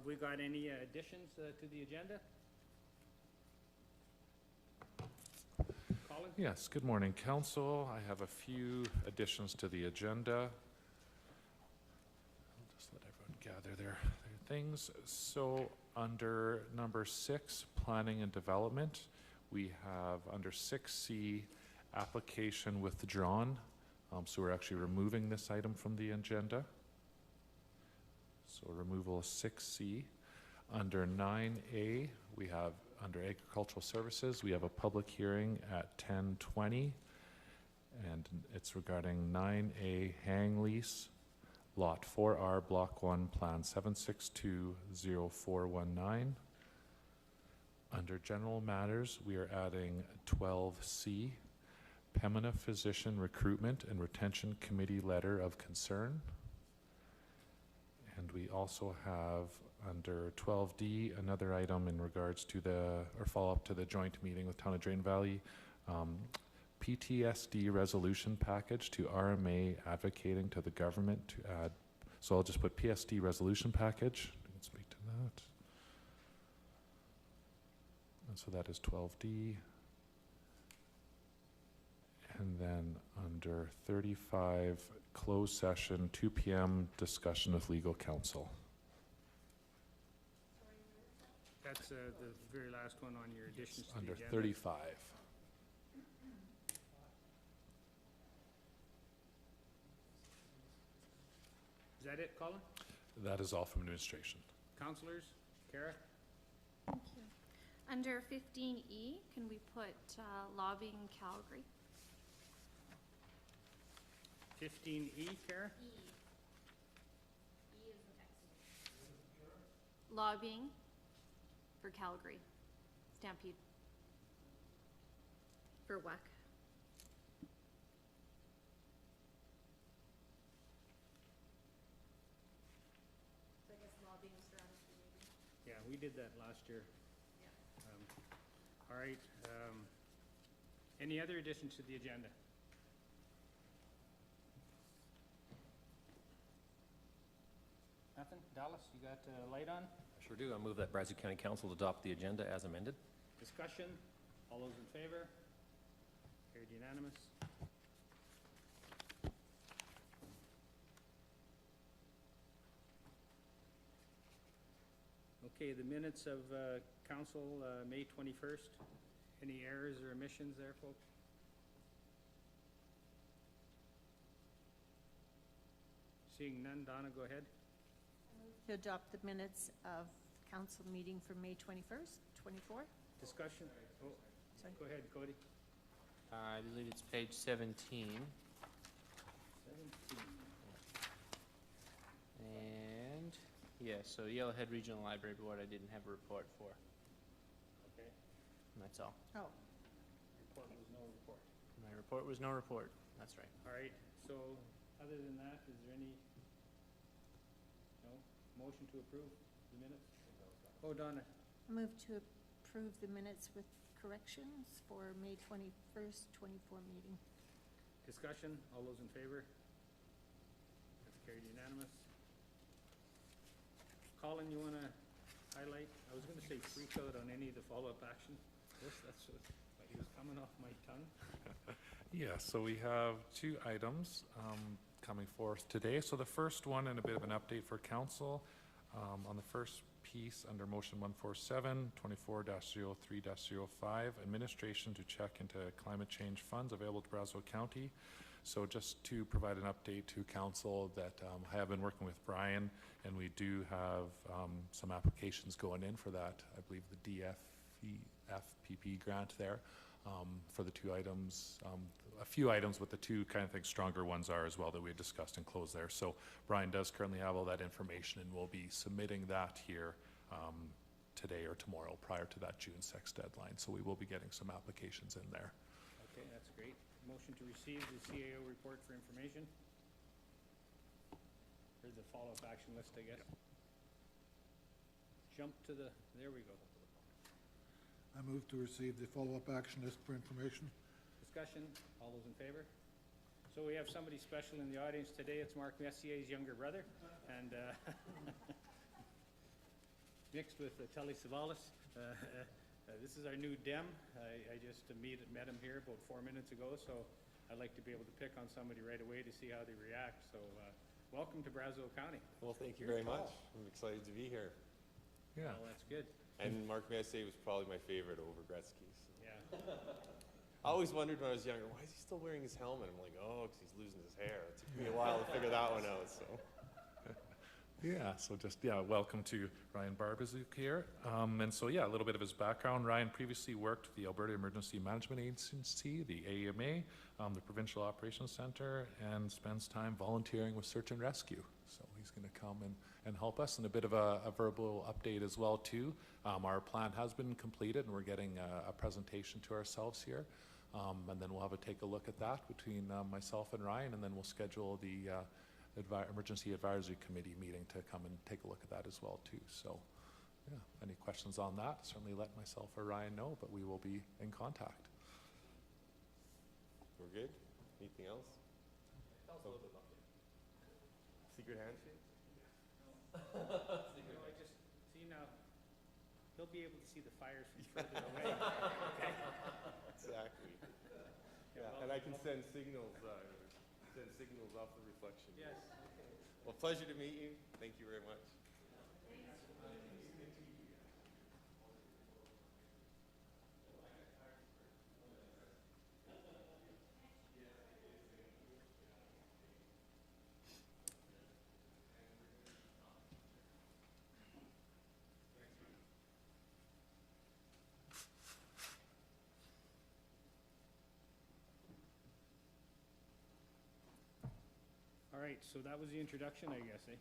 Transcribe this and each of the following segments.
Have we got any additions to the agenda? Colin? Yes, good morning, Council. I have a few additions to the agenda. I'll just let everyone gather their things. So under number 6, Planning and Development, we have under 6C, application withdrawn. So we're actually removing this item from the agenda. So removal of 6C. Under 9A, we have under Agricultural Services, we have a public hearing at 10:20, and it's regarding 9A hang lease, Lot 4R, Block 1, Plan 7620419. Under General Matters, we are adding 12C, Pembina Physician Recruitment and Retention Committee Letter of Concern. And we also have under 12D, another item in regards to or follow-up to the joint meeting with Town of Drayton Valley, PTSD resolution package to RMA advocating to the government to add, so I'll just put PSD resolution package, I can speak to that. And so that is 12D. And then under 35, closed session, 2 p.m. discussion with legal counsel. That's the very last one on your additions to the Under agenda. 35. Is that it, Colin? That is all from administration. Councillors? Kara? Thank you. Under 15E, can we put lobbying Calgary? 15E, Kara? E is the next. Lobbying for Calgary. Stampede. For WEC. So I guess lobbying strategy maybe. Yeah, we did that last year. Yeah. All right. Any other additions to the agenda? Nothing? Dallas, you got a light on? Sure do. I move that Brazeau County Council adopt the agenda as amended. Discussion? All those in favor? Carried unanimous. Okay, the minutes of council, May 21st. Any errors or omissions there, folks? Seeing none, Donna, go ahead. To adopt the minutes of council meeting for May 21st, 24. Discussion? Oh, Sorry. go ahead, Cody. I believe it's page 17. 17. And, yeah, so Yellowhead Regional Library Board, I didn't have a report for. Okay. And that's all. Oh, Report was no report. My report was no report. That's right. All right, so other than that, is there any, no, motion to approve the minutes? Oh, Donna, move to approve the minutes with corrections for May 21st, 24 meeting. discussion, all those in favor? That's carried unanimous. Colin, you wanna highlight? I was gonna say freak out on any of the follow-up action. That's what, it was coming off my tongue. Yeah, so we have 2 items coming forth today. So the first one, and a bit of an update for council, on the first piece under motion 147, 24-03-05, administration to check into climate change funds available to Brazeau County. So just to provide an update to council that I have been working with Brian, and we do have some applications going in for that. I believe the DFPP grant there for the 2 items, a few items, but the 2 kind of things stronger ones are as well that we had discussed and closed there. So Brian does currently have all that information, and we'll be submitting that here today or tomorrow prior to that June 6th deadline. So we will be getting some applications in there. Okay, that's great. Motion to receive the CAO report for information. Or the follow-up action list, I guess. Jump to the, there we go. I move to receive the follow-up action list for information. Discussion, all those in favor? So we have somebody special in the audience today. It's Mark Messier's younger brother. And mixed with Telly Savalas. This is our new Dem. I just met him here about 4 minutes ago, so I'd like to be able to pick on somebody right away to see how they react. So welcome to Brazeau County. Well, thank you very much. I'm excited to be here. Yeah. Well, that's good. And Mark, may I say, was probably my favorite over Gretzky. So. Yeah. I always wondered when I was younger, why is he still wearing his helmet? I'm like, oh, because he's losing his hair. It took me a while to figure that one out. So. Yeah, so welcome to Ryan Brazeau here. And so, a little bit of his background. Ryan previously worked with the Alberta Emergency Management Agency, the AEMA, the Provincial Operations Center, and spends time volunteering with search and rescue. So he's going to come and help us, and a bit of a verbal update as well, too. Our plan has been completed, and we're getting a presentation to ourselves here. And then we'll take a look at that between myself and Ryan, and then we'll schedule the Emergency Advisory Committee meeting to come and take a look at that as well too. So, yeah, any questions on that, certainly let myself or Ryan know, but we will be in contact. We're good? Anything else? Tell us a little bit about it. Secret handshake? I just see now, he'll be able to see the fires from further away. Okay. Exactly. Yeah, Yeah, and I can send signals off the reflection. Yes. Well, pleasure to meet you. Thank you very much. All right, so that was the introduction, I guess, eh?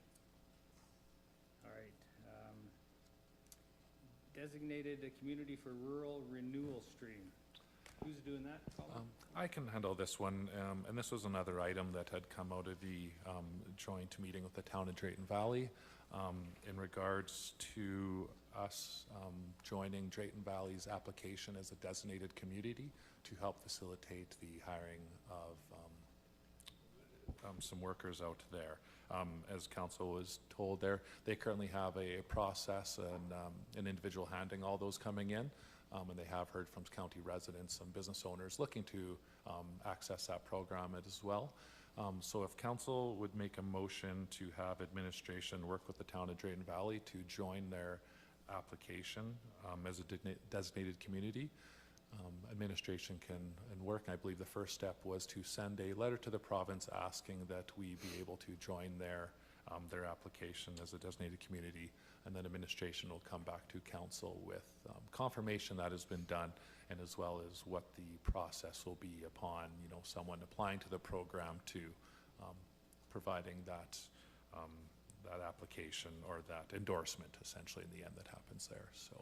All right. Designated a community for rural renewal stream. Who's doing that, Colin? I can handle this one, and this was another item that had come out of the joint meeting with the town of Drayton Valley in regards to us joining Drayton Valley's application as a designated community to help facilitate the hiring of some workers out there. As council was told there, they currently have a process and an individual handling all those coming in, and they have heard from county residents and business owners looking to access that program as well. So if council would make a motion to have administration work with the town of Drayton Valley to join their application as a designated community, administration can work. And I believe the first step was to send a letter to the province asking that we be able to join their application as a designated community, and then administration will come back to council with confirmation that has been done, and as well as what the process will be upon someone applying to the program to providing that that application or that endorsement essentially in the end that happens there. So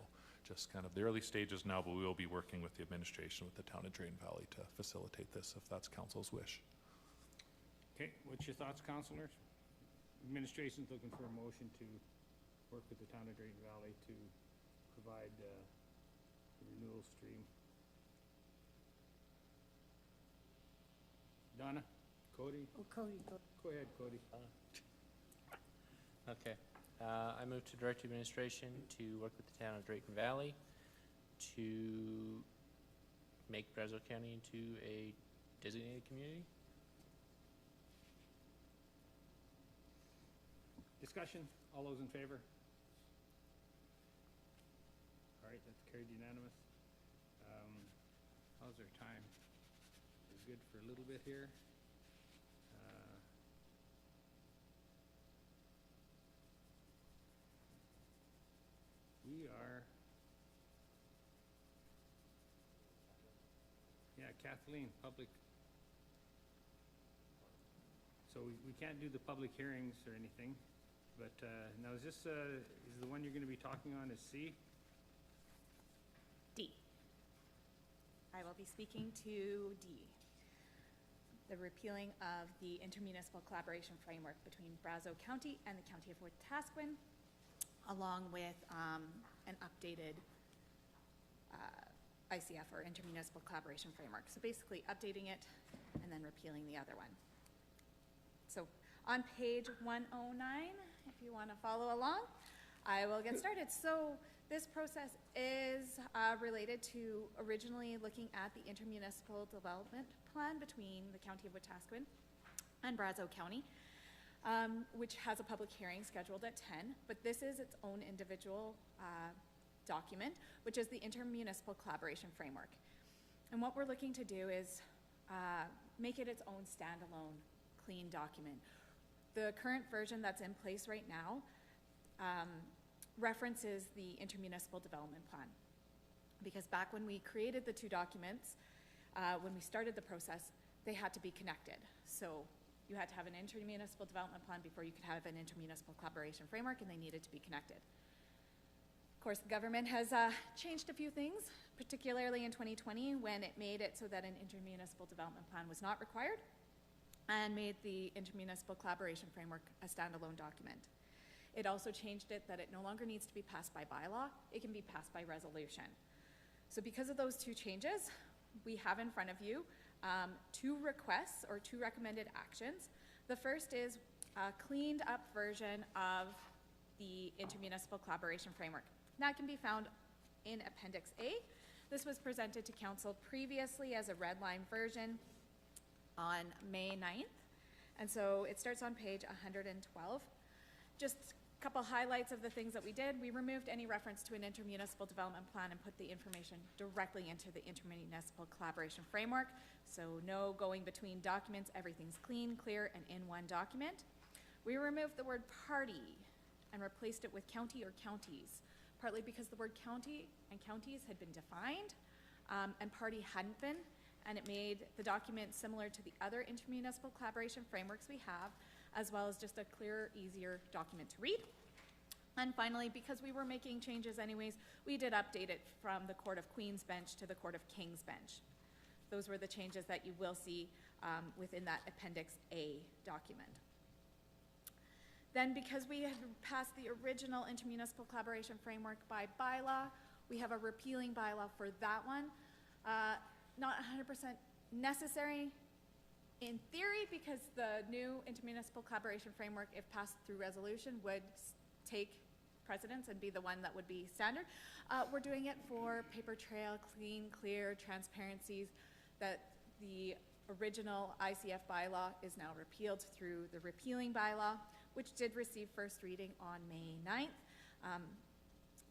just kind of the early stages now, but we will be working with the administration with the town of Drayton Valley to facilitate this if that's council's wish. Okay, what's your thoughts, councilors? Administration's looking for a motion to work with the town of Drayton Valley to provide the renewal stream. Donna? Cody? Oh, Cody, go. Go ahead, Cody. Okay. I move to direct administration to work with the town of Drayton Valley to make Brazeau County into a designated community. Discussion? All those in favor? All right, that's carried unanimous. How's our time? We're good for a little bit here. We are, Kathleen, public. So we can't do the public hearings or anything, but now is this, is the one you're going to be talking on is C? D. I will be speaking to D. The repealing of the intermunicipal collaboration framework between Brazeau County and the County of Wetaskiwin, along with an updated ICF, or intermunicipal collaboration framework. So basically updating it and then repealing the other one. So on page 109, if you want to follow along, I I will get started. So this process is related to originally looking at the intermunicipal development plan between the County of Wetaskiwin and Brazeau County, which has a public hearing scheduled at 10, but this is its own individual document, which is the intermunicipal collaboration framework. And what we're looking to do is make it its own standalone, clean document. The current version that's in place right now references the intermunicipal development plan. Because back when we created the two documents, when we started the process, they had to be connected. So you had to have an intermunicipal development plan before you could have an intermunicipal collaboration framework, and they needed to be connected. Of course, the government has changed a few things, particularly in 2020, when it made it so that an intermunicipal development plan was not required, and made the intermunicipal collaboration framework a standalone document. It also changed it that it no longer needs to be passed by bylaw, it can be passed by resolution. So because of those two changes, we have in front of you two requests or two recommended actions. The first is a cleaned up version of the intermunicipal collaboration framework. That can be found in Appendix A. This was presented to Council previously as a red line version on May 9th. And so it starts on page 112. Just a couple highlights of the things that we did. We removed any reference to an intermunicipal development plan and put the information directly into the intermunicipal collaboration framework. So no going between documents, everything's clean, clear, and in one document. We removed the word party and replaced it with county or counties, partly because the word county and counties had been defined and party hadn't been, and it made the document similar to the other intermunicipal collaboration frameworks we have, as well as just a clearer, easier document to read. And finally, because we were making changes anyways, we did update it from the Court of Queen's Bench to the Court of King's Bench. Those were the changes that you will see within that Appendix A document. Then, because we had passed the original intermunicipal collaboration framework by bylaw, we have a repealing bylaw for that one. Not 100% necessary in theory, because the new intermunicipal collaboration framework, if passed through resolution, would take precedence and be the one that would be standard. We're doing it for paper trail, clean, clear, transparencies, that the original ICF bylaw is now repealed through the repealing bylaw, which did receive first reading on May 9th,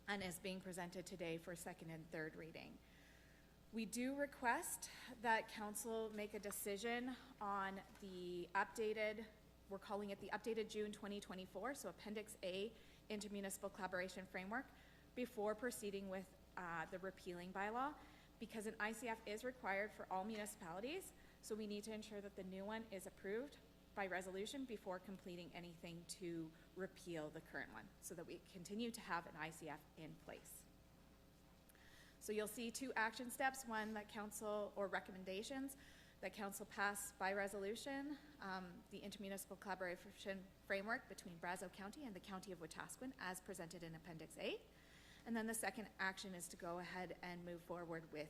and is being presented today for second and third reading. We do request that council make a decision on the updated, we're calling it the updated June 2024, so Appendix A, intermunicipal collaboration framework, before proceeding with the repealing bylaw, because an ICF is required for all municipalities, so we need to ensure that the new one is approved by resolution before completing anything to repeal the current one, so that we continue to have an ICF in place. So you'll see two action steps, one that council, or recommendations, that council pass by resolution, the intermunicipal collaboration framework between Brazeau County and the County of Wetaskiwin as presented in Appendix A. And then the second action is to go ahead and move forward with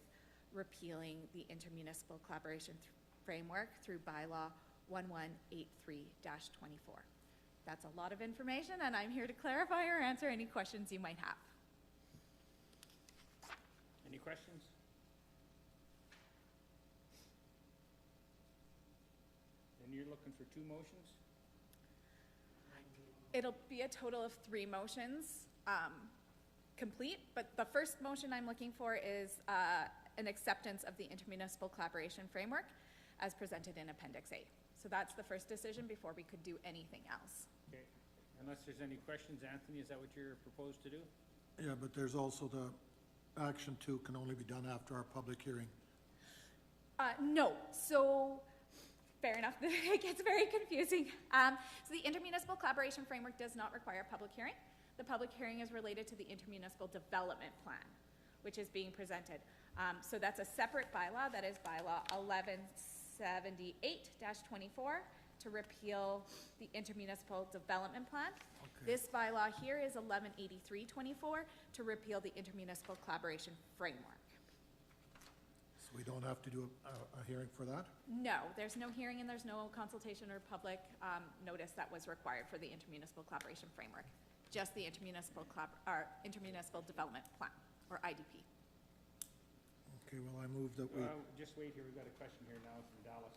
repealing the intermunicipal collaboration framework through bylaw 1183-24. That's a lot of information, and I'm here to clarify or answer any questions you might have. Any questions? And you're looking for two motions? It'll be a total of 3 motions complete, but the first motion I'm looking for is an acceptance of the intermunicipal collaboration framework as presented in Appendix A. So that's the first decision before we could do anything else. Okay, unless there's any questions, Anthony, is that what you're proposed to do? Yeah, but there's also the action 2 can only be done after our public hearing. No, so fair enough, it gets very confusing. So the intermunicipal collaboration framework does not require a public hearing. The public hearing is related to the intermunicipal development plan, which is being presented. So that's a separate bylaw, that is bylaw 1178-24, to repeal the intermunicipal development plan. Okay. This bylaw here is 1183-24, to repeal the intermunicipal collaboration framework. So we don't have to do a hearing for that? No, there's no hearing and there's no consultation or public notice that was required for the intermunicipal collaboration framework. just the intermunicipal development plan, or IDP. Okay, well, I move that we, Just wait here, we've got a question here now from Dallas.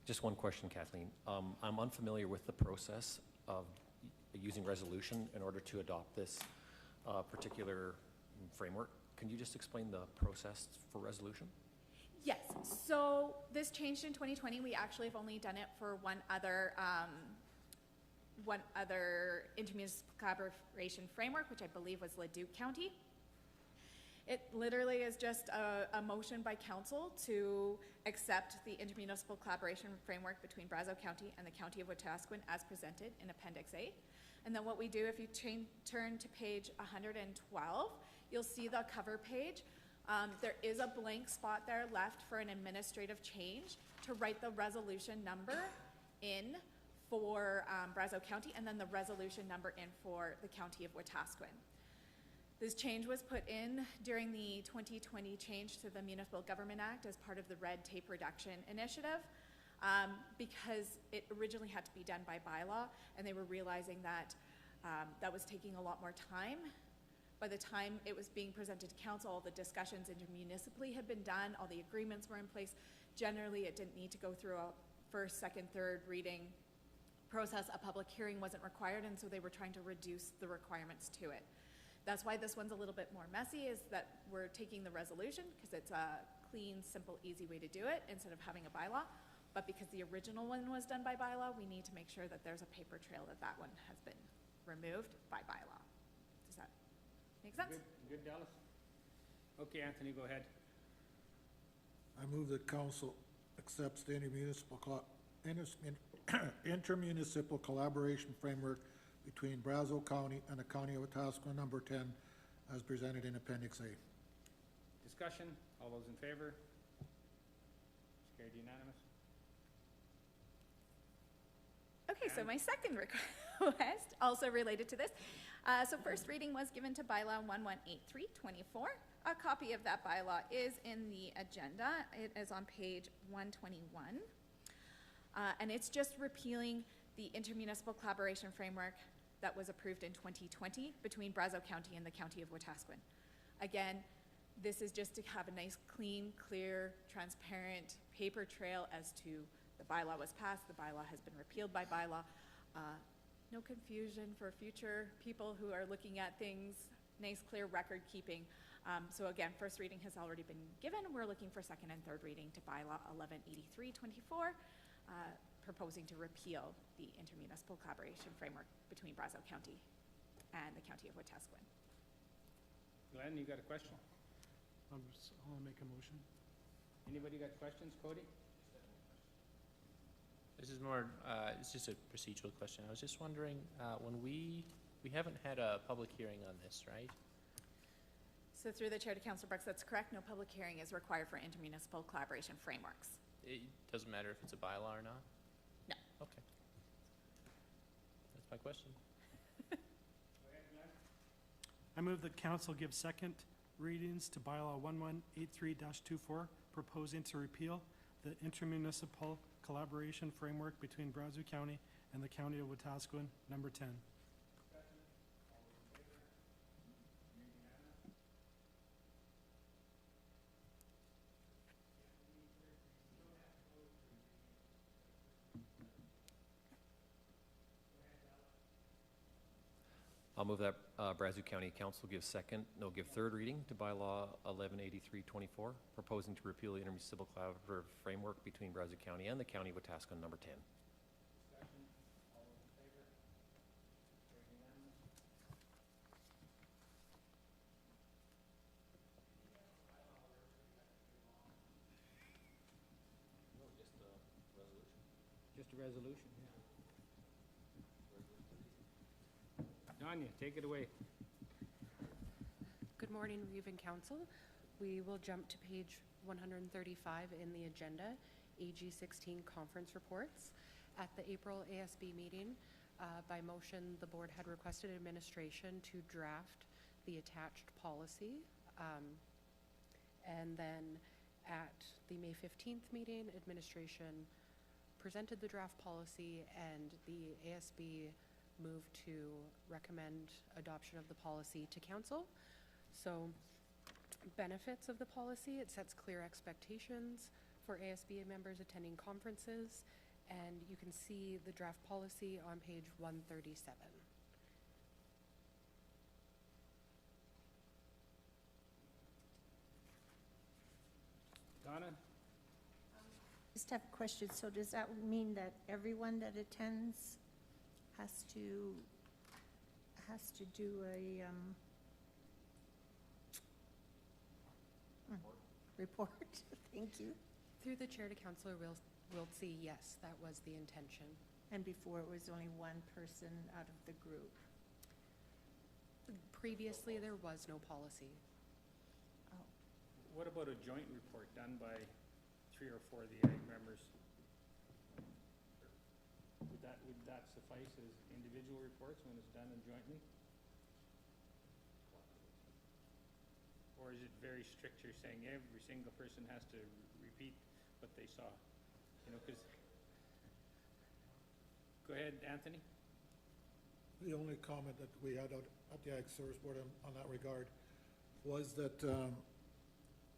Just one question, Kathleen. I'm unfamiliar with the process of using resolution in order to adopt this particular framework. Can you just explain the process for resolution? Yes, so this changed in 2020. We actually have only done it for one other intermunicipal collaboration framework, which I believe was Leduc County. It literally is just a motion by council to accept the intermunicipal collaboration framework between Brazeau County and the County of Wetaskiwin as presented in Appendix A. And then what we do, if you turn to page 112, you'll see the cover page. There is a blank spot there left for an administrative change to write the resolution number in for Brazeau County and then the resolution number in for the County of Wetaskiwin. This change was put in during the 2020 change to the Municipal Government Act as part of the red tape reduction initiative because it originally had to be done by bylaw, and they were realizing that that was taking a lot more time. By the time it was being presented to council, all the discussions intermunicipally had been done, all the agreements were in place. Generally, it didn't need to go through a first, second, third reading process. A public hearing wasn't required, and so they were trying to reduce the requirements to it. That's why this one's a little bit more messy, is that we're taking the resolution because it's a clean, simple, easy way to do it instead of having a bylaw. But because the original one was done by bylaw, we need to make sure that there's a paper trail that that one has been removed by bylaw. Does that make sense? Good, Dallas? Okay, Anthony, go ahead. I move that council accepts the intermunicipal collaboration framework between Brazeau County and the County of Wetaskiwin, number 10, as presented in Appendix A. Discussion, all those in favor? It's carried unanimous. Okay, so my second request, also related to this. So first reading was given to bylaw 118324. A copy of that bylaw is in the agenda. It is on page 121. And it's just repealing the intermunicipal collaboration framework that was approved in 2020 between Brazeau County and the County of Wetaskiwin. Again, this is just to have a nice, clean, clear, transparent paper trail as to the bylaw was passed, the bylaw has been repealed by bylaw. No confusion for future people who are looking at things, nice, clear record keeping. So again, first reading has already been given. We're looking for second and third reading to bylaw 118324. Proposing to repeal the intermunicipal collaboration framework between Brazeau County and the County of Wetaskiwin. Glenn, you got a question? I'll make a motion. Anybody got questions? Cody? This is more, it's just a procedural question. I was just wondering, when we haven't had a public hearing on this, right? So through the chair to Councillor Brooks, that's correct. No public hearing is required for intermunicipal collaboration frameworks. It doesn't matter if it's a bylaw or not? No. Okay. That's my question. I move that council give second readings to bylaw 1183-24, proposing to repeal the intermunicipal collaboration framework between Brazeau County and the County of Wetaskiwin, number 10. I'll move that Brazeau County Council give third reading to bylaw 118324, proposing to repeal the intermunicipal collaborative framework between Brazeau County and the County of Wetaskiwin, number 10. Just a resolution, yeah. Danya, take it away. Good morning, Reeve and Council. We will jump to page 135 in the agenda, AG 16 conference reports. At the April ASB meeting, by motion, the board had requested administration to draft the attached policy. And then at the May 15th meeting, administration presented the draft policy, and the ASB move to recommend adoption of the policy to council. So benefits of the policy, it sets clear expectations for ASBA members attending conferences, and you can see the draft policy on page 137. Donna? Just have a question. So does that mean that everyone that attends has to do a, report? Thank you. Through the chair to councillor Wiltsey, yes, that was the intention. And before it was only one person out of the group. Previously, there was no policy. Oh, What about a joint report done by 3 or 4 of the ag members? Would that suffice as individual reports when it's done jointly? Or is it very strict, you're saying every single person has to repeat what they saw? You know, because, go ahead, Anthony. The only comment that we had out at the Ag Service Board on that regard was that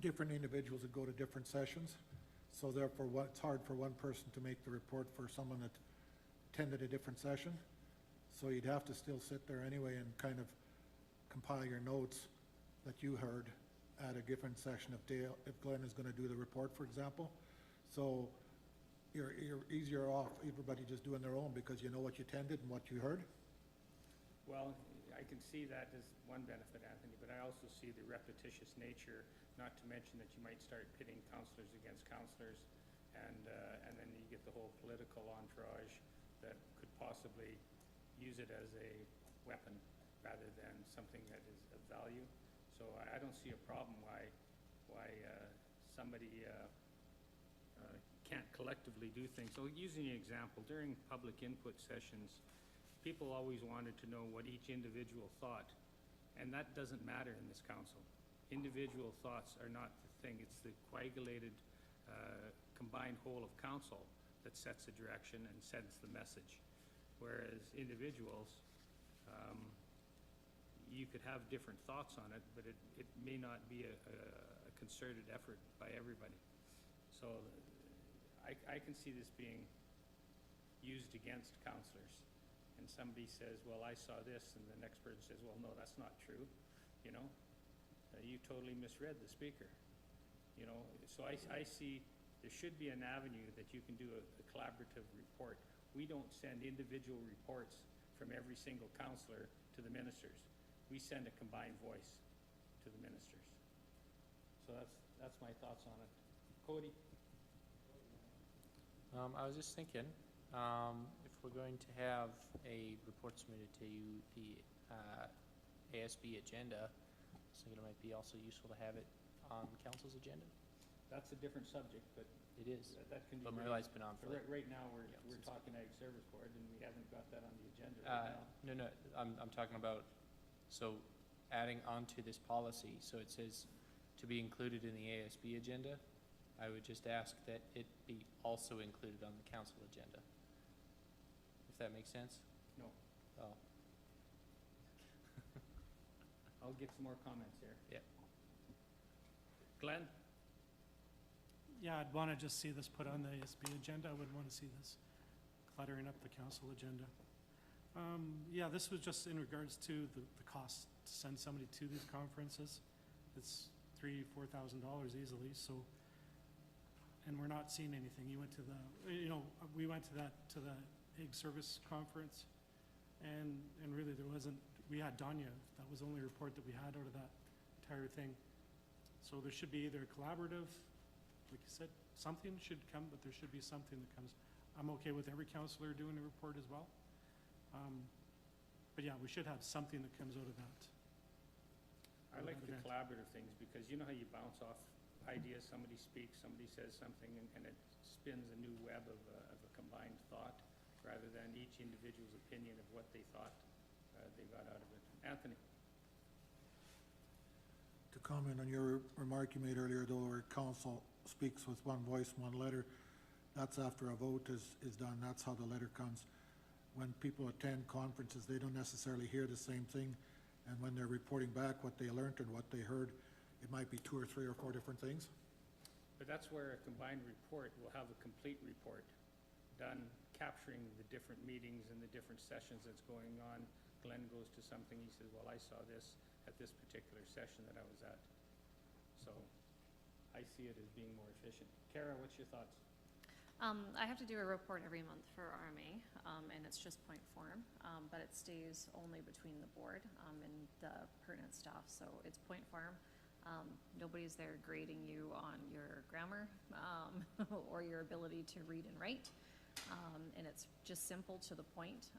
different individuals would go to different sessions. So therefore, it's hard for one person to make the report for someone that attended a different session. So you'd have to still sit there anyway and kind of compile your notes that you heard at a different session if Glenn is going to do the report, for example. So you're easier off, everybody just doing their own because you know what you attended and what you heard. Well, I can see that as one benefit, Anthony, but I also see the repetitious nature, not to mention that you might start pitting counselors against counselors, and then you get the whole political entourage that could possibly use it as a weapon rather than something that is of value. So I don't see a problem why somebody can't collectively do things. So using an example, during public input sessions, people always wanted to know what each individual thought, and that doesn't matter in this council. Individual thoughts are not the thing. It's the coagulated, combined whole of council that sets the direction and sends the message. Whereas individuals, you could have different thoughts on it, but it may not be a concerted effort by everybody. So I can see this being used against councillors. And somebody says, well, I saw this, and the next person says, well, no, that's not true, you know? You totally misread the speaker, you know? So I see there should be an avenue that you can do a collaborative report. We don't send individual reports from every single councillor to the ministers. We send a combined voice to the ministers. So that's my thoughts on it. Cody? I was just thinking, if we're going to have a report submitted to the ASB agenda, I was thinking it might be also useful to have it on council's agenda. That's a different subject, but It is, that can be. but my raised. light's been on for Right, like, right now, we're since- talking Ag Service Board, and we haven't got that on the agenda right now. no, I'm talking about, so adding onto this policy, so it says to be included in the ASB agenda, I would just ask that it be also included on the council agenda. If that makes sense? No. Oh, I'll get some more comments here. yeah. Glenn? Yeah, I'd want to just see this put on the ASB agenda. I wouldn't want to see this cluttering up the council agenda. Yeah, this was just in regards to the cost to send somebody to these conferences. It's $3,000-4,000 easily, so, and we're not seeing anything. You went to the, we went to the Ag Service Conference, and really there wasn't, we had Danya. That was the only report that we had out of that entire thing. So there should be either a collaborative, like you said, something should come, but there should be something that comes. I'm okay with every counselor doing a report as well. But yeah, we should have something that comes out of that. I like the event. collaborative things, because you know how you bounce off ideas, somebody speaks, somebody says something, and it spins a new web of a combined thought, rather than each individual's opinion of what they thought they got out of it. Anthony? To comment on your remark you made earlier, though, where council speaks with one voice, one letter, that's after a vote is done. That's how the letter comes. when people attend conferences, they don't necessarily hear the same thing. And when they're reporting back what they learned and what they heard, it might be 2 or 3 or 4 different things. But that's where a combined report will have a complete report done, capturing the different meetings and the different sessions that's going on. Glenn goes to something, he says, well, I saw this at this particular session that I was at. So I see it as being more efficient. Kara, what's your thoughts? I have to do a report every month for RMA, and it's just point form, but it stays only between the board and the pertinent staff, so it's point form. Nobody's there grading you on your grammar or your ability to read and write, and it's just simple to the point.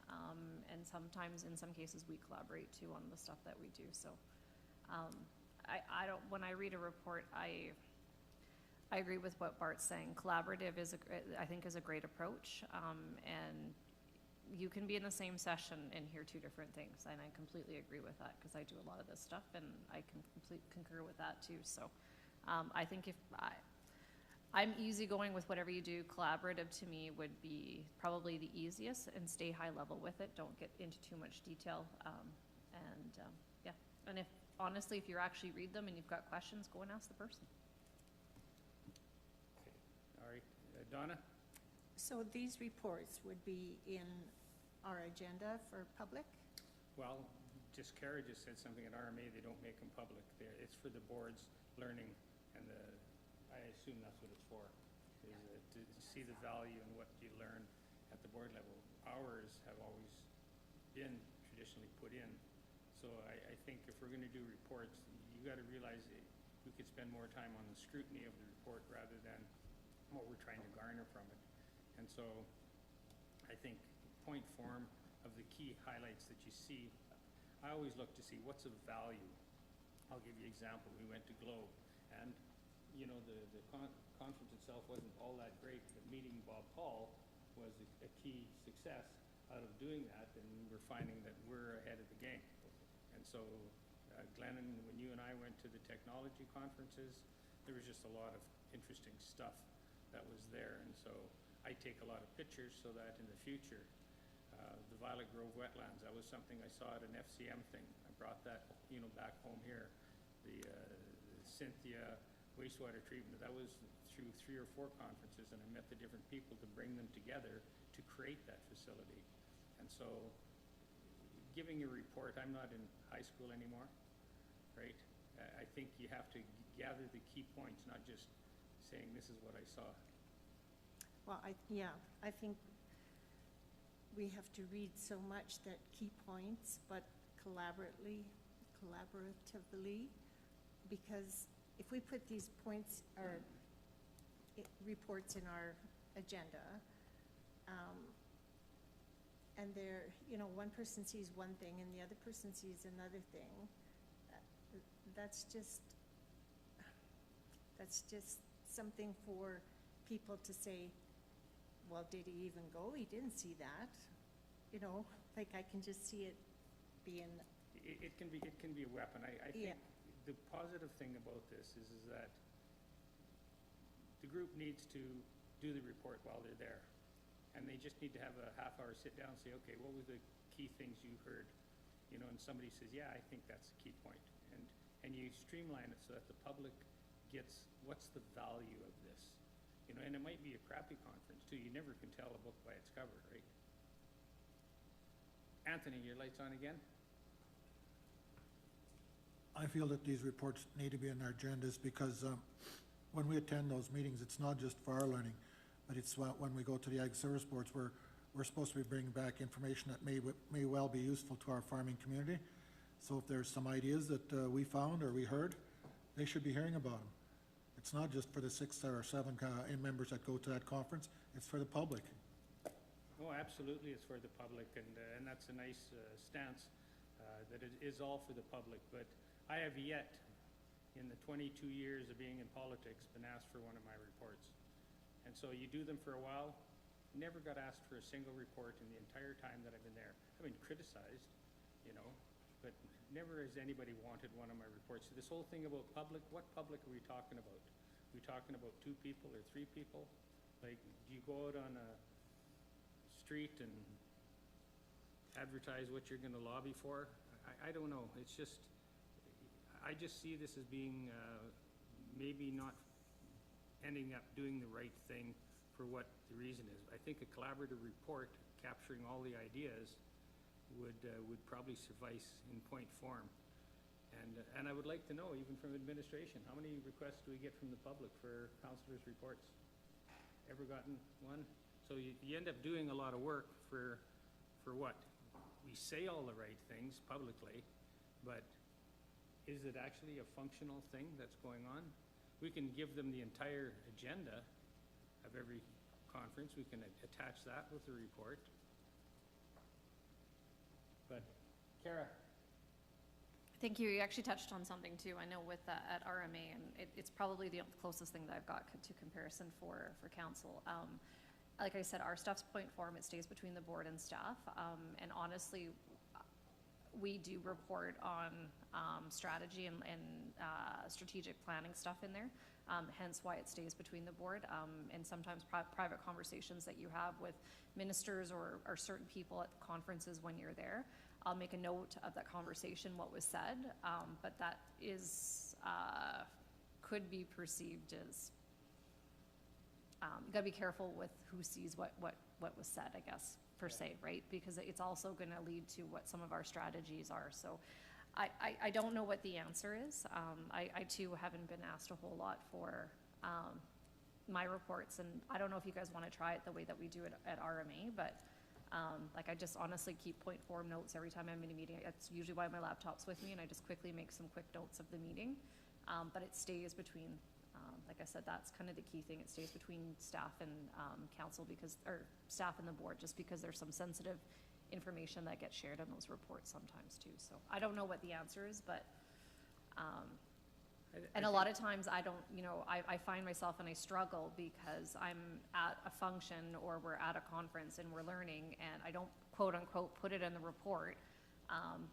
And sometimes, in some cases, we collaborate too on the stuff that we do. So, I don't. When I read a report, I agree with what Bart's saying. Collaborative I think is a great approach, and you can be in the same session and hear 2 different things, and I completely agree with that, because I do a lot of this stuff, and I can concur with that too. So, I think if I'm easygoing with whatever you do, collaborative to me would be probably the easiest, and stay high level with it. Don't get into too much detail, yeah. And honestly, if you actually read them and you've got questions, go and ask the person. All right, Donna? So these reports would be in our agenda for public? Well, Kara just said something at RMA, they don't make them public. It's for the board's learning, and I assume that's what it's for, is to see the value in what you learn at the board level. Ours have always been traditionally put in. So I think if we're gonna do reports, you gotta realize that we could spend more time on the scrutiny of the report rather than what we're trying to garner from it. And so I think point form of the key highlights that you see, I always look to see what's of value. I'll give you an example. We went to Globe, and you know, the conference itself wasn't all that great, but meeting Bob Paul was a key success out of doing that, and we're finding that we're ahead of the game. And so, Glennon, when you and I went to the technology conferences, there was just a lot of interesting stuff that was there, and so I take a lot of pictures so that in the future, the Violet Grove wetlands, that was something I saw at an FCM thing. I brought that, you know, back home here. The Cynthia wastewater treatment, that was through 3 or 4 conferences, and I met the different people to bring them together to create that facility. And so, giving a report, I'm not in high school anymore, right? I think you have to gather the key points, not just saying this is what I saw. Well, I think we have to read so much that key points, but collaboratively, because if we put these points or reports in our agenda, and they're, you know, one person sees one thing and the other person sees another thing, that's just something for people to say, well, did he even go? He didn't see that. You know, like I can just see it being. It can be a weapon. I think the positive thing about this is that the group needs to do the report while they're there. And they just need to have a half-hour sit-down and say, okay, what were the key things you heard? You know, and somebody says, yeah, I think that's a key point. And you streamline it so that the public gets what's the value of this. You know, and it might be a crappy conference too. You never can tell a book by its cover, right? Anthony, your light's on again? I feel that these reports need to be in our agendas because when we attend those meetings, it's not just for our learning, but it's when we go to the Ag Service Boards, we're supposed to be bringing back information that may well be useful to our farming community. So if there's some ideas that we found or we heard, they should be hearing about them. It's not just for the 6 or 7 members that go to that conference, it's for the public. Oh, absolutely, it's for the public, and that's a nice stance, that it is all for the public. But I have yet, in the 22 years of being in politics, been asked for one of my reports. And so you do them for a while, never got asked for a single report in the entire time that I've been there. I've been criticized, you know, but never has anybody wanted one of my reports. So this whole thing about public, what public are we talking about? Are we talking about 2 people or 3 people? Like, do you go out on a street and advertise what you're gonna lobby for. I don't know, it's just, I just see this as being, maybe not ending up doing the right thing for what the reason is. I think a collaborative report capturing all the ideas would probably suffice in point form. And I would like to know, even from administration, how many requests do we get from the public for councilors' reports? Ever gotten one? So you end up doing a lot of work for what? We say all the right things publicly, but is it actually a functional thing that's going on? We can give them the entire agenda of every conference. We can attach that with the report. But, Kara? Thank you. You actually touched on something too. I know with at RMA, and it's probably the closest thing that I've got to comparison for council. Like I said, our stuff's point form. It stays between the board and staff. And honestly, we do report on strategy and strategic planning stuff in there. Hence why it stays between the board. And sometimes private conversations that you have with ministers or certain people at conferences when you're there, I'll make a note of that conversation, what was said, but that is, could be perceived as, you gotta be careful with who sees what was said, I guess, per se, right? Because it's also gonna lead to what some of our strategies are, so I don't know what the answer is. I too haven't been asked a whole lot for, my reports, and I don't know if you guys wanna try it the way that we do it at RMA, but like I just honestly keep point form notes every time I'm in a meeting. That's usually why my laptop's with me, and I just quickly make some quick notes of the meeting. But it stays between, like I said, that's kind of the key thing. It stays between staff and council or staff and the board, just because there's some sensitive information that gets shared on those reports sometimes too. So I don't know what the answer is, but and a lot of times I don't, I find myself and I struggle because I'm at a function or we're at a conference and we're learning, and I don't quote unquote put it in the report.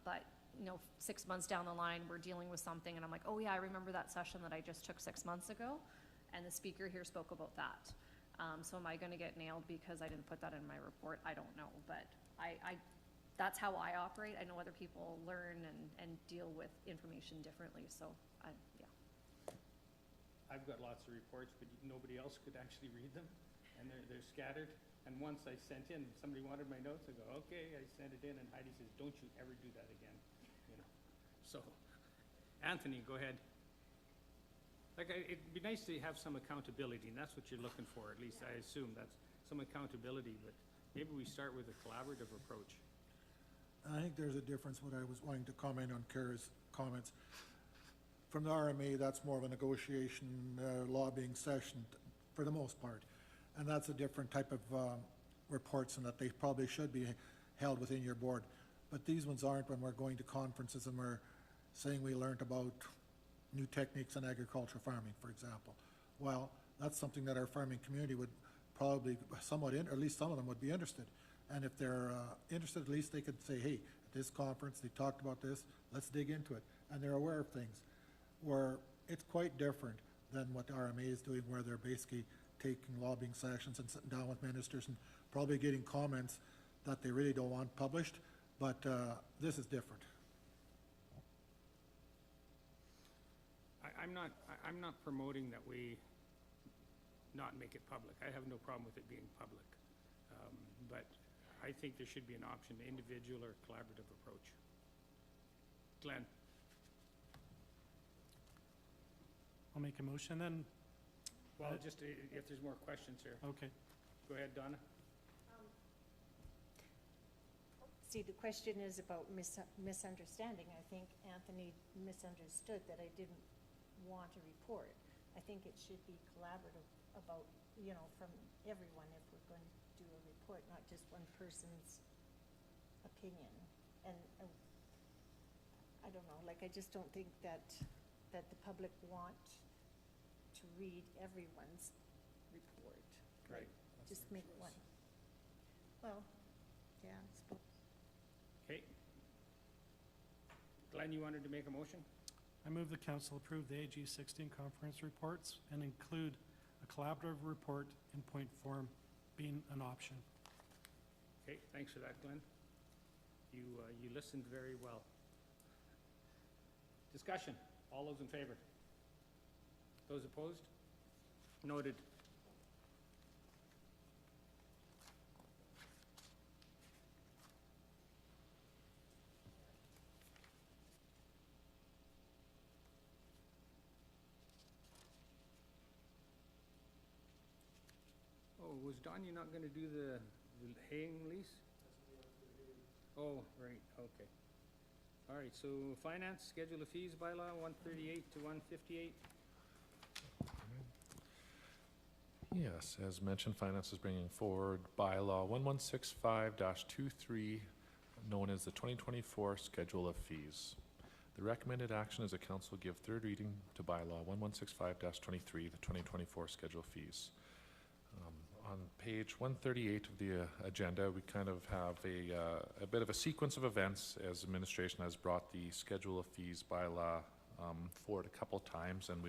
But 6 months down the line, we're dealing with something and I'm like, oh yeah, I remember that session that I just took 6 months ago, and the speaker here spoke about that. So am I gonna get nailed because I didn't put that in my report? I don't know, but that's how I operate. I know other people learn and deal with information differently, so yeah. I've got lots of reports, but nobody else could actually read them, and they're scattered. And once I sent in, somebody wanted my notes, I go, okay, I sent it in, and Heidi says, don't you ever do that again, So, Anthony, go ahead. Like, it'd be nice to have some accountability, and that's what you're looking for, at least I assume, that's some accountability, but maybe we start with a collaborative approach. I think there's a difference, what I was wanting to comment on Kara's comments. From the RMA, that's more of a negotiation, lobbying session for the most part. And that's a different type of reports, and that they probably should be held within your board. But these ones aren't when we're going to conferences and we're saying we learned about new techniques in agricultural farming, for example. Well, that's something that our farming community would probably somewhat, or at least some of them would be interested. And if they're interested, at least they could say, hey, at this conference, they talked about this, let's dig into it. And they're aware of things. Where it's quite different than what the RMA is doing, where they're basically taking lobbying sessions and sitting down with ministers and probably getting comments that they really don't want published, but this is different. I'm not promoting that we not make it public. I have no problem with it being public. But I think there should be an option, individual or collaborative approach. Glenn? I'll make a motion then. Well, just if there's more questions here. Okay. Go ahead, Donna. See, the question is about misunderstanding. I think Anthony misunderstood that I didn't want a report. I think it should be collaborative about, from everyone if we're going to do a report, not just one person's opinion. And I don't know, I just don't think that the public want to read everyone's report. Right. Just make one. Well, yeah, I suppose. Okay. Glenn, you wanted to make a motion? I move the council approve the AG 16 conference reports and include a collaborative report in point form being an option. Okay, thanks for that, Glenn. You listened very well. Discussion. All those in favor? Those opposed? Noted. Oh, was Donnie not gonna do the haying lease? Oh, right, okay. All right, so finance, schedule of fees bylaw, 138 to 158. Yes, as mentioned, finance is bringing forward bylaw 1165-23, known as the 2024 Schedule of Fees. The recommended action is a council give third reading to bylaw 1165-23, the 2024 Schedule of Fees. On page 138 of the agenda, we kind of have a bit of a sequence of events as administration has brought the Schedule of Fees bylaw forward a couple times, and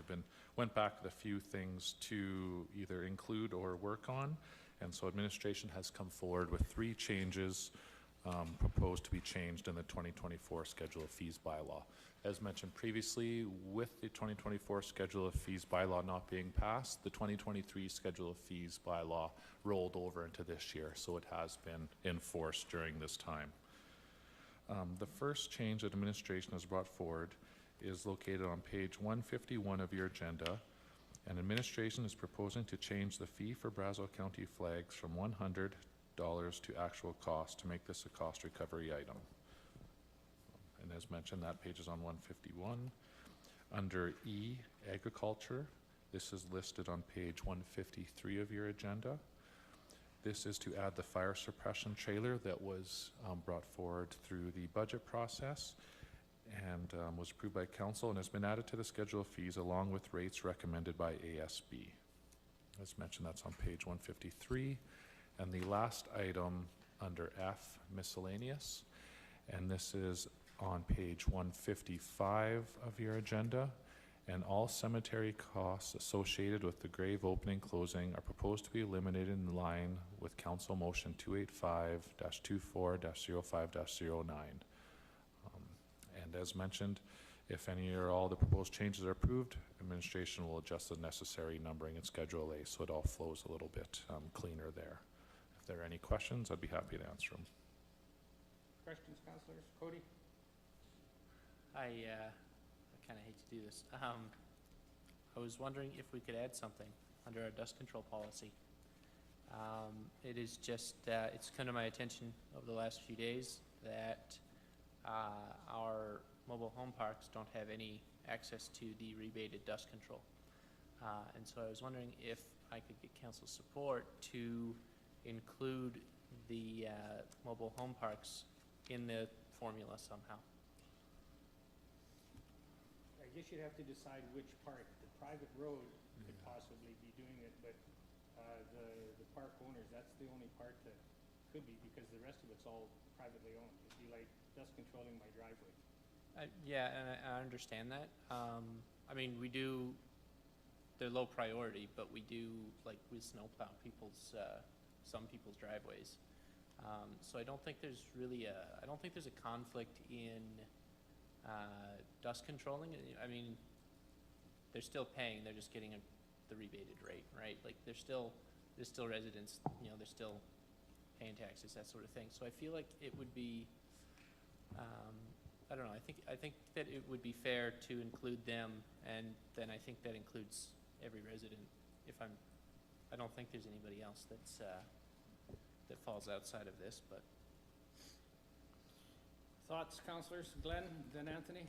went back with a few things to either include or work on. And so administration has come forward with 3 changes proposed to be changed in the 2024 Schedule of Fees bylaw. As mentioned previously, with the 2024 Schedule of Fees bylaw not being passed, the 2023 Schedule of Fees bylaw rolled over into this year, so it has been enforced during this time. The first change that administration has brought forward is located on page 151 of your agenda, and administration is proposing to change the fee for Brazeau County flags from $100 to actual cost to make this a cost recovery item. And as mentioned, that page is on 151. Under E, agriculture, this is listed on page 153 of your agenda. This is to add the fire suppression trailer that was brought forward through the budget process and was approved by council and has been added to the schedule of fees along with rates recommended by ASB. As mentioned, that's on page 153. And the last item under F, miscellaneous, and this is on page 155 of your agenda, and all cemetery costs associated with the grave opening closing are proposed to be eliminated in line with council motion 285-24-05-09. And as mentioned, if any or all the proposed changes are approved, administration will adjust the necessary numbering in Schedule A so it all flows a little bit cleaner there. If there are any questions, I'd be happy to answer them. Questions, councillors? Cody? I kind of hate to do this. I was wondering if we could add something under our dust control policy. It is just, it's come to my attention over the last few days that our mobile home parks don't have any access to the rebated dust control. And so I was wondering if I could get council support to include the mobile home parks in the formula somehow. I guess you'd have to decide which part. The private road could possibly be doing it, but the park owners, that's the only part that could be, because the rest of it's all privately owned. It'd be like dust controlling my driveway. Yeah, and I understand that. I mean, we do, they're low priority, but we do, like, we snowplow some people's driveways. So I don't think there's really I don't think there's a conflict in dust controlling. I mean, they're still paying, they're just getting the rebated rate, right? Like, there's still residents, you know, they're still paying taxes, that sort of thing. So I feel like it would be, I don't know, I think that it would be fair to include them, and then I think that includes every resident. I don't think there's anybody else that's that falls outside of this, but. Thoughts, councillors? Glenn, then Anthony?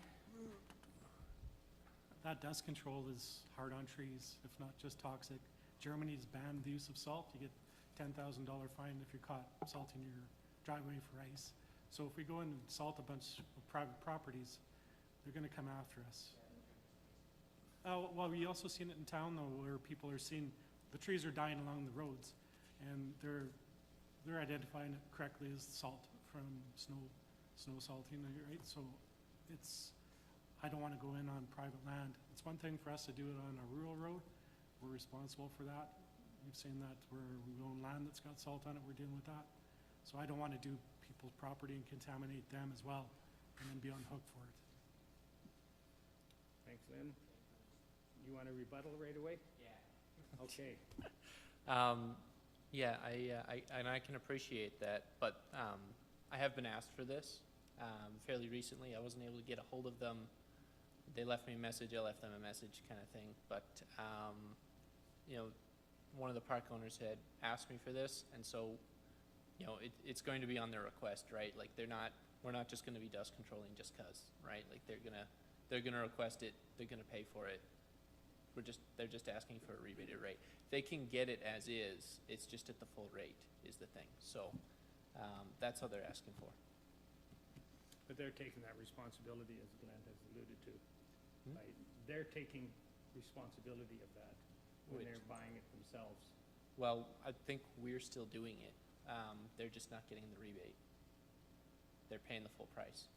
That dust control is hard on trees, if not just toxic. Germany's banned the use of salt. You get $10,000 fine if you're caught salting your driveway for ice. So if we go in and salt a bunch of private properties, they're gonna come after us. Well, we also seen it in town though, where people are seeing, the trees are dying along the roads, and they're identifying it correctly as salt from snow salting, right? So I don't wanna go in on private land. It's one thing for us to do it on a rural road. We're responsible for that. We've seen that where we own land that's got salt on it, we're dealing with that. So I don't wanna do people's property and contaminate them as well, and then be on hook for it. Thanks, Lynn. You want a rebuttal right away? Yeah. Okay. Yeah, and I can appreciate that, but I have been asked for this fairly recently. I wasn't able to get a hold of them. They left me a message, I left them a message kind of thing. But, you know, one of the park owners had asked me for this, and so, you know, it's going to be on their request, right? Like, we're not just gonna be dust controlling just 'cause, right? Like, they're gonna request it, they're gonna pay for it. They're just asking for a rebated rate. They can get it as is, it's just at the full rate is the thing. So, that's how they're asking for. But they're taking that responsibility, as Glenn has alluded to. Hmm? Right? They're taking responsibility of that when they're buying it themselves. Well, I think we're still doing it. They're just not getting the rebate. They're paying the full price.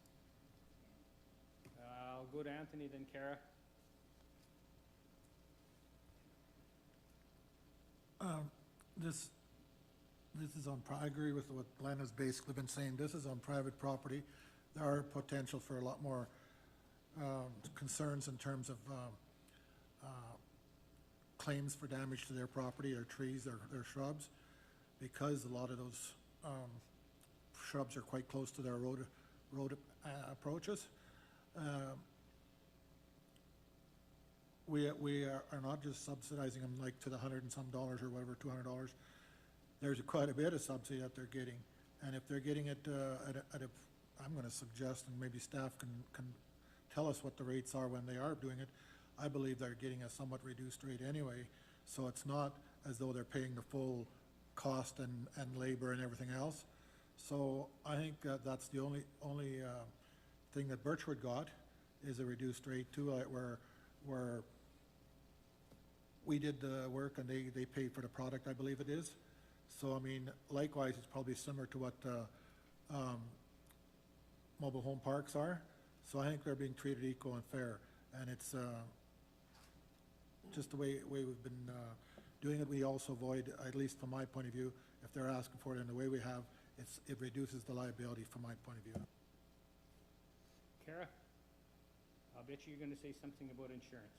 I'll go to Anthony, then Kara. This is on, I agree with what Glenn has basically been saying. This is on private property. There are potential for a lot more concerns in terms of claims for damage to their property, or trees, or their shrubs, because a lot of those shrubs are quite close to their road approaches. We are not just subsidizing them like to the $100 and some or whatever, $200. There's quite a bit of subsidy that they're getting, and if they're getting it I'm going to suggest, and maybe staff can tell us what the rates are when they are doing it. I believe they're getting a somewhat reduced rate anyway, so it's not as though they're paying the full cost and labor and everything else. So I think that's the only thing that Birchwood got is a reduced rate too, where we did the work and they paid for the product, I believe it is. So, I mean, likewise, it's probably similar to what mobile home parks are. So I think they're being treated equal and fair, and it's just the way we've been doing it. We also avoid, at least from my point of view, if they're asking for it in the way we have, it reduces the liability from my point of view. Kara, I'll bet you're gonna say something about insurance.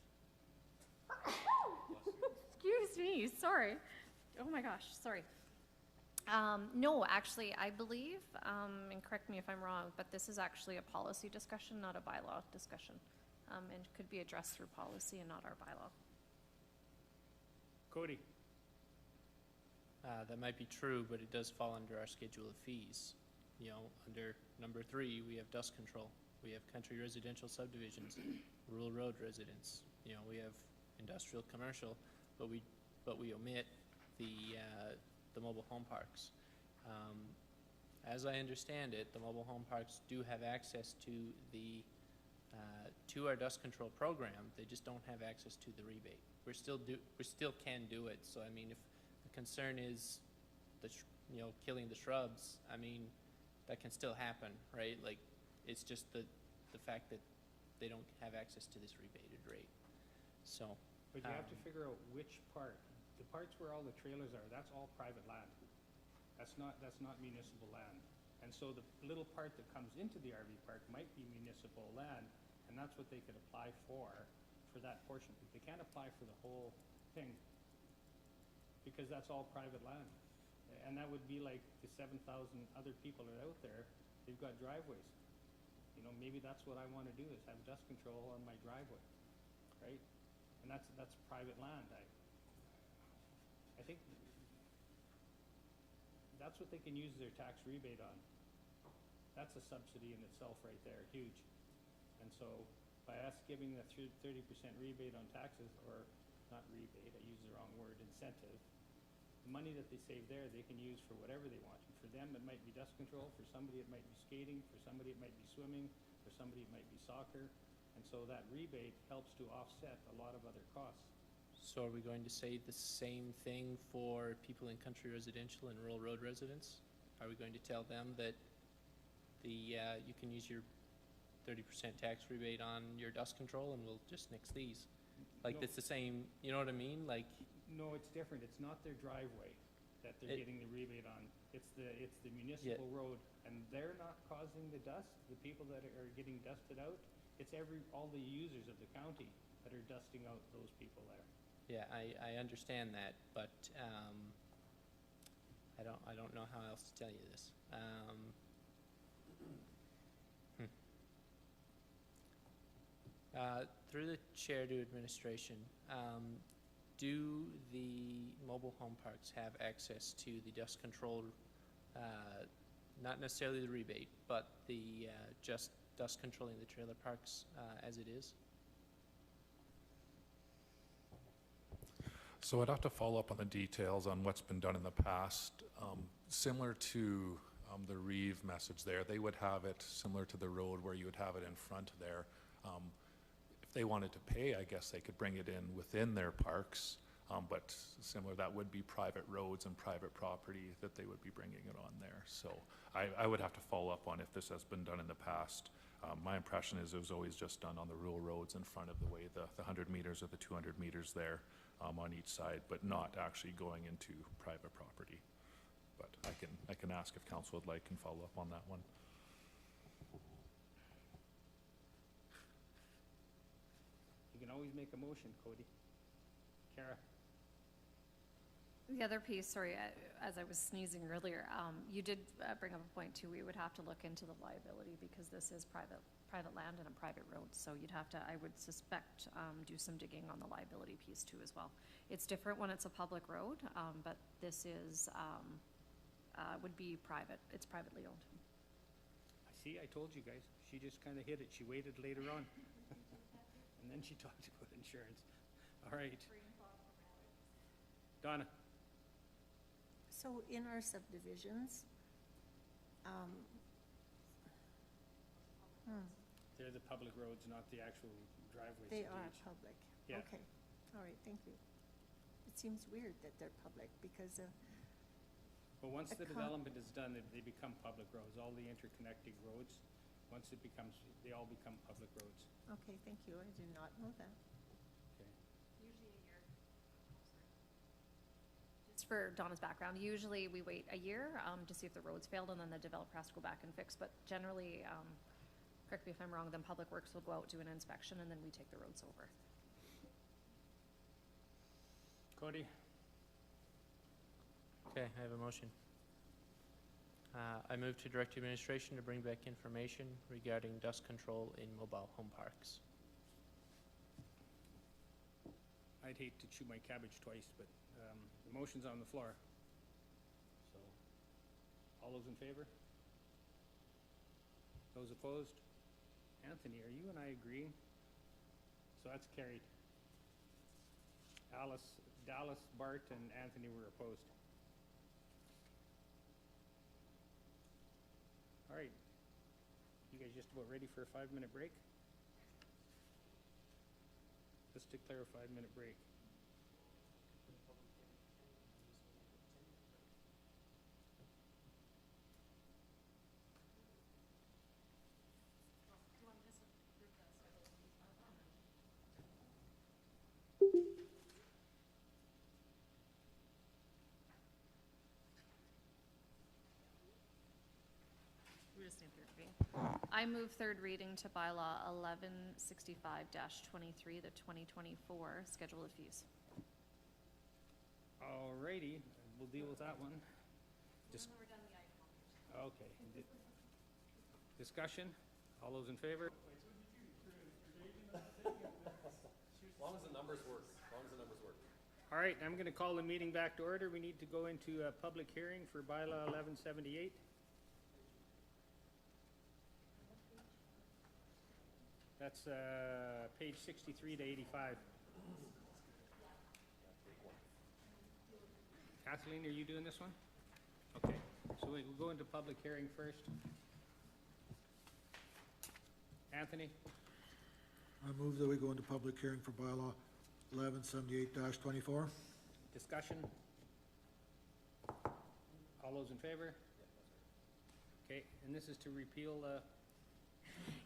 Excuse me, sorry. Oh my gosh, sorry. No, actually, I believe, and correct me if I'm wrong, but this is actually a policy discussion, not a bylaw discussion. And could be addressed through policy and not our bylaw. Cody? That might be true, but it does fall under our schedule of fees. You know, under number 3, we have dust control. We have country residential subdivisions, rural road residents. You know, we have industrial, commercial, but we omit the mobile home parks. As I understand it, the mobile home parks do have access to our dust control program. They just don't have access to the rebate. We still can do it. So I mean, if the concern is killing the shrubs, I mean, that can still happen, right? Like, it's just the fact that they don't have access to this rebated rate. So. But you have to figure out which part. The parts where all the trailers are, that's all private land. That's not municipal land. And so the little part that comes into the RV park might be municipal land, and that's what they could apply for that portion. They can't apply for the whole thing, because that's all private land. And that would be like the 7,000 other people that are out there, they've got driveways. You know, maybe that's what I want to do, is have dust control on my driveway, right? And that's private land. I think that's what they can use their tax rebate on. That's a subsidy in itself right there, huge. And so by us giving the 30% rebate on taxes, or not rebate, I used the wrong word, incentive, the money that they save there, they can use for whatever they want. And for them, it might be dust control. For somebody, it might be skating. For somebody, it might be swimming. For somebody, it might be soccer. And so that rebate helps to offset a lot of other costs. So are we going to say the same thing for people in country residential and rural road residents? Are we going to tell them that you can use your 30% tax rebate on your dust control and we'll just nix these? Like, No. it's the same, you know what I mean? Like, No, it's different. It's not their driveway. that they're It- getting the rebate on. It's the municipal road, and they're not causing the dust, the people that are getting dusted out. It's all the users of the county that are dusting out those people there. Yeah, I understand that, but, I don't know how else to tell you this. Through the chair to administration, do the mobile home parks have access to the dust control, not necessarily the rebate, but the, just dust controlling the trailer parks, as it is? So I'd have to follow up on the details on what's been done in the past. Similar to the Reeve message there, they would have it similar to the road where you would have it in front there. If they wanted to pay, I guess they could bring it in within their parks, but similar, that would be private roads and private property that they would be bringing it on there. So I would have to follow up on if this has been done in the past. My impression is it was always just done on the rural roads in front of the way, the 100 meters or the 200 meters there on each side, but not actually going into private property. But I can ask if council would like and follow up on that one. You can always make a motion, Cody. Kara? The other piece, sorry, as I was sneezing earlier, you did bring up a point too. We would have to look into the liability because this is private land and a private road. So you'd have to, I would suspect, do some digging on the liability piece too as well. It's different when it's a public road, but this is, would be private. It's privately owned. See, I told you guys. She just kind of hit it. She waited later on. And then she talked about insurance. All right. Donna? So in our subdivisions, They're the public roads, not the actual driveways. they to are each. public? Yeah. Okay, all right, thank you. It seems weird that they're public because of, But once a the con- development is done, they become public roads. All the interconnecting roads, once it becomes, they all become public roads. okay, thank you, I did not know that. Okay. Just for Donna's background, usually we wait a year to see if the roads failed, and then the developer has to go back and fix. But generally, correct me if I'm wrong, then Public Works will go out, do an inspection, and then we take the roads over. Cody? Okay, I have a motion. I move to direct administration to bring back information regarding dust control in mobile home parks. I'd hate to chew my cabbage twice, but the motion's on the floor. So, all those in favor? Those opposed? Anthony, are you and I agreeing? So that's carried. Dallas, Bart, and Anthony were opposed. All right. You guys just about ready for a 5-minute break? Let's declare a 5-minute break. We just need third reading. I move third reading to bylaw 1165-23, the 2024 schedule of fees. All righty, we'll deal with that one. Okay. Discussion? All those in favor? As long as the numbers work, All right, I'm gonna call the meeting back to order. We need to go into a public hearing for bylaw 1178. That's, page 63 to 85. Kathleen, are you doing this one? Okay, so we'll go into public hearing first. Anthony? I move that we go into public hearing for bylaw 1178-24. Discussion? All those in favor? Okay, and this is to repeal,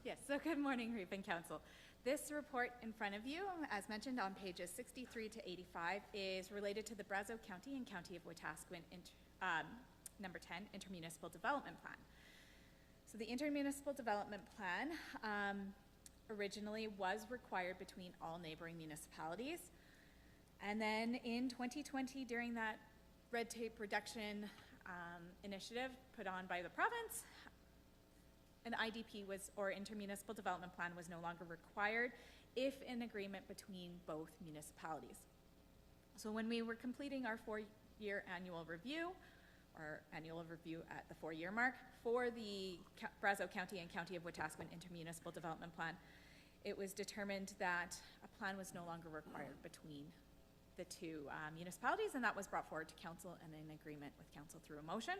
Yes, so good morning, Ripon Council. This report in front of you, as mentioned on pages 63 to 85, is related to the Brazeau County and County of Wetaskiwin number 10 intermunicipal development plan. So the intermunicipal development plan originally was required between all neighboring municipalities. And then in 2020, during that red tape reduction initiative put on by the province, an IDP was, or intermunicipal development plan, was no longer required if in agreement between both municipalities. So when we were completing our 4-year annual review, or annual review at the 4-year mark, for the Brazeau County and County of Wetaskiwin intermunicipal development plan, it was determined that a plan was no longer required between the two municipalities, and that was brought forward to council and in agreement with council through a motion.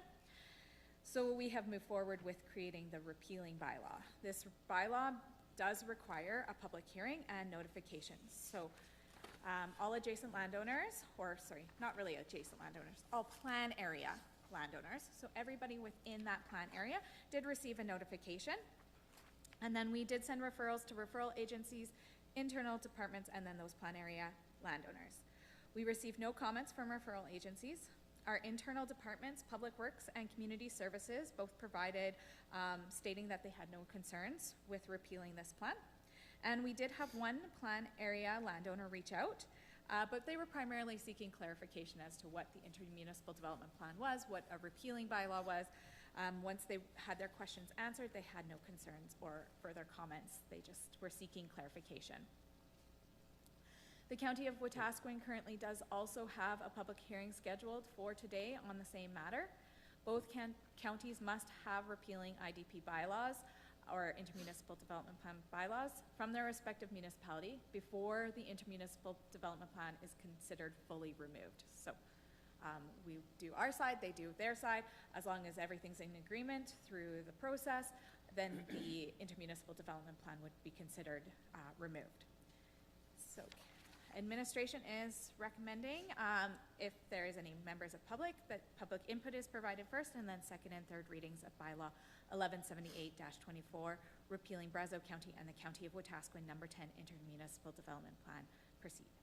So we have moved forward with creating the repealing bylaw. This bylaw does require a public hearing and notification. So all adjacent landowners, or sorry, not really adjacent landowners, all plan area landowners, so everybody within that plan area did receive a notification. And then we did send referrals to referral agencies, internal departments, and then those plan area landowners. We received no comments from referral agencies. Our internal departments, Public Works and Community Services, both provided stating that they had no concerns with repealing this plan. And we did have one plan area landowner reach out, but they were primarily seeking clarification as to what the intermunicipal development plan was, what a repealing bylaw was. Once they had their questions answered, they had no concerns or further comments. They just were seeking clarification. The County of Wetaskiwin currently does also have a public hearing scheduled for today on the same matter. Both counties must have repealing IDP bylaws or intermunicipal development plan bylaws from their respective municipality before the intermunicipal development plan is considered fully removed. So we do our side, they do their side. As long as everything's in agreement through the process, then the intermunicipal development plan would be considered removed. So administration is recommending, if there is any members of public, that public input is provided first, and then second and third readings of bylaw 1178-24, repealing Brazeau County and the County of Wetaskiwin number 10 intermunicipal development plan proceed.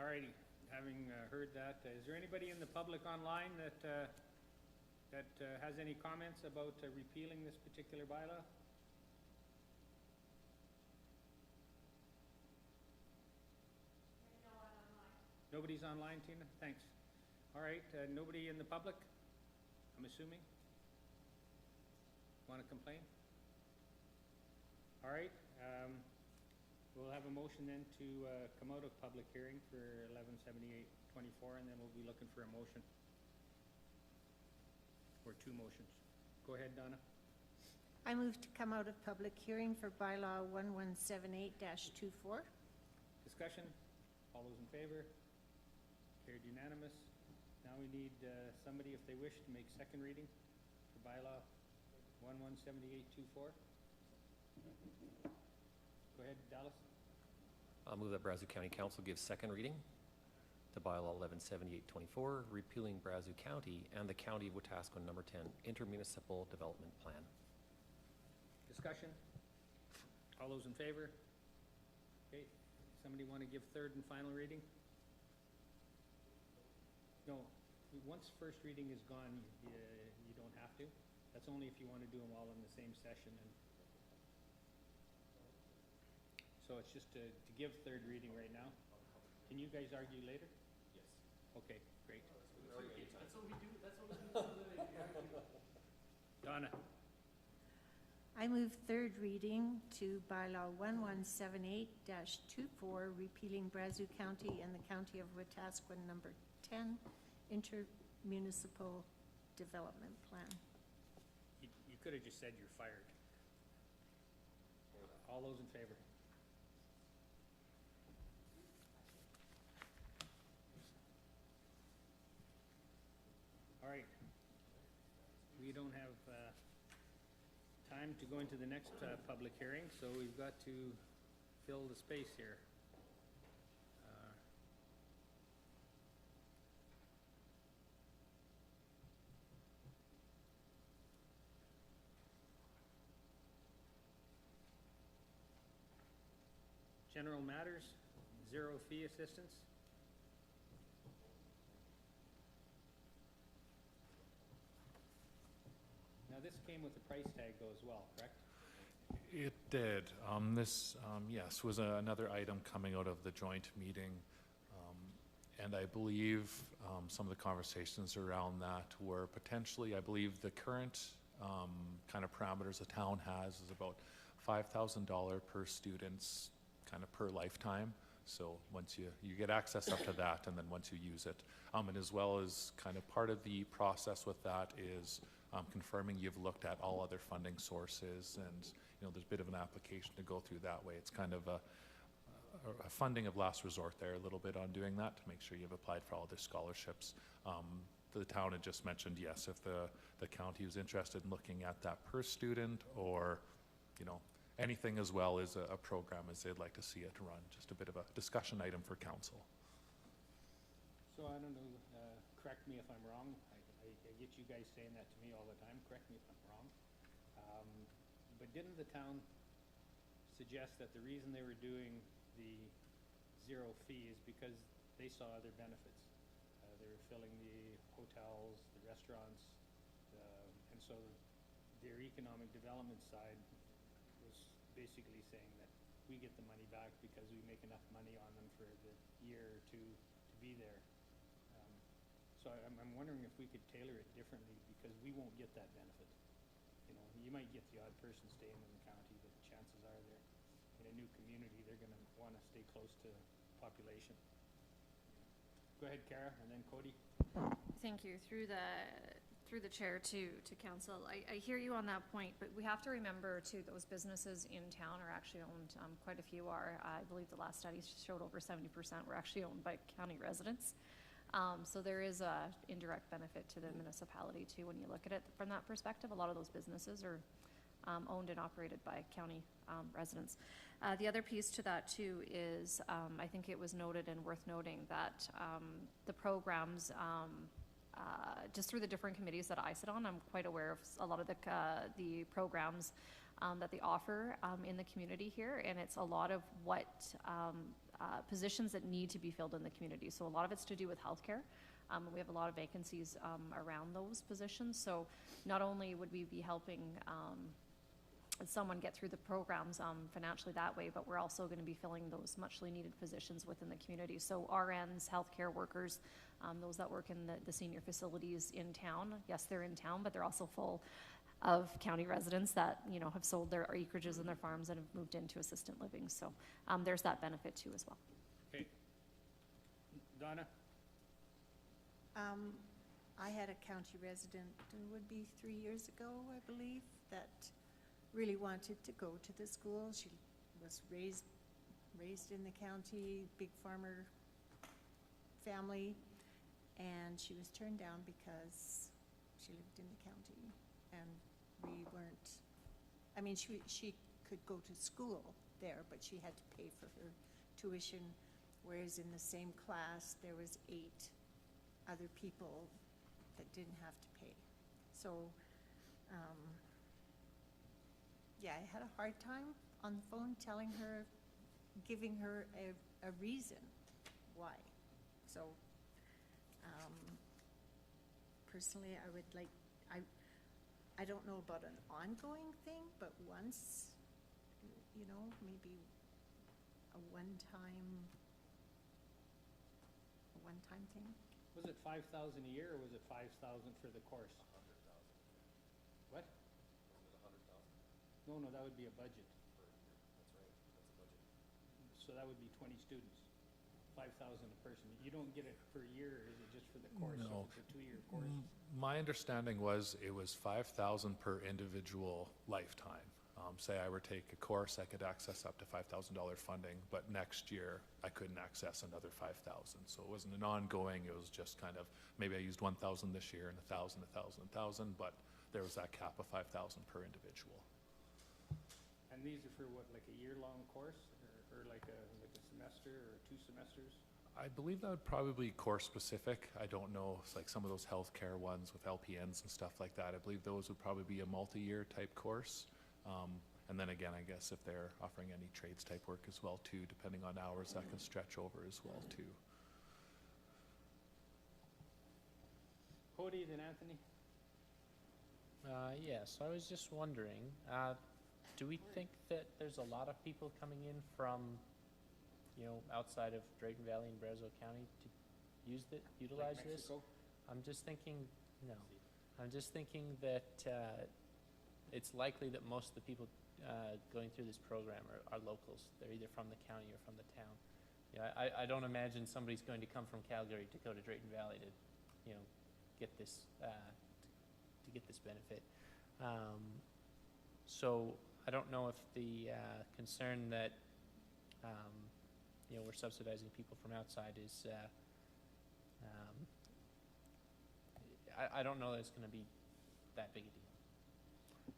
Alrighty, having heard that, is there anybody in the public online that has any comments about repealing this particular bylaw? Nobody's online, Tina? Thanks. All right, nobody in the public, I'm assuming? Want to complain? All right, we'll have a motion then to come out of public hearing for 1178-24, and then we'll be looking for a motion. Or two motions. Go ahead, Donna. I move to come out of public hearing for bylaw 1178-24. Discussion? All those in favor? Carried unanimous. Now we need somebody, if they wish, to make second reading for bylaw 1178-24. Go ahead, Dallas. I'll move that Brazeau County Council gives second reading to bylaw 1178-24, repealing Brazeau County and the County of Wetaskiwin number 10 intermunicipal development plan. Discussion? All those in favor? Okay, somebody want to give third and final reading? No, once first reading is gone, you don't have to. That's only if you want to do them all in the same session. And so it's just to give third reading right now. Can you guys argue later? Yes. Okay, great. That's what we do. Donna. I move third reading to bylaw 1178-24, repealing Brazeau County and the County of Wetaskiwin number 10 intermunicipal development plan. You could have just said you're fired. All those in favor? All right. We don't have time to go into the next public hearing, so we've got to fill the space here. General matters, zero fee assistance. Now, this came with a price tag though as well, correct? It did. Yes, was another item coming out of the joint meeting. And I believe some of the conversations around that were potentially, I believe the current kind of parameters the town has is about $5,000 per student's kind of per lifetime. So once you get access up to that, and then once you use it. And as well as kind of part of the process with that is confirming you've looked at all other funding sources, and there's a bit of an application to go through that way. It's kind of a funding of last resort there a little bit on doing that to make sure you've applied for all the scholarships. The town had just mentioned, yes, if the county was interested in looking at that per student, or anything as well as a program as they'd like to see it run. Just a bit of a discussion item for council. So I don't know, correct me if I'm wrong. I get you guys saying that to me all the time. Correct me if I'm wrong. But didn't the town suggest that the reason they were doing the zero fee is because they saw other benefits? They were filling the hotels, the restaurants, and so their economic development side was basically saying that we get the money back because we make enough money on them for the year or two to be there. So I'm wondering if we could tailor it differently, because we won't get that benefit. You might get the odd person staying in the county, but chances are they're in a new community, they're gonna wanna stay close to population. Go ahead, Kara, and then Cody. Thank you. Through the chair to council, I hear you on that point, but we have to remember too, those businesses in town are actually owned, quite a few are. I believe the last study showed over 70% were actually owned by county residents. So there is a indirect benefit to the municipality too, when you look at it from that perspective. A lot of those businesses are owned and operated by county residents. The other piece to that too is, I think it was noted and worth noting that the programs, just through the different committees that I sit on, I'm quite aware of a lot of the programs that they offer in the community here, and it's a lot of what positions that need to be filled in the community. So a lot of it's to do with healthcare. We have a lot of vacancies around those positions. So not only would we be helping someone get through the programs financially that way, but we're also going to be filling those muchly needed positions within the community. So RNs, healthcare workers, those that work in the senior facilities in town, yes, they're in town, but they're also full of county residents that have sold their acreages and their farms and have moved into assistant living. So there's that benefit too as well. Okay. Donna? I had a county resident, it would be 3 years ago, I believe, that really wanted to go to the school. She was raised in the county, big farmer family, and she was turned down because she lived in the county, and we weren't, I mean, she could go to school there, but she had to pay for her tuition, whereas in the same class, there was 8 other people that didn't have to pay. So, yeah, I had a hard time on the phone telling her, giving her a reason why. So, personally, I would like, I don't know about an ongoing thing, but once, maybe a one-time thing. Was it 5,000 a year, or was it 5,000 for the course? 100,000. What? Was it 100,000? No, that would be a budget. That's right, that's a budget. So that would be 20 students, 5,000 a person. You don't get it per year, or is it just for the course? No. If it's a 2-year course? My understanding was it was 5,000 per individual lifetime. Say I were to take a course, I could access up to $5,000 funding, but next year I couldn't access another 5,000. So it wasn't an ongoing, it was just kind of, maybe I used 1,000 this year and 1,000, 1,000, 1,000, but there was that cap of 5,000 per individual. And these are for what, like a year-long course, or like a semester, or 2 semesters? I believe that would probably be course specific. I don't know, it's like some of those healthcare ones with LPNs and stuff like that. I believe those would probably be a multi-year type course. And then again, I guess if they're offering any trades type work as well too, depending on hours, that can stretch over as well too. Cody, then Anthony? Yes, I was just wondering, do we think that there's a lot of people coming in from, outside of Drayton Valley and Brazeau County to utilize Like this? Mexico? I'm just thinking, no. I'm just thinking that it's likely that most of the people going through this program are locals. They're either from the county or from the town. I don't imagine somebody's going to come from Calgary to go to Drayton Valley to, get this benefit. So I don't know if the concern that we're subsidizing people from outside is. I don't know that it's going to be that big a deal.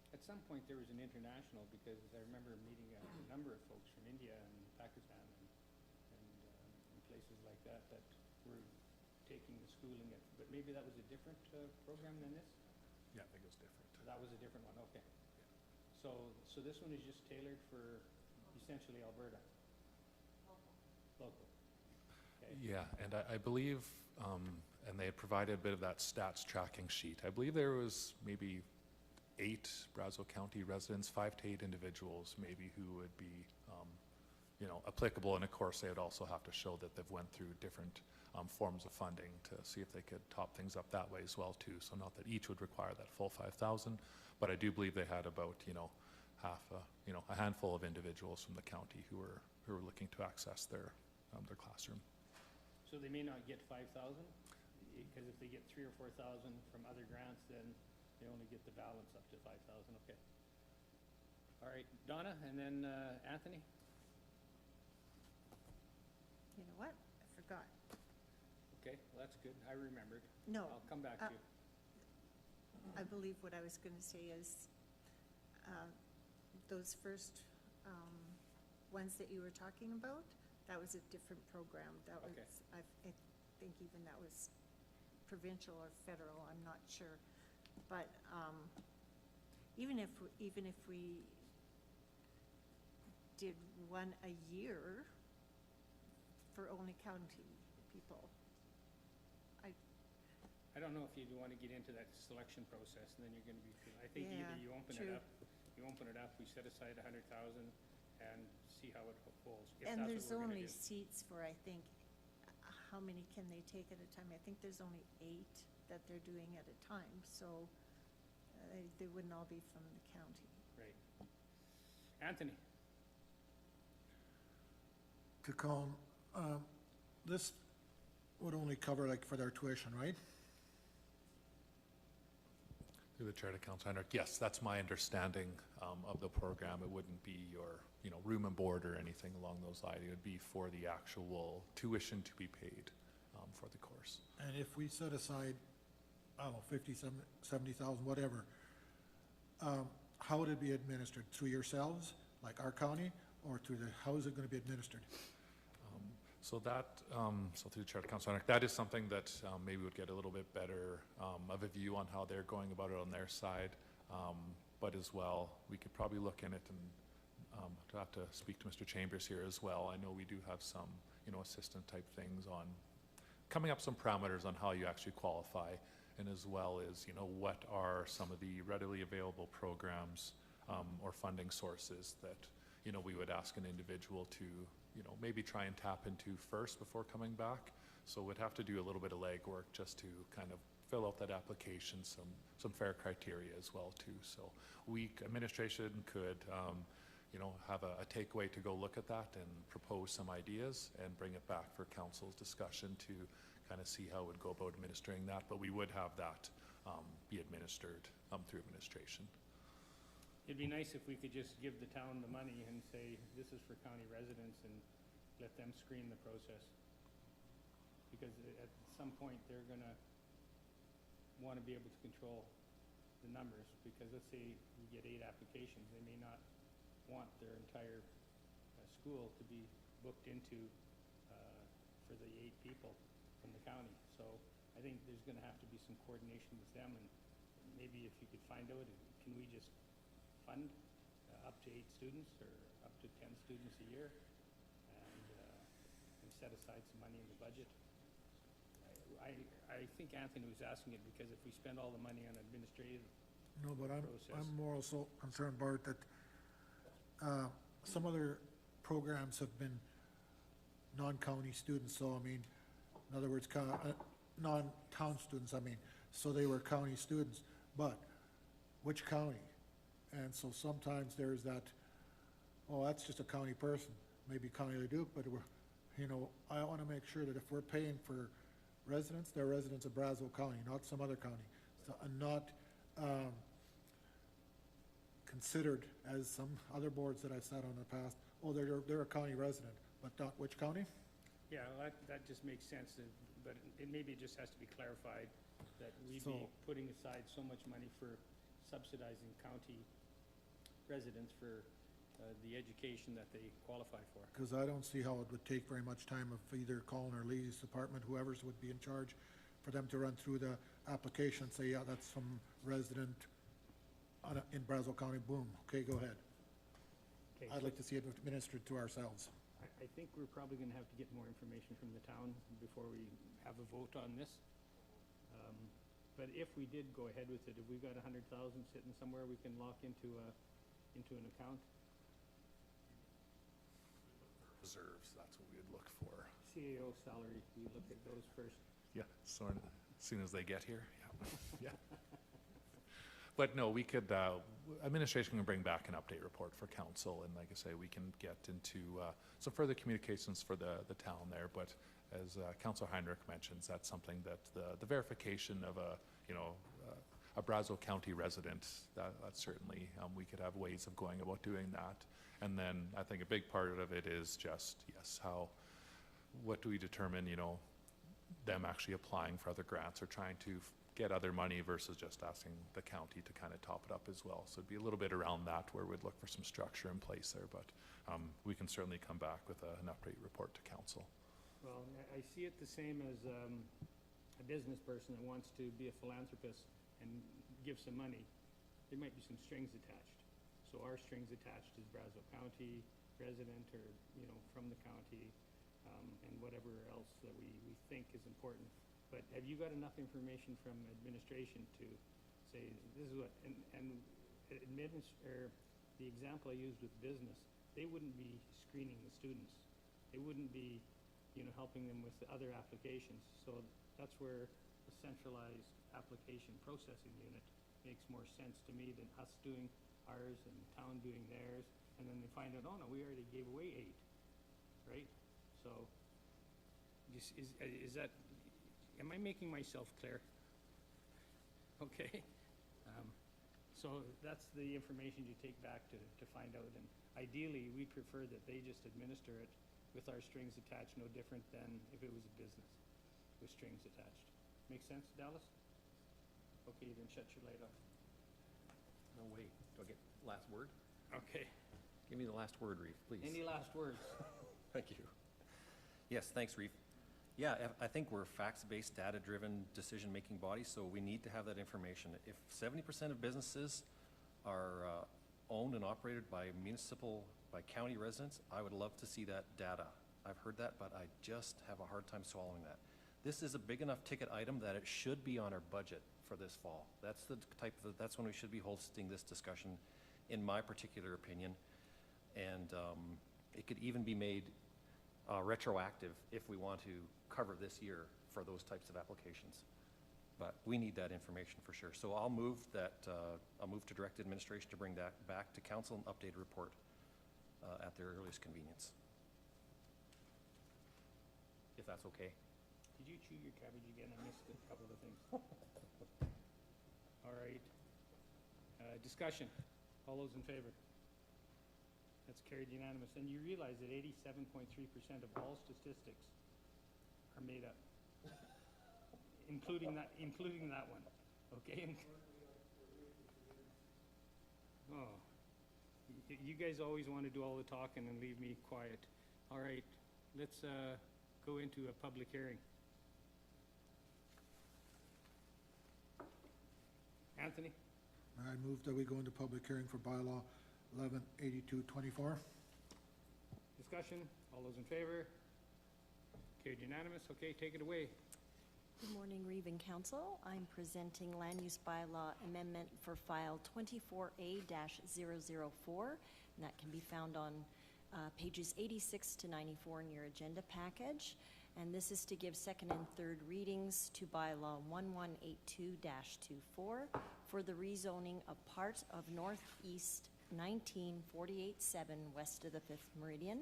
At some point, there was an international, because I remember meeting a number of folks from India and Pakistan and places like that were taking the schooling at, but maybe that was a different program than this? Yeah, I think it was different. That was a different one, okay. So this one is just tailored for essentially Alberta? Local. Okay. Yeah, and I believe, and they had provided a bit of that stats tracking sheet. I believe there was maybe 8 Brazeau County residents, 5 to 8 individuals maybe who would be, applicable. And of course, they would also have to show that they've went through different forms of funding to see if they could top things up that way as well too. So not that each would require that full 5,000, but I do believe they had about, half, a handful of individuals from the county who were looking to access their classroom. So they may not get 5,000, because if they get 3,000 or 4,000 from other grants, then they only get the balance up to 5,000, okay. All right, Donna, and then Anthony? You know what? I forgot. Okay, well, that's good, I remembered. No. I'll come back to you. I believe what I was going to say is, those first ones that you were talking about, that was a different program. That was, Okay. I think even that was provincial or federal, I'm not sure. But even if we did one a year for only county people, I don't know if you'd want to get into that selection process, and then you're going to be, I think Yeah, either you open true. it up, we set aside 100,000 and see how it holds. if and that's what there's we're gonna only do. seats for, I think, how many can they take at a time? I think there's only 8 that they're doing at a time, so they wouldn't all be from the county. Right. Anthony? To calm, this would only cover like for their tuition, right? Through the chair to Councilor Henrik, yes, that's my understanding of the program. It wouldn't be your, room and board or anything along those lines. It would be for the actual tuition to be paid for the course. And if we set aside, I don't know, 50, 70,000, whatever, how would it be administered? Through yourselves, like our county, or through how is it going to be administered? So that, so through the chair to Councilor Henrik, that is something that maybe would get a little bit better of a view on how they're going about it on their side. But as well, we could probably look in it, and to have to speak to Mr. Chambers here as well. I know we do have some, assistant type things on coming up some parameters on how you actually qualify, and as well as, what are some of the readily available programs or funding sources that, we would ask an individual to, maybe try and tap into first before coming back. So we'd have to do a little bit of legwork just to kind of fill out that application, some fair criteria as well too. So administration could, have a takeaway to go look at that and propose some ideas and bring it back for council's discussion to kind of see how it would go about administering that. But we would have that be administered through administration. It'd be nice if we could just give the town the money and say, this is for county residents, and let them screen the process. Because at some point, they're gonna wanna be able to control the numbers, because let's say you get 8 applications, they may not want their entire school to be booked into for the 8 people from the county. So I think there's gonna have to be some coordination with them, and maybe if you could find out, can we just fund up to 8 students or up to 10 students a year and set aside some money in the budget? I think Anthony was asking it because if we spend all the money on administrative No, but process. I'm more also concerned, Bart, that some other programs have been non-county students, so I mean, in other words, non-town students, I mean, so they were county students, but which county? And so sometimes there's that, oh, that's just a county person, maybe County Leduc, but we're, you know, I want to make sure that if we're paying for residents, they're residents of Brazeau County, not some other county, so, and not considered as some other boards that I've sat on in the past, oh, they're a county resident, but not which county? Yeah, well, that just makes sense, but it maybe just has to be clarified that we'd be So- putting aside so much money for subsidizing county residents for the education that they qualify for. Because I don't see how it would take very much time of either Colin or Lee's department, whoever's would be in charge, for them to run through the application, say, yeah, that's from resident in Brazeau County, boom, okay, go ahead. Okay, I'd like to see it administered to ourselves. I think we're probably gonna have to get more information from the town before we have a vote on this. But if we did go ahead with it, if we've got 100,000 sitting somewhere, we can lock into an account. Reserves, that's what we'd look for. CAO salary, we look at those first. Yeah, so as soon as they get here, yeah. Yeah. But no, we could, administration can bring back an update report for council, and like I say, we can get into some further communications for the town there, but as Councilor Heinrich mentions, that's something that the verification of a Brazeau County resident, that's certainly, we could have ways of going about doing that. And then I think a big part of it is just, yes, what do we determine, them actually applying for other grants or trying to get other money versus just asking the county to kind of top it up as well. So it'd be a little bit around that where we'd look for some structure in place there, but we can certainly come back with an update report to council. Well, I see it the same as a business person that wants to be a philanthropist and give some money. There might be some strings attached. So our strings attached is Brazeau County resident or, from the county, and whatever else that we think is important. But have you got enough information from administration to say, this is what, and the example I used with business, they wouldn't be screening the students. They wouldn't be, helping them with the other applications. So that's where a centralized application processing unit makes more sense to me than us doing ours and town doing theirs. And then they find out, oh no, we already gave away 8, right? So is that, am I making myself clear? Okay. So that's the information you take back to find out. And ideally, we prefer that they just administer it with our strings attached, no different than if it was a business with strings attached. Make sense, Dallas? Okay, then shut your light off. No, wait, do I get last word? Okay. Give me the last word, Reeve, please. Any last words? Thank you. Yes, thanks, Reeve. Yeah, I think we're facts-based, data-driven decision-making body, so we need to have that information. If 70% of businesses are owned and operated by county residents, I would love to see that data. I've heard that, but I just have a hard time swallowing that. This is a big enough ticket item that it should be on our budget for this fall. That's that's when we should be hosting this discussion, in my particular opinion. And it could even be made retroactive if we want to cover this year for those types of applications. But we need that information for sure. So I'll move to direct administration to bring that back to council and update a report at their earliest convenience. If that's okay. Did you chew your cabbage again? I missed a couple of things. All right. Discussion. All those in favor? That's carried unanimous. And you realize that 87.3% of all statistics are made up, including that one. Okay. Oh, you guys always want to do all the talking and leave me quiet. All right, let's go into a public hearing. Anthony? I move that we go into public hearing for bylaw 118224. Discussion, all those in favor? Carried unanimous, okay, take it away. Good morning, Reeve Council. I'm presenting land use bylaw amendment for file 24A-004, and that can be found on pages 86 to 94 in your agenda package. And this is to give second and third readings to bylaw 1182-24 for the rezoning of part of Northeast 1948-7 west of the 5th Meridian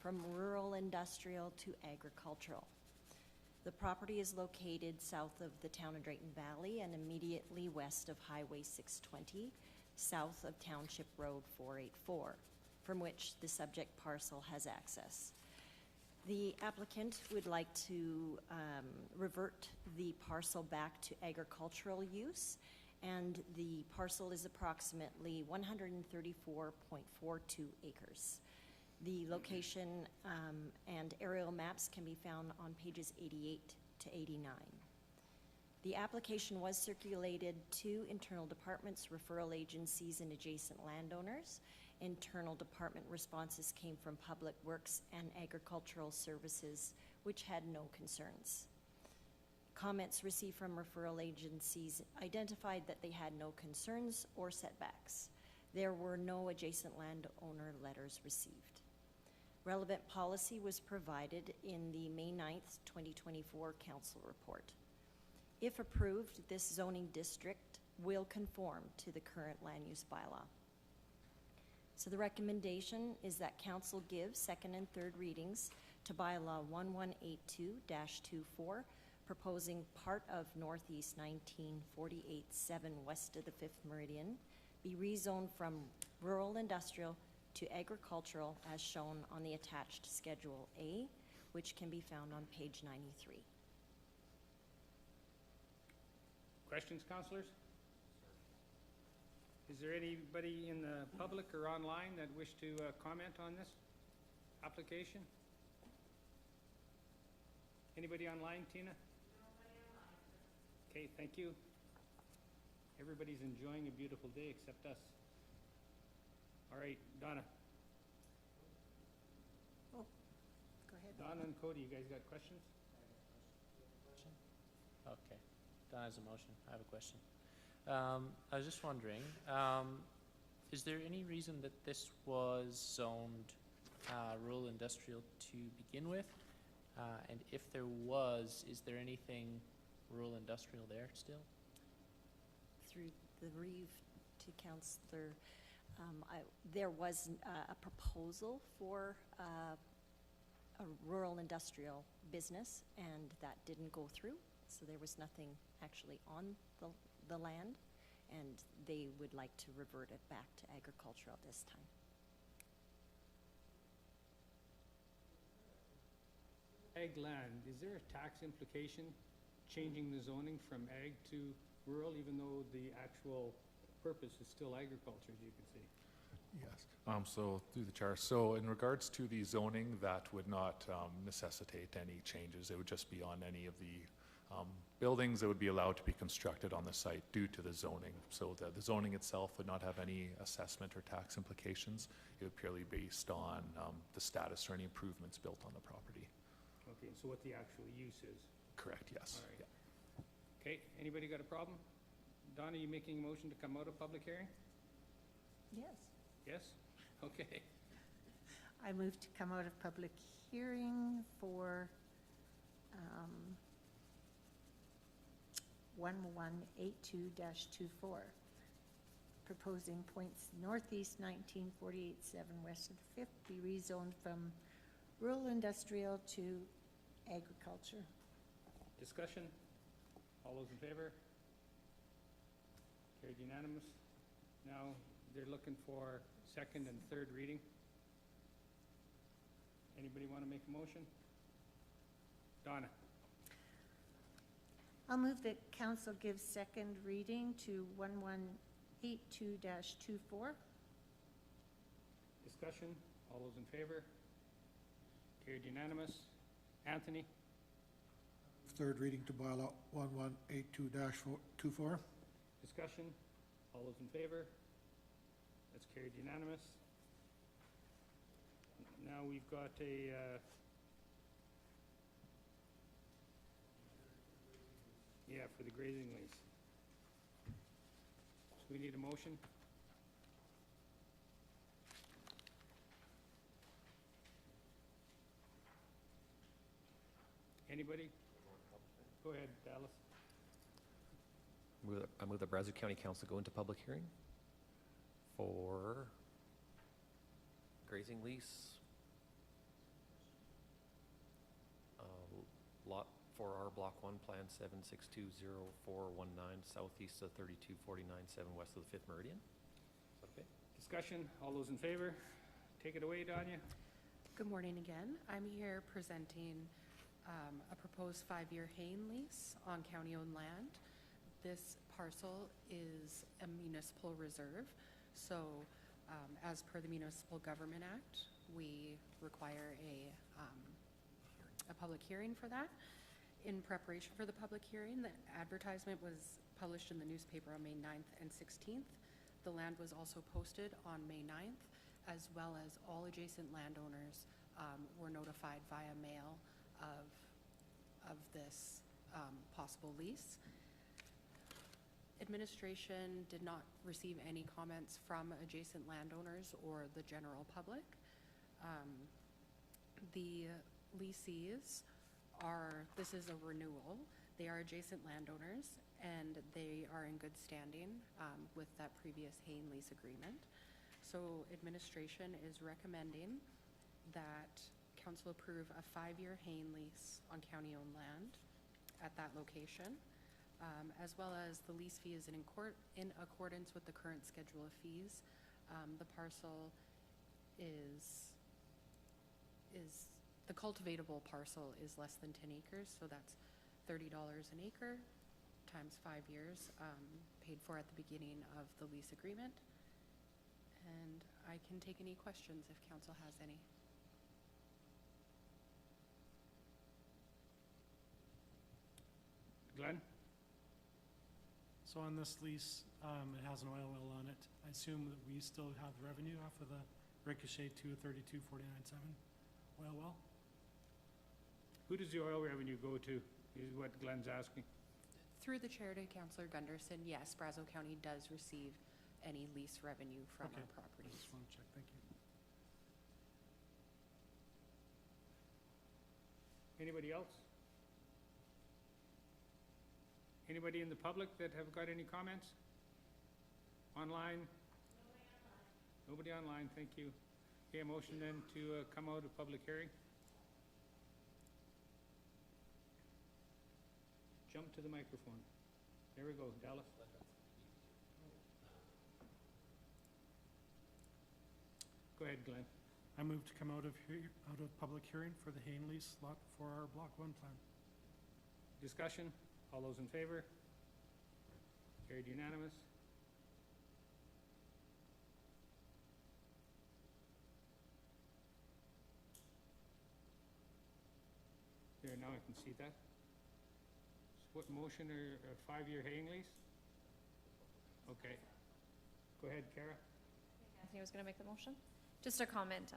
from rural industrial to agricultural. The property is located south of the town of Drayton Valley and immediately west of Highway 620, south of Township Road 484, from which the subject parcel has access. The applicant would like to revert the parcel back to agricultural use, and the parcel is approximately 134.42 acres. The location and aerial maps can be found on pages 88 to 89. The application was circulated to internal departments, referral agencies, and adjacent landowners. Internal department responses came from Public Works and Agricultural Services, which had no concerns. Comments received from referral agencies identified that they had no concerns or setbacks. There were no adjacent landowner letters received. Relevant policy was provided in the May 9th, 2024 Council Report. If approved, this zoning district will conform to the current land use bylaw. So the recommendation is that Council give second and third readings to bylaw 1182-24, proposing part of Northeast 1948-7 west of the 5th Meridian be rezoned from rural industrial to agricultural as shown on the attached Schedule A, which can be found on page 93. Questions, councilors? Is there anybody in the public or online that wish to comment on this application? Anybody online, Tina? Nobody online. Okay, thank you. Everybody's enjoying a beautiful day except us. All right, Donna. Oh, go ahead. Donna and Cody, you guys got questions? Okay, Don has a motion. I have a question. I was just wondering, is there any reason that this was zoned rural industrial to begin with? And if there was, is there anything rural industrial there still? Through the Reeve to Councillor, there was a proposal for a rural industrial business, and that didn't go through. So there was nothing actually on the land, and they would like to revert it back to agricultural this time. Ag land, is there a tax implication changing the zoning from ag to rural, even though the actual purpose is still agriculture, as you can see? Yes. So through the chair, so in regards to the zoning, that would not necessitate any changes. It would just be on any of the buildings that would be allowed to be constructed on the site due to the zoning. So the zoning itself would not have any assessment or tax implications. It would purely be based on the status or any improvements built on the property. Okay, so what the actual use is? Correct, yes. All right. Yeah. Okay, anybody got a problem? Donna, you making a motion to come out of public hearing? Yes. Yes? Okay. I move to come out of public hearing for 1182-24, proposing points northeast 1948-7 west of the 5th be rezoned from rural industrial to agriculture. Discussion? All those in favor? Carried unanimous. Now, they're looking for second and third reading. Anybody want to make a motion? Donna? I'll move that council gives second reading to 1182-24. Discussion? All those in favor? Carried unanimous. Anthony? Third reading to bylaw 1182-24. Discussion? All those in favor? That's carried unanimous. Now we've got yeah, for the grazing lease. So we need a motion? Anybody? Go ahead, Dallas. I move that Brazeau County Council go into public hearing for grazing lease, lot for our Block 1, Plan 7620419, southeast of 32497, west of the 5th Meridian. Is that okay? Discussion, all those in favor? Take it away, Danya. Good morning again. I'm here presenting a proposed 5-year haying lease on county-owned land. This parcel is a municipal reserve, so as per the Municipal Government Act, we require a public hearing for that. In preparation for the public hearing, the advertisement was published in the newspaper on May 9th and 16th. The land was also posted on May 9th, as well as all adjacent landowners were notified via mail of this possible lease. Administration did not receive any comments from adjacent landowners or the general public. The lessees this is a renewal. They are adjacent landowners and they are in good standing with that previous haying lease agreement. So administration is recommending that council approve a 5-year haying lease on county-owned land at that location, as well as the lease fee is in accordance with the current schedule of fees. The parcel the cultivatable parcel is less than 10 acres, so that's $30 an acre times 5 years, paid for at the beginning of the lease agreement. And I can take any questions if council has any. Glenn? So on this lease, it has an oil well on it. I assume that we still have revenue off of the Ricochet 232-49-7 oil well? Who does the oil revenue go to, is what Glenn's asking? Through the chair to Councillor Gunderson, yes, Brazeau County does receive any lease revenue from Okay. our I properties. just want to check, thank you. Anybody else? Anybody in the public that have got any comments? Online? Nobody online, thank you. Okay, a motion then to come out of public hearing? Jump to the microphone. There we go, Dallas. Go ahead, Glenn. I move to come out of public hearing for the haying lease lot for our Block 1 plan. Discussion? All those in favor? Carried unanimous. There, now I can see that. What motion or a 5-year haying lease? Okay. Go ahead, Kara. Anthony was going to make the motion. Just a comment.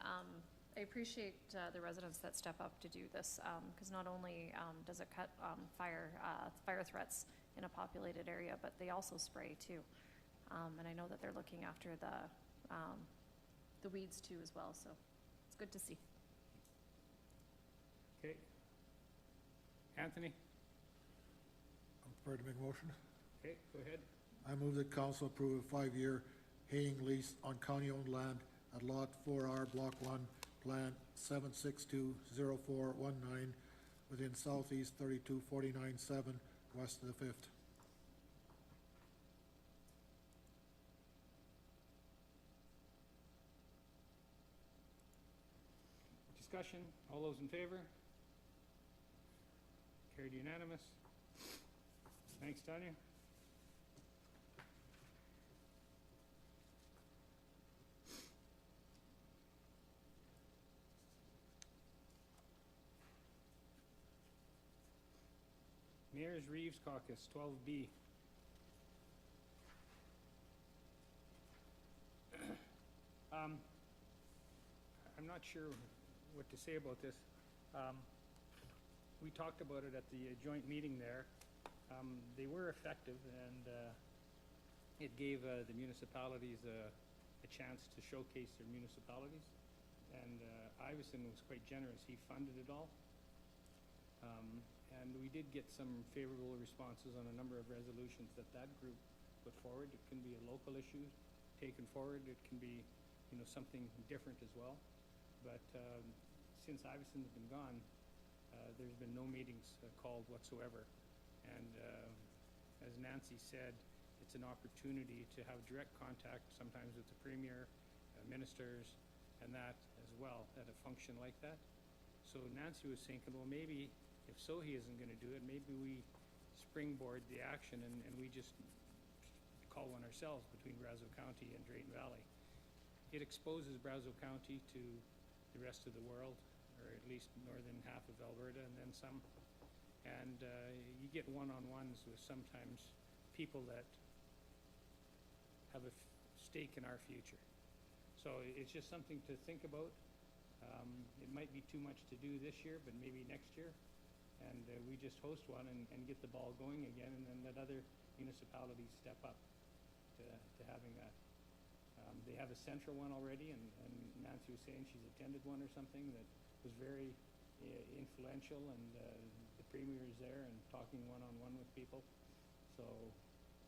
I appreciate the residents that step up to do this, because not only does it cut fire threats in a populated area, but they also spray too. And I know that they're looking after the weeds too as well, so it's good to see. Okay. Anthony? I'm prepared to make a motion. Okay, go ahead. I move that council approve a 5-year haying lease on county-owned land at Lot 4R, Block 1, Plan 7620419, within southeast 32497, west of the 5th. Discussion, all those in favor? Carried unanimous. Thanks, Tanya. Mayor's Reeves Caucus, 12B. I'm not sure what to say about this. We talked about it at the joint meeting there. They were effective, and it gave the municipalities a chance to showcase their municipalities. And Iveson was quite generous. He funded it all. And we did get some favorable responses on a number of resolutions that group put forward. It can be a local issue taken forward. It can be, something different as well. But since Iveson's been gone, there's been no meetings called whatsoever. And as Nancy said, it's an opportunity to have direct contact, sometimes with the premier, ministers, and that as well, at a function like that. So Nancy was thinking, well, maybe if Sohi isn't going to do it, maybe we springboard the action and we just call one ourselves between Brazeau County and Drayton Valley. It exposes Brazeau County to the rest of the world, or at least northern half of Alberta and then some. And you get one-on-ones with sometimes people that have a stake in our future. So it's just something to think about. It might be too much to do this year, but maybe next year. And we just host one and get the ball going again, and then let other municipalities step up to having that. They have a central one already, and Nancy was saying she's attended one or something that was very influential, and the premier is there and talking one-on-one with people. So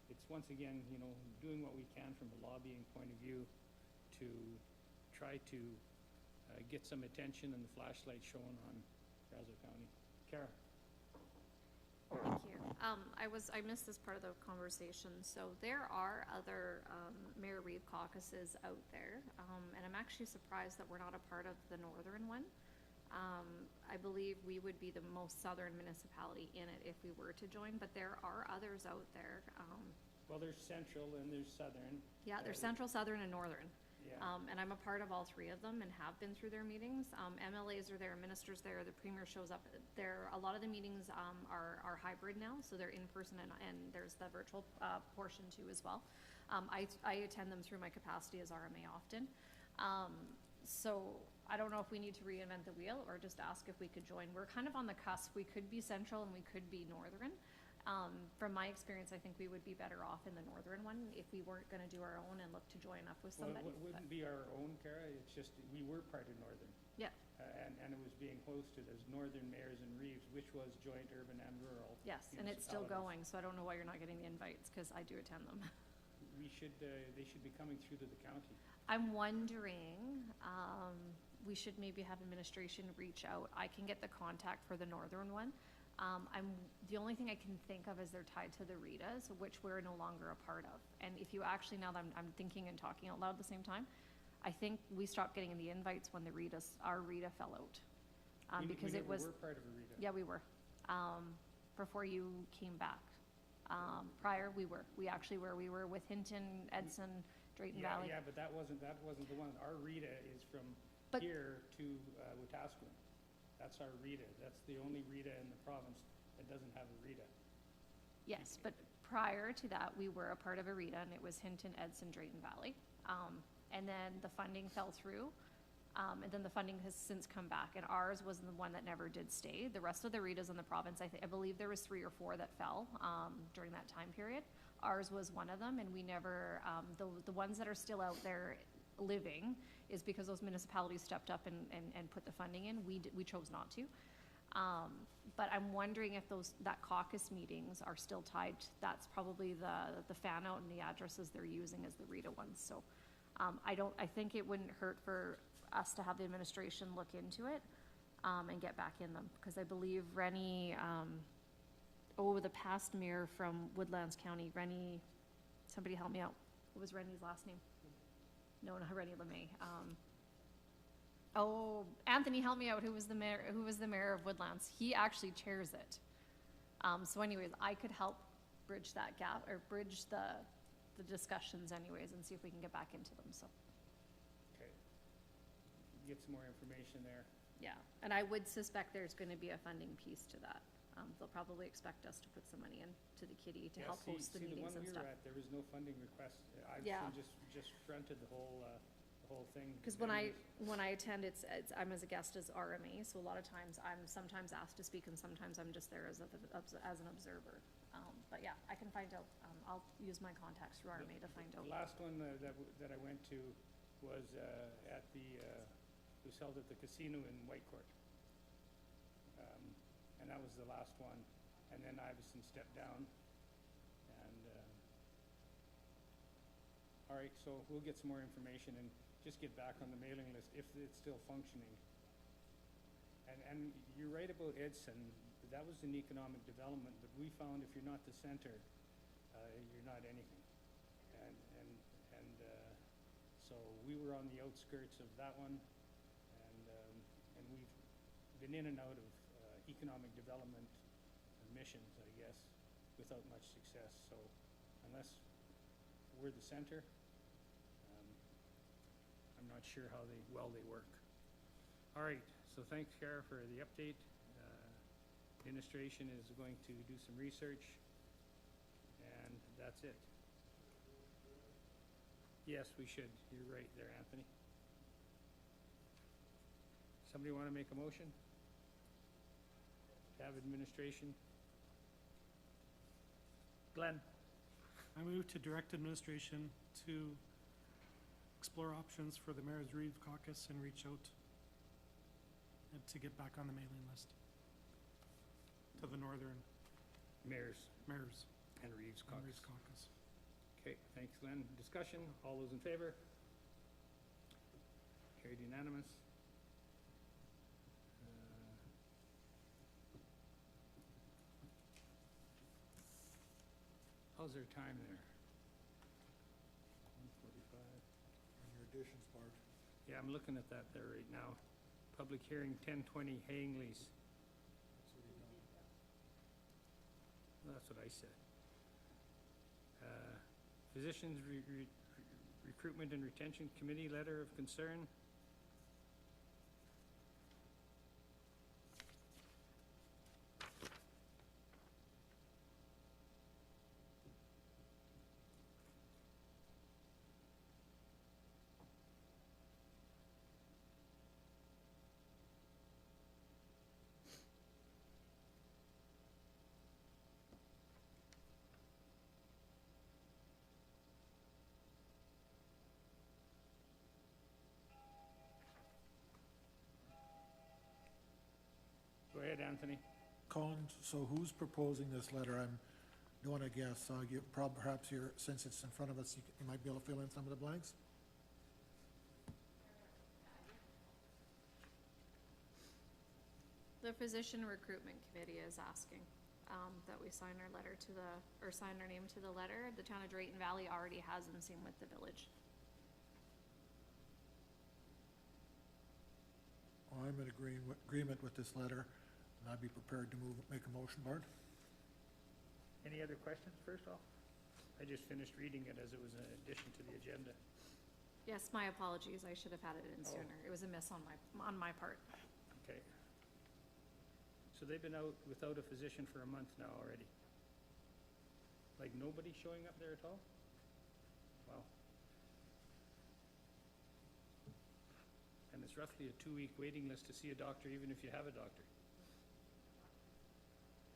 it's once again, doing what we can from a lobbying point of view to try to get some attention and the flashlight shown on Brazeau County. Kara. Thank you. I missed this part of the conversation. So there are other Mayor Reeve caucuses out there, and I'm actually surprised that we're not a part of the northern one. I believe we would be the most southern municipality in it if we were to join, but there are others out there. Well, there's central and there's southern. Yeah, there's central, southern, and northern. Yeah. And I'm a part of all three of them and have been through their meetings. MLAs are there, ministers there, the premier shows up there. A lot of the meetings are hybrid now, so they're in person and there's the virtual portion too as well. I attend them through my capacity as RMA often. So I don't know if we need to reinvent the wheel or just ask if we could join. We're kind of on the cusp. We could be central and we could be northern. From my experience, I think we would be better off in the northern one if we weren't going to do our own and look to join up with somebody. Well, it wouldn't be our own, Kara. It's just we were part of northern. Yeah. And it was being hosted as Northern Mayors and Reeves, which was joint urban and rural. Yes, and it's still municipalities. going, so I don't know why you're not getting the invites, because I do attend them. They should be coming through to the county. I'm wondering, we should maybe have administration reach out. I can get the contact for the northern one. The only thing I can think of is they're tied to the RITAs, which we're no longer a part of. And if you actually, now that I'm thinking and talking out loud at the same time, I think we stopped getting the invites when our RITA fell out. Because it was. We were part of a RITA. Yeah, we were. Before you came back. Prior, we were. We actually were. We were with Hinton, Edson, Drayton Valley. Yeah, but that wasn't the one. Our RITA is from But- here to Wetaskiwin. That's our RITA. That's the only RITA in the province that doesn't have a RITA. Yes, but prior to that, we were a part of a RITA, and it was Hinton, Edson, Drayton Valley. And then the funding fell through, and then the funding has since come back, and ours was the one that never did stay. The rest of the RITAs in the province, I believe there was 3 or 4 that fell during that time period. Ours was one of them, and we never, the ones that are still out there living is because those municipalities stepped up and put the funding in. We chose not to. But I'm wondering if that caucus meetings are still tied. That's probably the fan out and the addresses they're using as the RITA ones. So I think it wouldn't hurt for us to have the administration look into it and get back in them, because I believe Rennie, the past mayor from Woodlands County, Rennie, somebody help me out. What was Rennie's last name? No, not Rennie LeMay. Anthony, help me out. Who was the mayor of Woodlands? He actually chairs it. So anyways, I could help bridge that gap, or bridge the discussions anyways, and see if we can get back into them, so. Okay. Get some more information there. Yeah, and I would suspect there's gonna be a funding piece to that. They'll probably expect us to put some money into the kitty to help host the meetings and See, the one we stuff. were at, there was no funding request. Yeah. I've just fronted the the whole thing. Because when I attend, I'm as a guest as RMA, so a lot of times I'm sometimes asked to speak and sometimes I'm just there as an observer. But yeah, I can find out, I'll use my contacts through RMA to find out. The last one that I went to was at it was held at the casino in Whitecourt. And that was the last one. And then Iveson stepped down. And, all right, so we'll get some more information and just get back on the mailing list if it's still functioning. And you're right about Edson. That was an economic development, but we found if you're not the center, you're not anything. So we were on the outskirts of that one, and we've been in and out of economic development missions, I guess, without much success. So unless we're the center, I'm not sure how well they work. All right, so thanks, Kara, for the update. Administration is going to do some research, and that's it. Yes, we should. You're right there, Anthony. Somebody want to make a motion? To have administration? Glenn? I move to direct administration to explore options for the Mayor's Reeve Caucus and reach out and to get back on the mailing list to the northern Mayors mayors and Reeves and Caucus. Reeves Caucus. Okay, thanks, Glenn. Discussion, all those in favor? Carried unanimous. How's their time there? 1:45. On your additions part. Yeah, I'm looking at that there right now. Public hearing 10:20 haying lease. Well, that's what I said. Physicians Recruitment and Retention Committee letter of concern. Go ahead, Anthony. Colin, so who's proposing this letter? I'm doing a guess. Perhaps here, since it's in front of us, you might be able to fill in some of the blanks? The Physician Recruitment Committee is asking that we sign our letter to sign our name to the letter. The town of Drayton Valley already has, and same with the village. I'm in agreement with this letter, and I'd be prepared to make a motion, Bart. Any other questions first off? I just finished reading it as it was an addition to the agenda. Yes, my apologies. I should have had it in sooner. It was a miss on my part. Okay. So they've been out without a physician for a month now already? Like nobody showing up there at all? Wow. And it's roughly a 2-week waiting list to see a doctor, even if you have a doctor.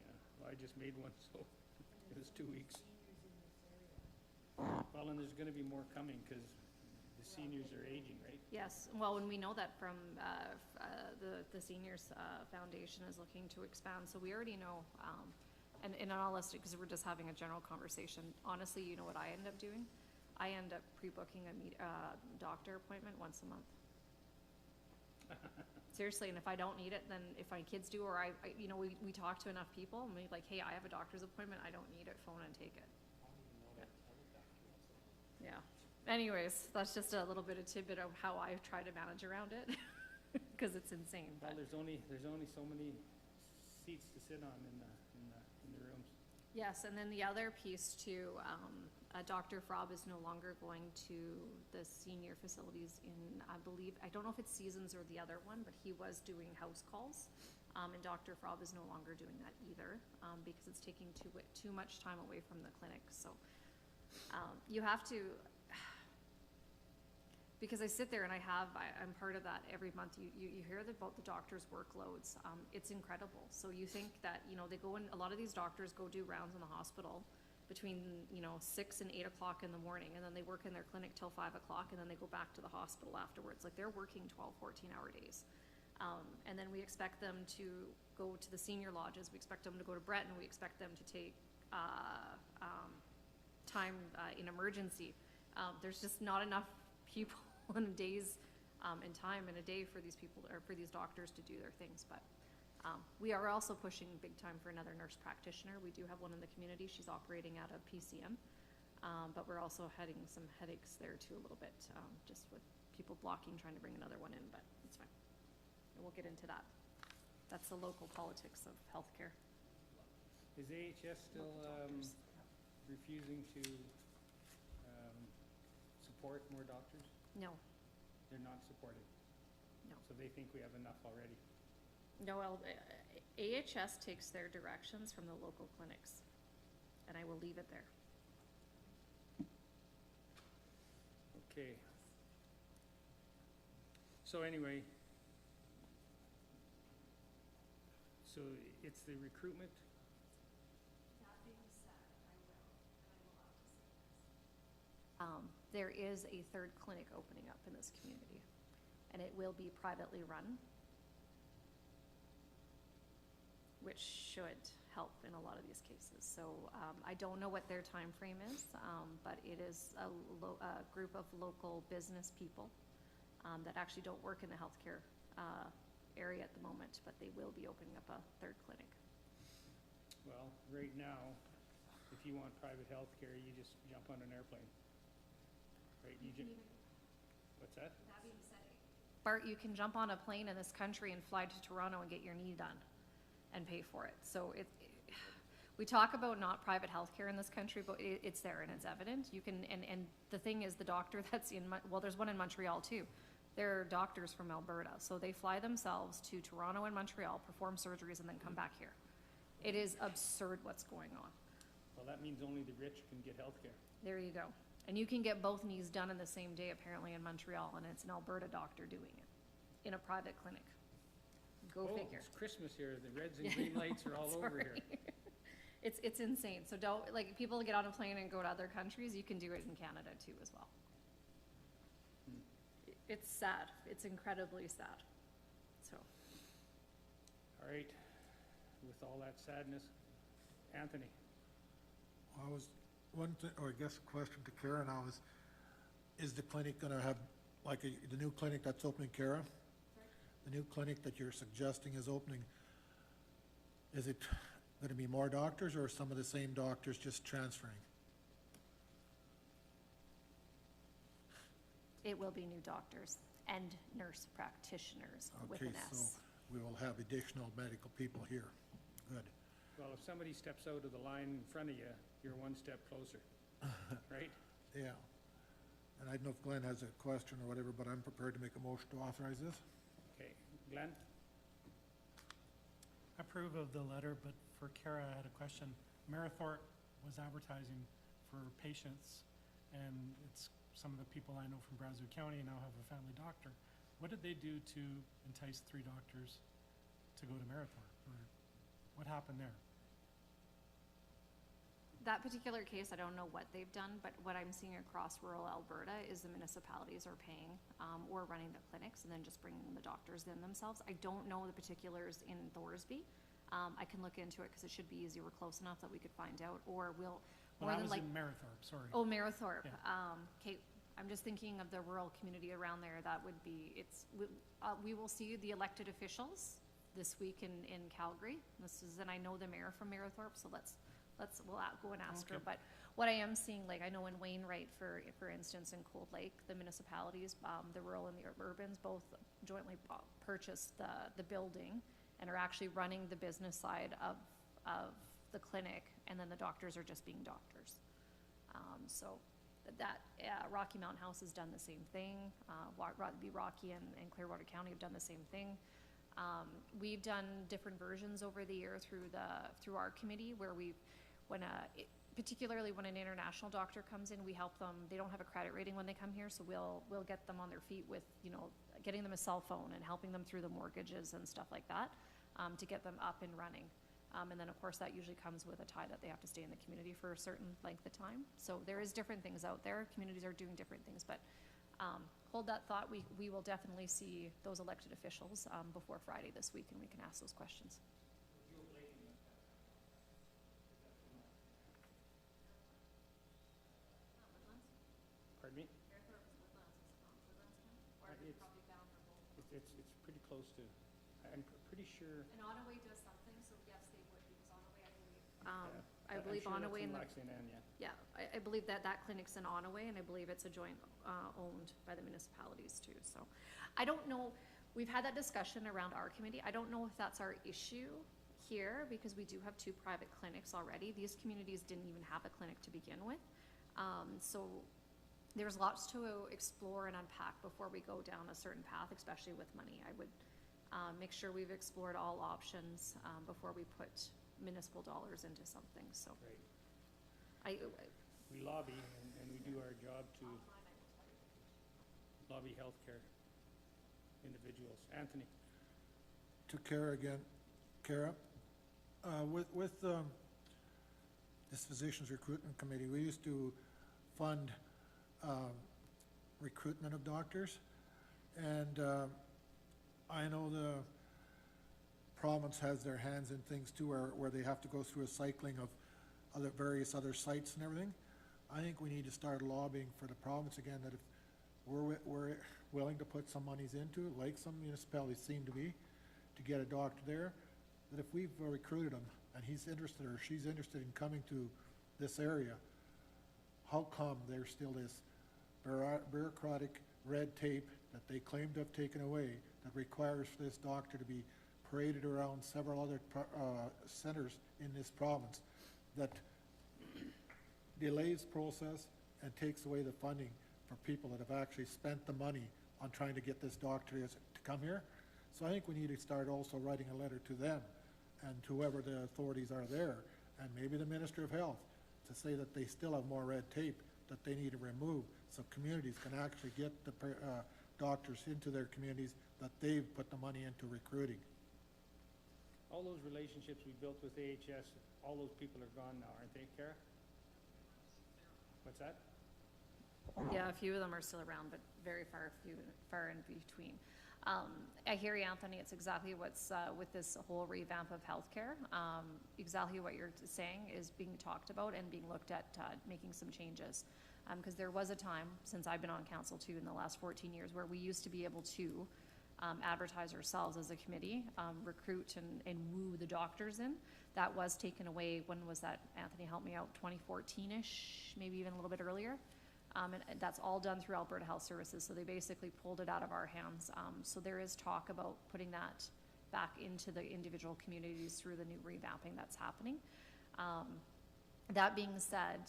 Yeah, well, I just made one, so it was 2 weeks. Well, and there's gonna be more coming, because the seniors are aging, right? Yes, well, and we know that from the Seniors Foundation is looking to expand, so we already know, and in all honesty, because we're just having a general conversation, honestly, you know what I end up doing? I end up pre-booking a doctor appointment once a month. Seriously, and if I don't need it, then if my kids do, or we talk to enough people, and we're like, hey, I have a doctor's appointment, I don't need it, phone and take it. Yeah. Anyways, that's just a little bit of tidbit of how I try to manage around it, because it's insane. Well, But there's only so many seats to sit on in the rooms. yes, and then the other piece too, Dr. Frob is no longer going to the senior facilities in, I believe, I don't know if it's Seasons or the other one, but he was doing house calls. And Dr. Frob is no longer doing that either, because it's taking too much time away from the clinic. So you have to, because I sit there and I'm part of that every month. You hear about the doctors' workloads. It's incredible. So you think that, they go in, a lot of these doctors go do rounds in the hospital between, 6 and 8 o'clock in the morning, and then they work in their clinic till 5 o'clock, and then they go back to the hospital afterwards. Like, they're working 12, 14-hour days. And then we expect them to go to the senior lodges. We expect them to go to Breton. We expect them to take time in emergency. There's just not enough people in days and time in a day for these people, or for these doctors to do their things. But we are also pushing big time for another nurse practitioner. We do have one in the community. She's operating out of PCM. But we're also having some headaches there too a little bit, just with people blocking, trying to bring another one in, but it's fine. And we'll get into that. That's the local politics of healthcare. Is AHS still refusing to support more doctors? No, They're not supporting? No. So they think we have enough already? no, AHS takes their directions from the local clinics, and I will leave it there. Okay. So anyway, so it's the recruitment? There is a third clinic opening up in this community, and it will be privately run, which should help in a lot of these cases. So I don't know what their time frame is, but it is a group of local business people that actually don't work in the healthcare area at the moment, but they will be opening up a third clinic. Well, right now, if you want private health care, you just jump on an airplane. Right, what's that? That being said, Bart, you can jump on a plane in this country and fly to Toronto and get your knee done and pay for it. So we talk about not private healthcare in this country, but it's there and it's evident. You can, and the thing is, the doctor that's well, there's one in Montreal too. They're doctors from Alberta, so they fly themselves to Toronto and Montreal, perform surgeries, and then come back here. It is absurd what's going on. Well, that means only the rich can get health care. There you go. And you can get both knees done in the same day, apparently, in Montreal, and it's an Alberta doctor doing it in a private clinic. Go figure. It's Christmas here. The reds and green lights are all over here. It's insane. So don't, like, people get on a plane and go to other countries, you can do it in Canada too as well. It's sad. It's incredibly sad. So. All right, with all that sadness, Anthony. I was, one thing, or I guess a question to Kara now is the clinic gonna have, like, the new clinic that's opening, Kara? The new clinic that you're suggesting is opening, is it gonna be more doctors or some of the same doctors just transferring? It will be new doctors and nurse practitioners with an Okay, S. so we will have additional medical people here. Good. Well, if somebody steps out of the line in front of you, you're one step closer, right? Yeah. And I don't know if Glenn has a question or whatever, but I'm prepared to make a motion to authorize this. Okay, Glenn? I approve of the letter, but for Kara, I had a question. Marathorpe was advertising for patients, and it's some of the people I know from Brazeau County now have a family doctor. What did they do to entice 3 doctors to go to Marathorpe, or what happened there? That particular case, I don't know what they've done, but what I'm seeing across rural Alberta is the municipalities are paying or running the clinics and then just bringing the doctors in themselves. I don't know the particulars in Thorsby. I can look into it because it should be easy. We're close enough that we could find out, or we'll, Well, more that than was like. in Marathorpe, sorry. Oh, Marathorpe. Yeah. Okay, I'm just thinking of the rural community around there. That would be, we will see the elected officials this week in Calgary. And I know the mayor from Marathorpe, so we'll go and ask her. Okay. But what I am seeing, like, I know in Wainwright, for instance, in Cold Lake, the municipalities, the rural and the urbans, both jointly purchased the building and are actually running the business side of the clinic, and then the doctors are just being doctors. So that, Rocky Mountain House has done the same thing. Rocky and Clearwater County have done the same thing. We've done different versions over the year through our committee, where particularly when an international doctor comes in, we help them, they don't have a credit rating when they come here, so we'll get them on their feet with, getting them a cell phone and helping them through the mortgages and stuff like that, to get them up and running. And then, of course, that usually comes with a tie that they have to stay in the community for a certain length of time. So there is different things out there. Communities are doing different things, but hold that thought. We will definitely see those elected officials before Friday this week, and we can ask those questions. Pardon me? It's pretty close to, I'm pretty sure. And Onaway does something, so yes, they would, because Onaway, I believe. Yeah, I believe Onaway I'm and sure that's in Lac Saint Anne, yeah. yeah, I believe that clinic's in Onaway, and I believe it's a joint owned by the municipalities too. So I don't know. We've had that discussion around our committee. I don't know if that's our issue here, because we do have 2 private clinics already. These communities didn't even have a clinic to begin with. So there's lots to explore and unpack before we go down a certain path, especially with money. I would make sure we've explored all options before we put municipal dollars into something, so. Right. We lobby and we do our job to lobby healthcare individuals. Anthony? To Kara again. Kara, with this Physicians Recruitment Committee, we used to fund recruitment of doctors, and I know the province has their hands in things too, where they have to go through a cycling of various other sites and everything. I think we need to start lobbying for the province again, that if we're willing to put some monies into it, like some municipalities seem to be, to get a doctor there, that if we've recruited him and he's interested or she's interested in coming to this area, how come there's still this bureaucratic red tape that they claim to have taken away that requires for this doctor to be paraded around several other centers in this province, that delays process and takes away the funding for people that have actually spent the money on trying to get this doctor to come here. So I think we need to start also writing a letter to them and to whoever the authorities are there, and maybe the Minister of Health, to say that they still have more red tape that they need to remove, so communities can actually get the doctors into their communities that they've put the money into recruiting. All those relationships we built with AHS, all those people are gone now, aren't they, Kara? What's that? Yeah, a few of them are still around, but very far in between. I hear you, Anthony. It's exactly what's with this whole revamp of healthcare. Exactly what you're saying is being talked about and being looked at, making some changes. Because there was a time, since I've been on council too, in the last 14 years, where we used to be able to advertise ourselves as a committee, recruit and woo the doctors in. That was taken away. When was that, Anthony? Help me out. 2014-ish, maybe even a little bit earlier. And that's all done through Alberta Health Services, so they basically pulled it out of our hands. So there is talk about putting that back into the individual communities through the new revamping that's happening. That being said,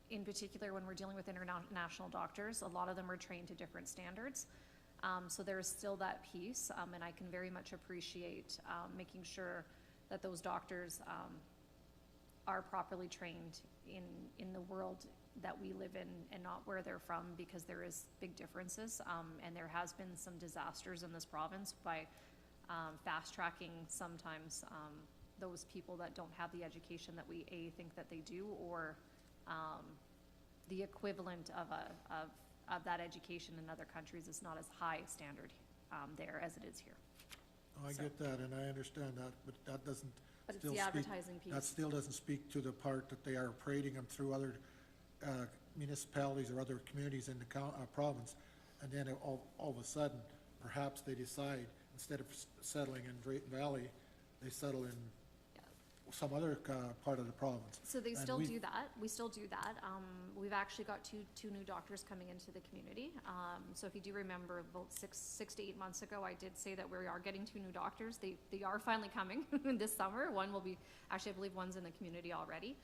in particular, when we're dealing with international doctors, a lot of them are trained to different standards. So there's still that piece, and I can very much appreciate making sure that those doctors are properly trained in the world that we live in and not where they're from, because there is big differences, and there has been some disasters in this province by fast-tracking sometimes those people that don't have the education that we think that they do, or the equivalent of that education in other countries is not as high standard there as it is here. Oh, I get that, and I understand that, but that doesn't But it's still the speak, advertising piece. that still doesn't speak to the part that they are parading them through other municipalities or other communities in the province, and then all of a sudden, perhaps they decide, instead of settling in Drayton Valley, they settle in some other part of the province. So they And still do that. We still do that. We've actually got two new doctors coming into the community. So if you do remember, about six to 8 months ago, I did say that we are getting 2 new doctors. They are finally coming this summer. One will be, actually I believe one's in the community already.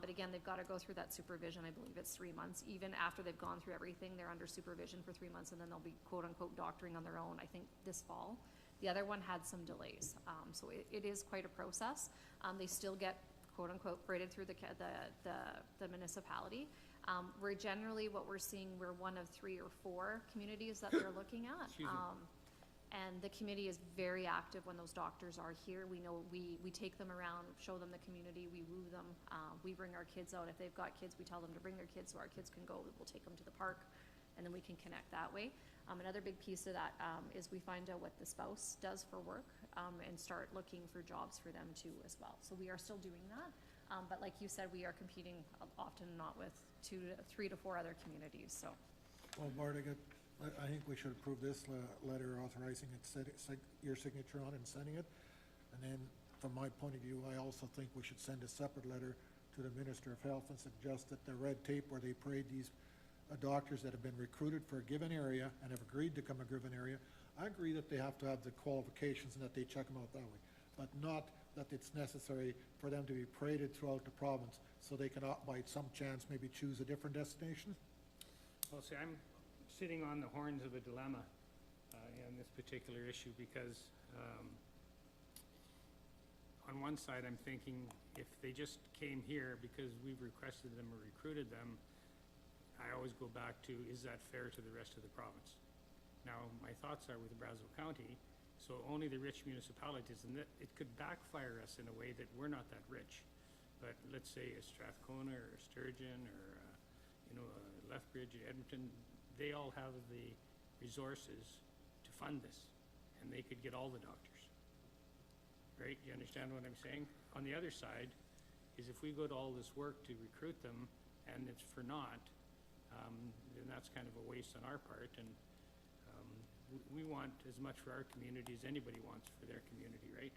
But again, they've got to go through that supervision. I believe it's 3 months. Even after they've gone through everything, they're under supervision for 3 months, and then they'll be quote-unquote doctoring on their own, I think, this fall. The other one had some delays. So it is quite a process. They still get quote-unquote braided through the municipality. We're generally, what we're seeing, we're one of 3 or 4 communities that they're looking at. Excuse me. And the committee is very active when those doctors are here. We know, we take them around, show them the community, we woo them. We bring our kids out. If they've got kids, we tell them to bring their kids so our kids can go. We'll take them to the park, and then we can connect that way. Another big piece of that is we find out what the spouse does for work and start looking for jobs for them too as well. So we are still doing that. But like you said, we are competing often not with 3 to 4 other communities, so. Well, Bart, I think we should approve this letter authorizing it, your signature on it and sending it. And then, from my point of view, I also think we should send a separate letter to the Minister of Health and suggest that the red tape where they parade these doctors that have been recruited for a given area and have agreed to come a given area, I agree that they have to have the qualifications and that they check them out that way, but not that it's necessary for them to be paraded throughout the province so they can, by some chance, maybe choose a different destination. Well, see, I'm sitting on the horns of a dilemma in this particular issue because on one side I'm thinking if they just came here because we've requested them or recruited them, I always go back to, is that fair to the rest of the province? Now, my thoughts are with Brazeau County, so only the rich municipalities, and that it could backfire us in a way that we're not that rich. But let's say a Strathcona or a Sturgeon or Lethbridge, Edmonton, they all have the resources to fund this, and they could get all the doctors. Right? You understand what I'm saying? On the other side is if we go to all this work to recruit them and it's for naught, then that's kind of a waste on our part. And we want as much for our community as anybody wants for their community, right?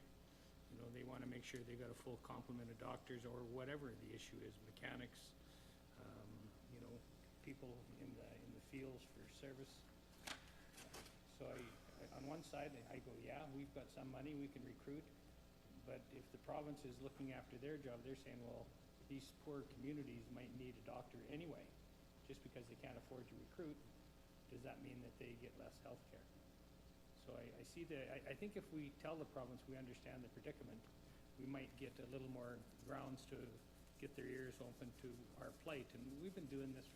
You know, they want to make sure they got a full complement of doctors or whatever the issue is, mechanics, people in the fields for service. So on one side, I go, yeah, we've got some money, we can recruit, but if the province is looking after their job, they're saying, well, these poor communities might need a doctor anyway. Just because they can't afford to recruit, does that mean that they get less health care? So I see I think if we tell the province we understand the predicament, we might get a little more grounds to get their ears open to our plight. And we've been doing this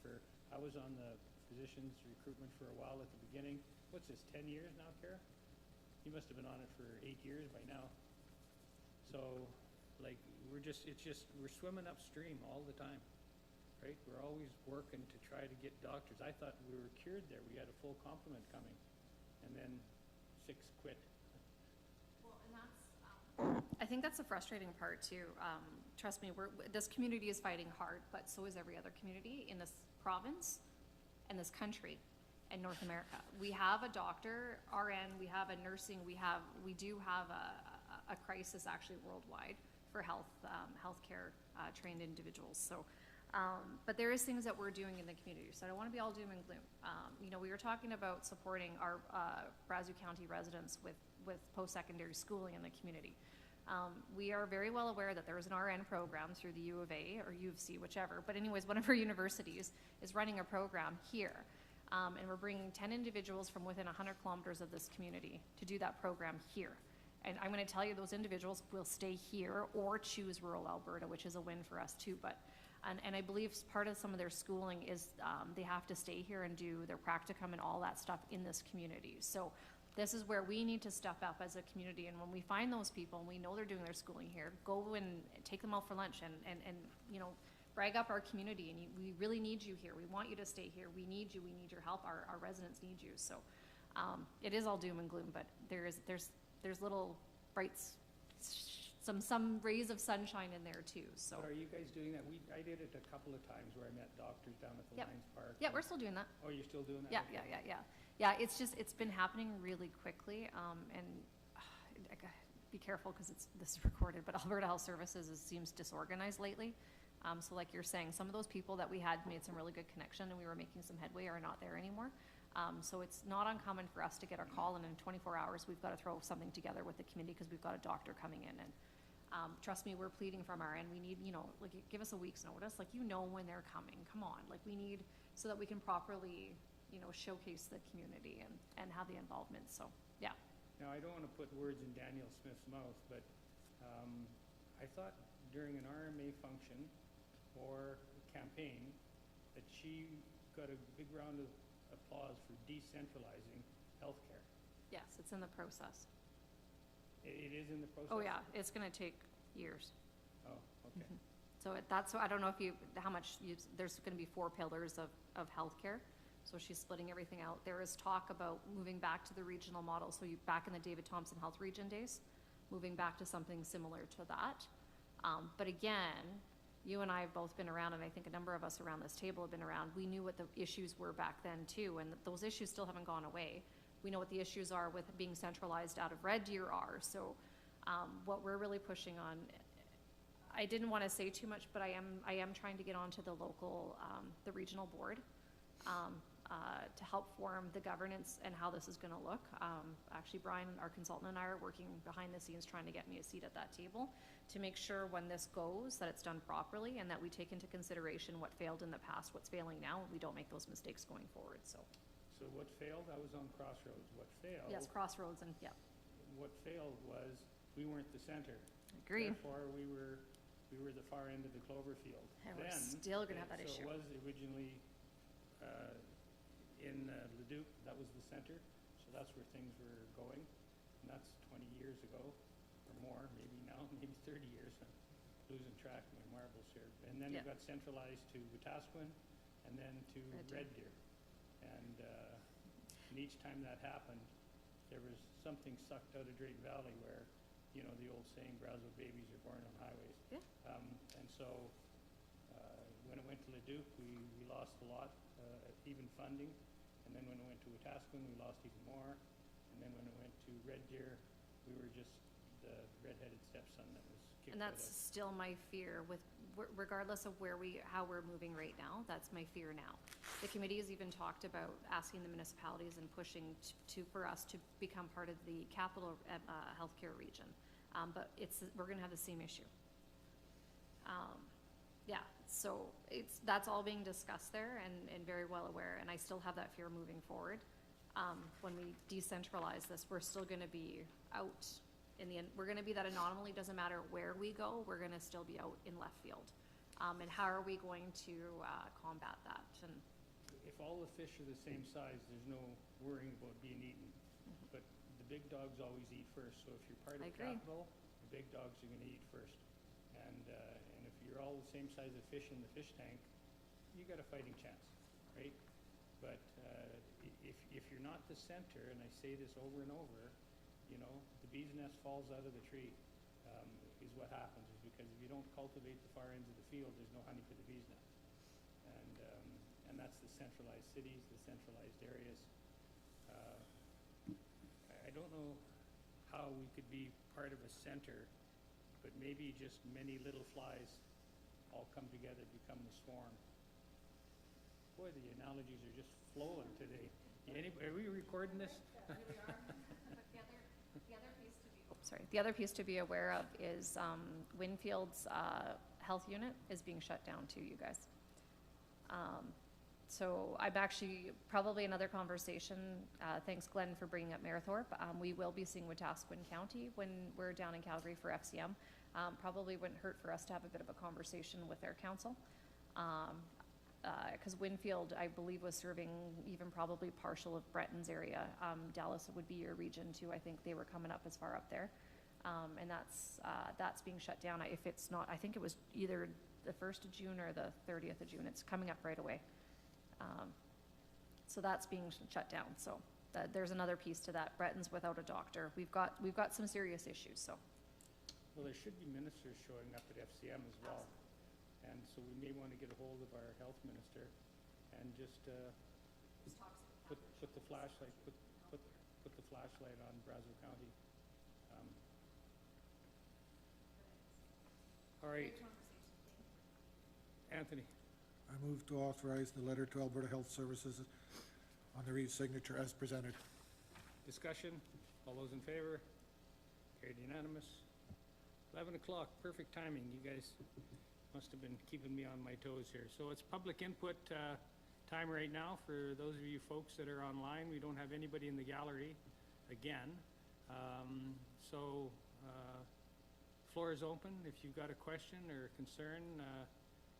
I was on the physicians recruitment for a while at the beginning. What's this, 10 years now, Kara? You must have been on it for 8 years by now. So, like, we're swimming upstream all the time, right? We're always working to try to get doctors. I thought we were cured there. We had a full complement coming, and then 6 quit. Well, and that's, I think that's the frustrating part too. Trust me, this community is fighting hard, but so is every other community in this province and this country and North America. We have a doctor, RN, we have a nursing, we do have a crisis actually worldwide for healthcare trained individuals. So, but there is things that we're doing in the community. So I don't want to be all doom and gloom. We were talking about supporting our Brazeau County residents with post-secondary schooling in the community. We are very well aware that there is an RN program through the U of A or U of C, whichever. But anyways, one of our universities is running a program here. And we're bringing 10 individuals from within 100 kilometers of this community to do that program here. And I'm going to tell you those individuals will stay here or choose rural Alberta, which is a win for us too. But and I believe part of some of their schooling is they have to stay here and do their practicum and all that stuff in this community. So this is where we need to step up as a community. And when we find those people and we know they're doing their schooling here, go and take them out for lunch and brag up our community. And we really need you here. We want you to stay here. We need you. We need your help. Our residents need you. So it is all doom and gloom, but there's little brights, some rays of sunshine in there too. So But are you guys doing that? I did it a couple of times where I met doctors down at the Yep. Lions Park. yeah, we're still doing that. Oh, you're still doing that? Yeah, Okay. yeah, it's been happening really quickly, and I gotta be careful because this is recorded, but Alberta Health Services seems disorganized lately. So like you're saying, some of those people that we had made some really good connection and we were making some headway are not there anymore. So it's not uncommon for us to get our call, and in 24 hours, we've got to throw something together with the committee because we've got a doctor coming in. And trust me, we're pleading from our end. We need, give us a week's notice. Like, when they're coming. Come on. Like, we need, so that we can properly, showcase the community and have the involvement. So, yeah. Now, I don't want to put words in Daniel Smith's mouth, but I thought during an RMA function or campaign that she got a big round of applause for decentralizing healthcare. Yes, it's in the process. It is in the process? Oh, yeah, it's gonna take years. Oh, okay. So that's, I don't know if you, how much, there's gonna be 4 pillars of healthcare. So she's splitting everything out. There is talk about moving back to the regional model. So back in the David Thompson Health Region days, moving back to something similar to that. But again, you and I have both been around, and I think a number of us around this table have been around. We knew what the issues were back then too, and those issues still haven't gone away. We know what the issues are with being centralized out of Red Deer are. So what we're really pushing on, I didn't want to say too much, but I am trying to get onto the local, the regional board to help form the governance and how this is going to look. Actually, Brian, our consultant, and I are working behind the scenes trying to get me a seat at that table to make sure when this goes that it's done properly and that we take into consideration what failed in the past, what's failing now, and we don't make those mistakes going forward. So what failed? I was on Crossroads. What failed? yes, Crossroads, and yeah. What failed was we weren't the center. Agree. Therefore, we were the far end of the clover field. And we're still gonna have that issue. So it was originally in Leduc, that was the center, so that's where things were going. And that's 20 years ago, or more, maybe now, maybe 30 years. I'm losing track of my marbles here. And then it got centralized to Wetaskiwin, and then to Red Deer. And each time that happened, there was something sucked out of Drayton Valley where, you know, the old saying, Brazeau babies are born on highways. Yeah. And so when it went to Leduc, we lost a lot, even funding. And then when it went to Wetaskiwin, we lost even more. And then when it went to Red Deer, we were just the redheaded stepson that was kicked And that's out of. still my fear with, regardless of how we're moving right now, that's my fear now. The committee has even talked about asking the municipalities and pushing for us to become part of the capital healthcare region. But we're gonna have the same issue. Yeah, so that's all being discussed there and very well aware, and I still have that fear moving forward. When we decentralize this, we're still gonna be out in the end. We're gonna be that anomaly, doesn't matter where we go, we're gonna still be out in left field. And how are we going to combat that? And If all the fish are the same size, there's no worrying about being eaten. But the big dogs always eat first, so if you're part of I agree. capital, the big dogs are gonna eat first. And if you're all the same size of fish in the fish tank, you got a fighting chance, right? But if you're not the center, and I say this over and over, you know, the bee's nest falls out of the tree, is what happens, is because if you don't cultivate the far ends of the field, there's no honey for the bee's nest. And that's the centralized cities, the centralized areas. I don't know how we could be part of a center, but maybe just many little flies all come together, become the swarm. Boy, the analogies are just flowing today. Are we recording this? The other piece to be aware of is Winfield's health unit is being shut down too, you guys. So I'm actually, probably another conversation, thanks Glenn for bringing up Marathorpe. We will be seeing Wetaskiwin County when we're down in Calgary for FCM. Probably wouldn't hurt for us to have a bit of a conversation with their council. Because Winfield, I believe, was serving even probably partial of Breton's area. Dallas would be your region too. I think they were coming up as far up there. And that's being shut down. If it's not, I think it was either the 1st of June or the 30th of June. It's coming up right away. So that's being shut down. So there's another piece to that. Breton's without a doctor. We've got some serious issues, so. Well, there should be ministers showing up at FCM as well. And so we may want to get a hold of our health minister and just put the flashlight, put the flashlight on Brazeau County. All right. Anthony. I move to authorize the letter to Alberta Health Services on the Reed's signature as presented. Discussion, all those in favor? Carried unanimous. 11 o'clock, perfect timing. You guys must have been keeping me on my toes here. So it's public input time right now for those of you folks that are online. We don't have anybody in the gallery again. floor is open. If you've got a question or a concern,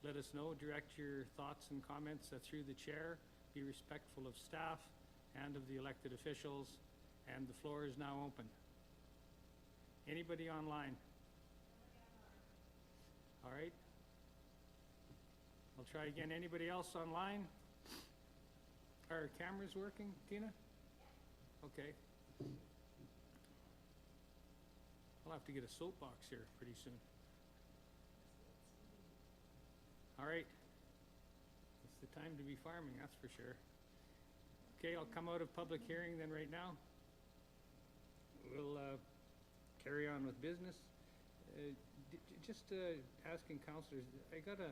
let us know. Direct your thoughts and comments through the chair. Be respectful of staff and of the elected officials, and the floor is now open. Anybody online? All right. I'll try again. Anybody else online? Are cameras working, Tina? Okay. I'll have to get a soapbox here pretty soon. All right. It's the time to be farming, that's for sure. Okay, I'll come out of public hearing then right now. We'll carry on with business. Just asking councilors, I got a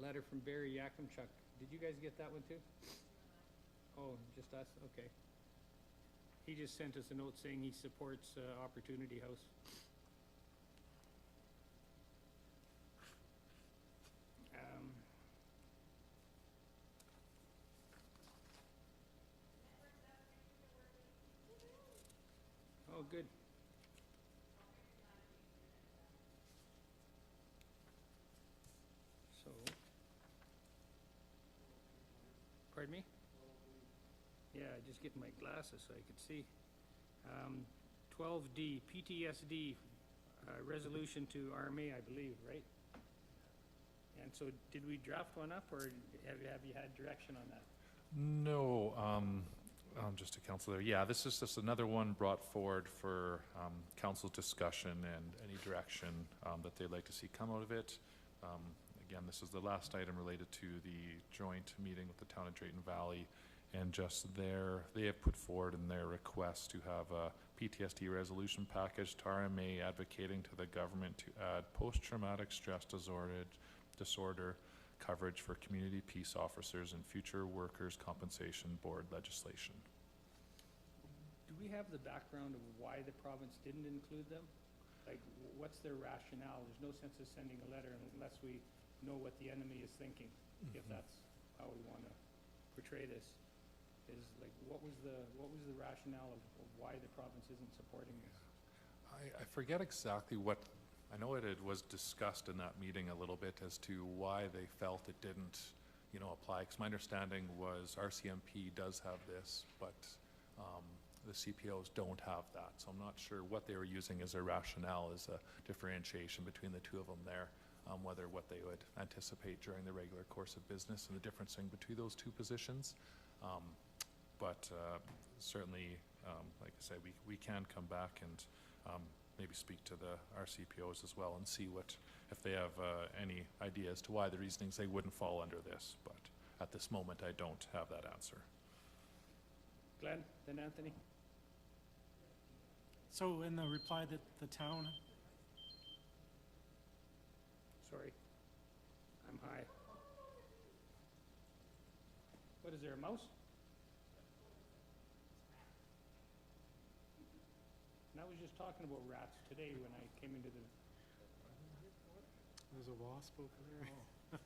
letter from Barry Yakimchuk. Did you guys get that one too? Oh, just us? Okay. He just sent us a note saying he supports Opportunity House. Oh, good. So, pardon me? Yeah, just getting my glasses so I could see. 12D, PTSD, resolution to RMA, I believe, right? And so did we draft one up, or have you had direction on that? No, just to council there. Yeah, this is just another one brought forward for council discussion and any direction that they'd like to see come out of it. Again, this is the last item related to the joint meeting with the town of Drayton Valley. And just they have put forward in their request to have a PTSD resolution package to RMA, advocating to the government to add post-traumatic stress disorder coverage for community peace officers and future workers' compensation board legislation. Do we have the background of why the province didn't include them? Like, what's their rationale? There's no sense of sending a letter unless we know what the enemy is thinking, if that's how we want to portray this. Is like, what was the rationale of why the province isn't supporting this? I forget exactly what, I know it was discussed in that meeting a little bit as to why they felt it didn't, apply. Because my understanding was RCMP does have this, but the CPOs don't have that. So I'm not sure what they were using as their rationale as a differentiation between the two of them there, whether what they would anticipate during the regular course of business and the differencing between those two positions. But certainly, like I said, we can come back and maybe speak to the RCPOs as well and see if they have any idea as to why the reasonings they wouldn't fall under this. But at this moment, I don't have that answer. Glenn, then Anthony? So in the reply that the town, Sorry, I'm high. What is there, a mouse? And I was just talking about rats today when I came into the, there's a wasp over there.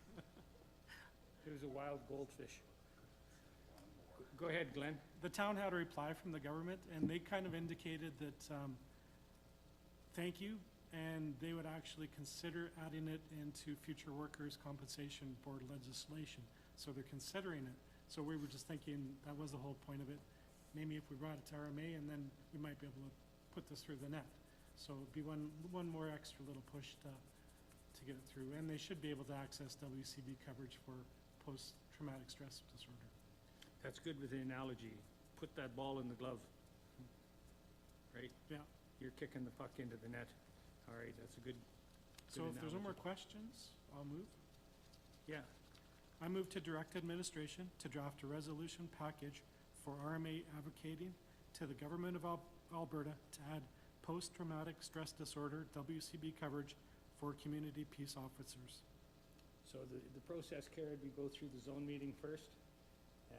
there was a wild goldfish. Go ahead, Glenn. The town had a reply from the government, and they kind of indicated that, thank you, and they would actually consider adding it into future workers' compensation board legislation. So they're considering it. So we were just thinking that was the whole point of it. Maybe if we brought it to RMA, and then we might be able to put this through the net. So it'd be one more extra little push to get it through. And they should be able to access WCB coverage for post-traumatic stress disorder. That's good with the analogy. Put that ball in the glove. Right? Yeah. You're kicking the puck into the net. All right, that's a good So if there's no more analogy. questions, I'll move. Yeah. I move to direct administration to draft a resolution package for RMA advocating to the government of Alberta to add post-traumatic stress disorder, WCB coverage for community peace officers. So the process, Kara, we go through the zone meeting first,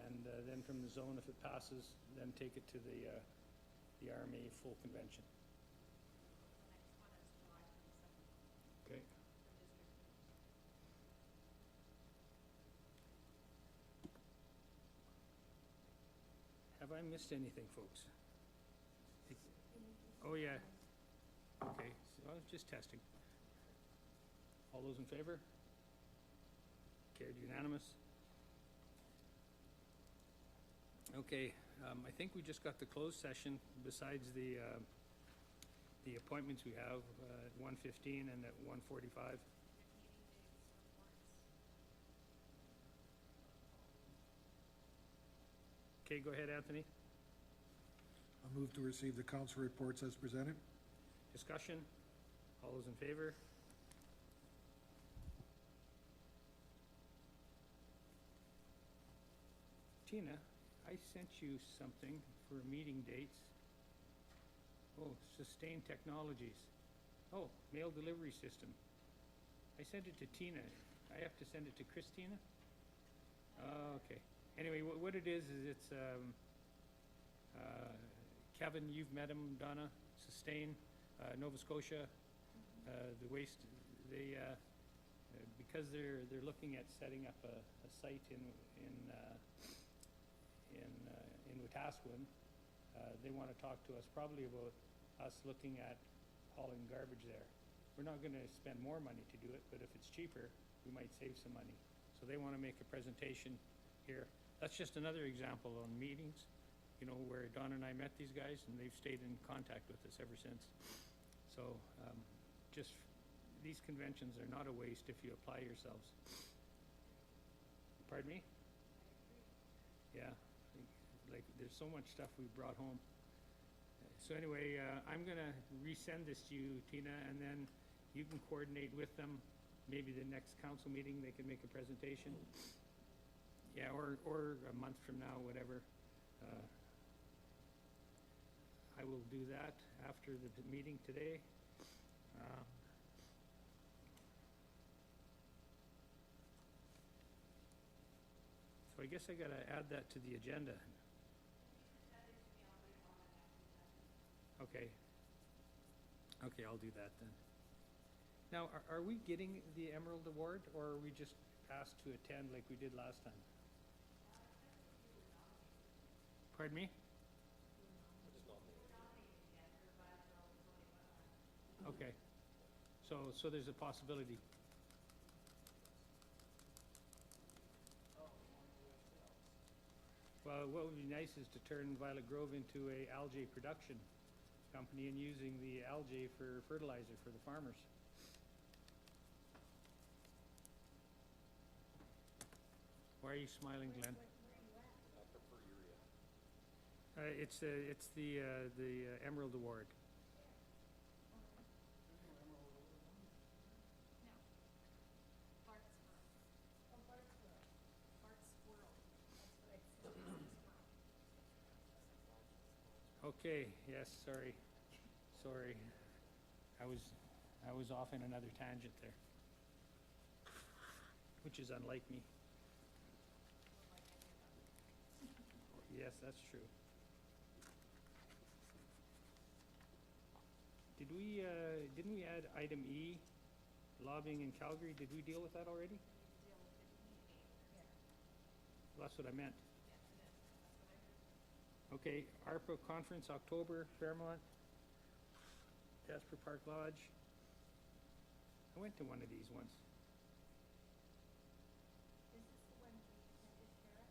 and then from the zone, if it passes, then take it to the RMA full convention. Okay. Have I missed anything, folks? Oh, yeah. Okay, so just testing. All those in favor? Carried unanimous. Okay, I think we just got the closed session besides the appointments we have at 1:15 and at 1:45. Okay, go ahead, Anthony. I move to receive the council reports as presented. Discussion? All those in favor? Tina, I sent you something for meeting dates. Oh, Sustain Technologies. Oh, mail delivery system. I sent it to Tina. I have to send it to Christina? Okay. Anyway, what it is it's, Kevin, you've met him, Donna, Sustain, Nova Scotia, the waste, they, because they're looking at setting up a site in Wetaskiwin, they want to talk to us probably about us looking at hauling garbage there. We're not going to spend more money to do it, but if it's cheaper, we might save some money. So they want to make a presentation here. That's just another example on meetings, you know, where Don and I met these guys, and they've stayed in contact with us ever since. So just, these conventions are not a waste if you apply yourselves. Pardon me? Yeah, like there's so much stuff we brought home. So anyway, I'm gonna resend this to you, Tina, and then you can coordinate with them. Maybe the next council meeting, they can make a presentation. Yeah, or a month from now, whatever. I will do that after the meeting today. So I guess I gotta add that to the agenda. Okay. Okay, I'll do that then. Now, are we getting the Emerald Award, or are we just asked to attend like we did last time? Pardon me? Okay. So there's a possibility. Well, what would be nice is to turn Violet Grove into a algae production company and using the algae for fertilizer for the farmers. Why are you smiling, Glenn? I prefer urea. It's the Emerald Award. Okay, yes, sorry. I was off in another tangent there, which is unlike me. Yes, that's true. Didn't we add item E, lobbying in Calgary? Did we deal with that already? Well, that's what I meant. Okay, ARPA conference, October, Fairmont, Jasper Park Lodge. I went to one of these once. Is this the one you sent to Sarah?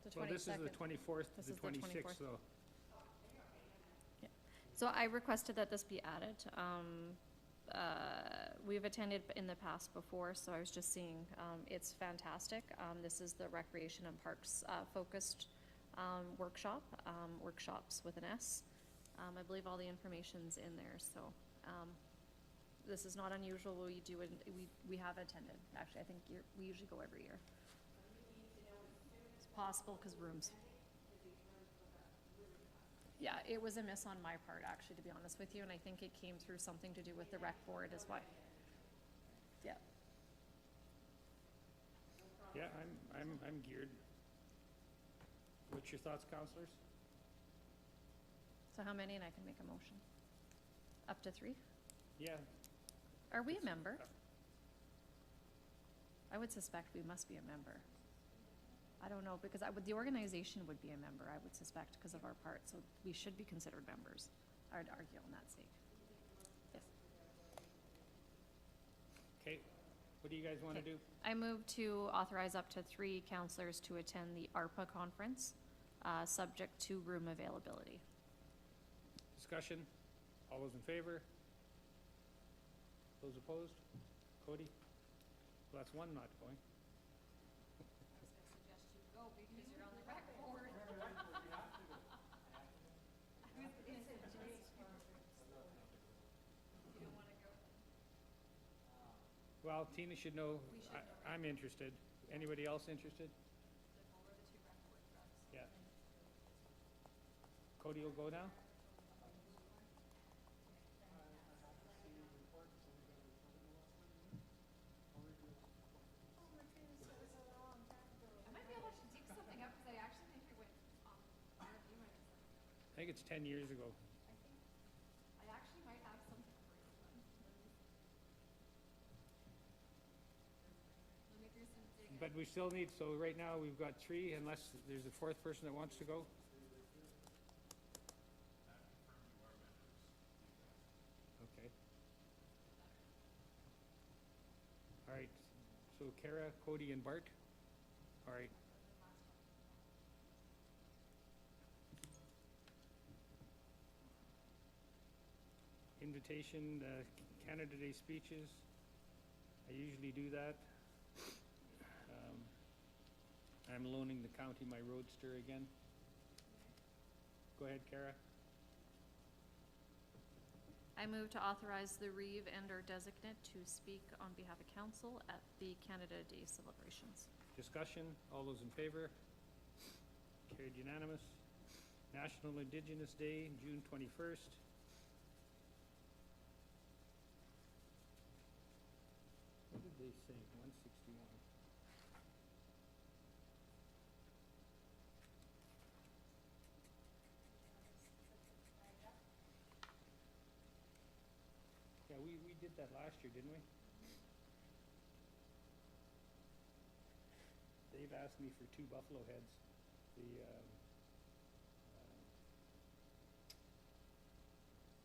The Well, this is the 22nd. 24th, This the is the 26th, 24th. though. So I requested that this be added. We've attended in the past before, so I was just seeing, it's fantastic. This is the Recreation and Parks focused workshop, workshops with an S. I believe all the information's in there, so this is not unusual. We do it, we have attended. Actually, I think we usually go every year. It's possible because rooms. Yeah, it was a miss on my part, actually, to be honest with you, and I think it came through something to do with the rec board as well. Yeah. Yeah, I'm geared. What's your thoughts, councilors? So how many, and I can make a motion? Up to 3? Yeah. Are we a member? I would suspect we must be a member. I don't know, because the organization would be a member, I would suspect, because of our part, so we should be considered members. I would argue on that sake. Yes. Okay, what do you guys want to Okay. do? I move to authorize up to 3 counselors to attend the ARPA conference, subject to room availability. Discussion? All those in favor? Those opposed? Cody? Well, that's one not going. Well, Tina should know, I'm interested. Anybody else interested? Yeah. Cody will go now? I might be able to dig something up, because I actually think it went on review my I think it's 10 years ago. I actually might have something for you then. Let me do some digging. But we still need, so right now, we've got 3, unless there's a 4th person that wants to go. Okay. All right, so Kara, Cody, and Bart? All right. Invitation, Canada Day speeches. I usually do that. I'm loaning the county my roadster again. Go ahead, Kara. I move to authorize the Reeve and/or designate to speak on behalf of council at the Canada Day celebrations. Discussion, all those in favor? Carried unanimous. National Indigenous Day, June 21st. What did they say, 161? Yeah, we did that last year, didn't we? They've asked me for 2 buffalo heads.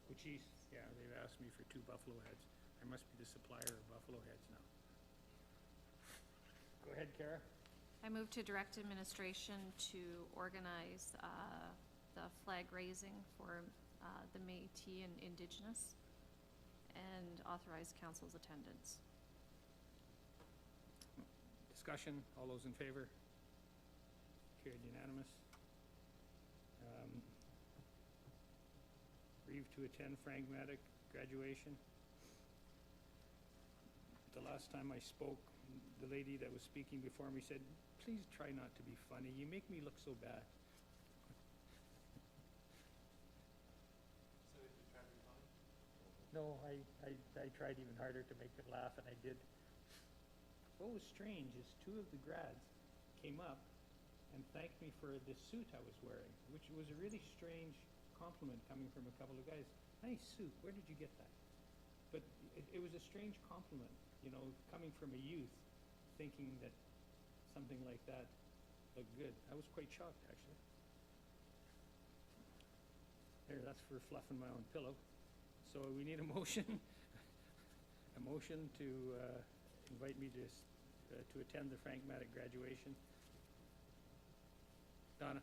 Uchis, yeah, they've asked me for 2 buffalo heads. I must be the supplier of buffalo heads now. Go ahead, Kara. I move to direct administration to organize the flag raising for the Métis and Indigenous and authorize council's attendance. Discussion, all those in favor? Carried unanimous. Reeve to attend Pragmatic graduation. The last time I spoke, the lady that was speaking before me said, "Please try not to be funny. You make me look so bad." So did you try to be funny? No, I tried even harder to make her laugh, and I did. What was strange is 2 of the grads came up and thanked me for the suit I was wearing, which was a really strange compliment coming from a couple of guys. "Nice suit, where did you get that?" But it was a strange compliment, you know, coming from a youth, thinking that something like that looked good. I was quite shocked, actually. There, that's for fluffing my own pillow. So we need a motion, a motion to invite me to attend the Pragmatic graduation. Donna?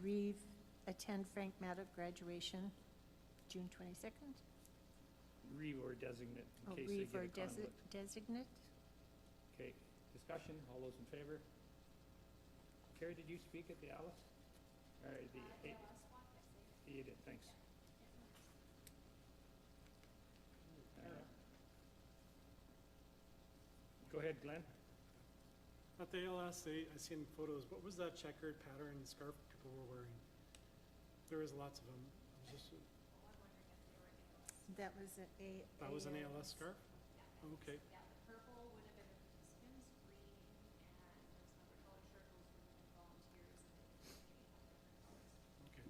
Reeve attend Frank Maddox graduation, June 22nd? Reeve or designate, Oh, in case they Reeve get or a conflict. designate? Okay, discussion, all those in favor? Carrie, did you speak at the Alice? All right, you did, thanks. Go ahead, Glenn. At the ALS, I seen photos, what was that checkered pattern scarf people were wearing? There was lots of them. I was just, That was that was an ALS scarf? Okay. Yeah, the purple would have been the participants, green, and there was another color shirt, those would have been volunteers, and then the community had different colors. Okay.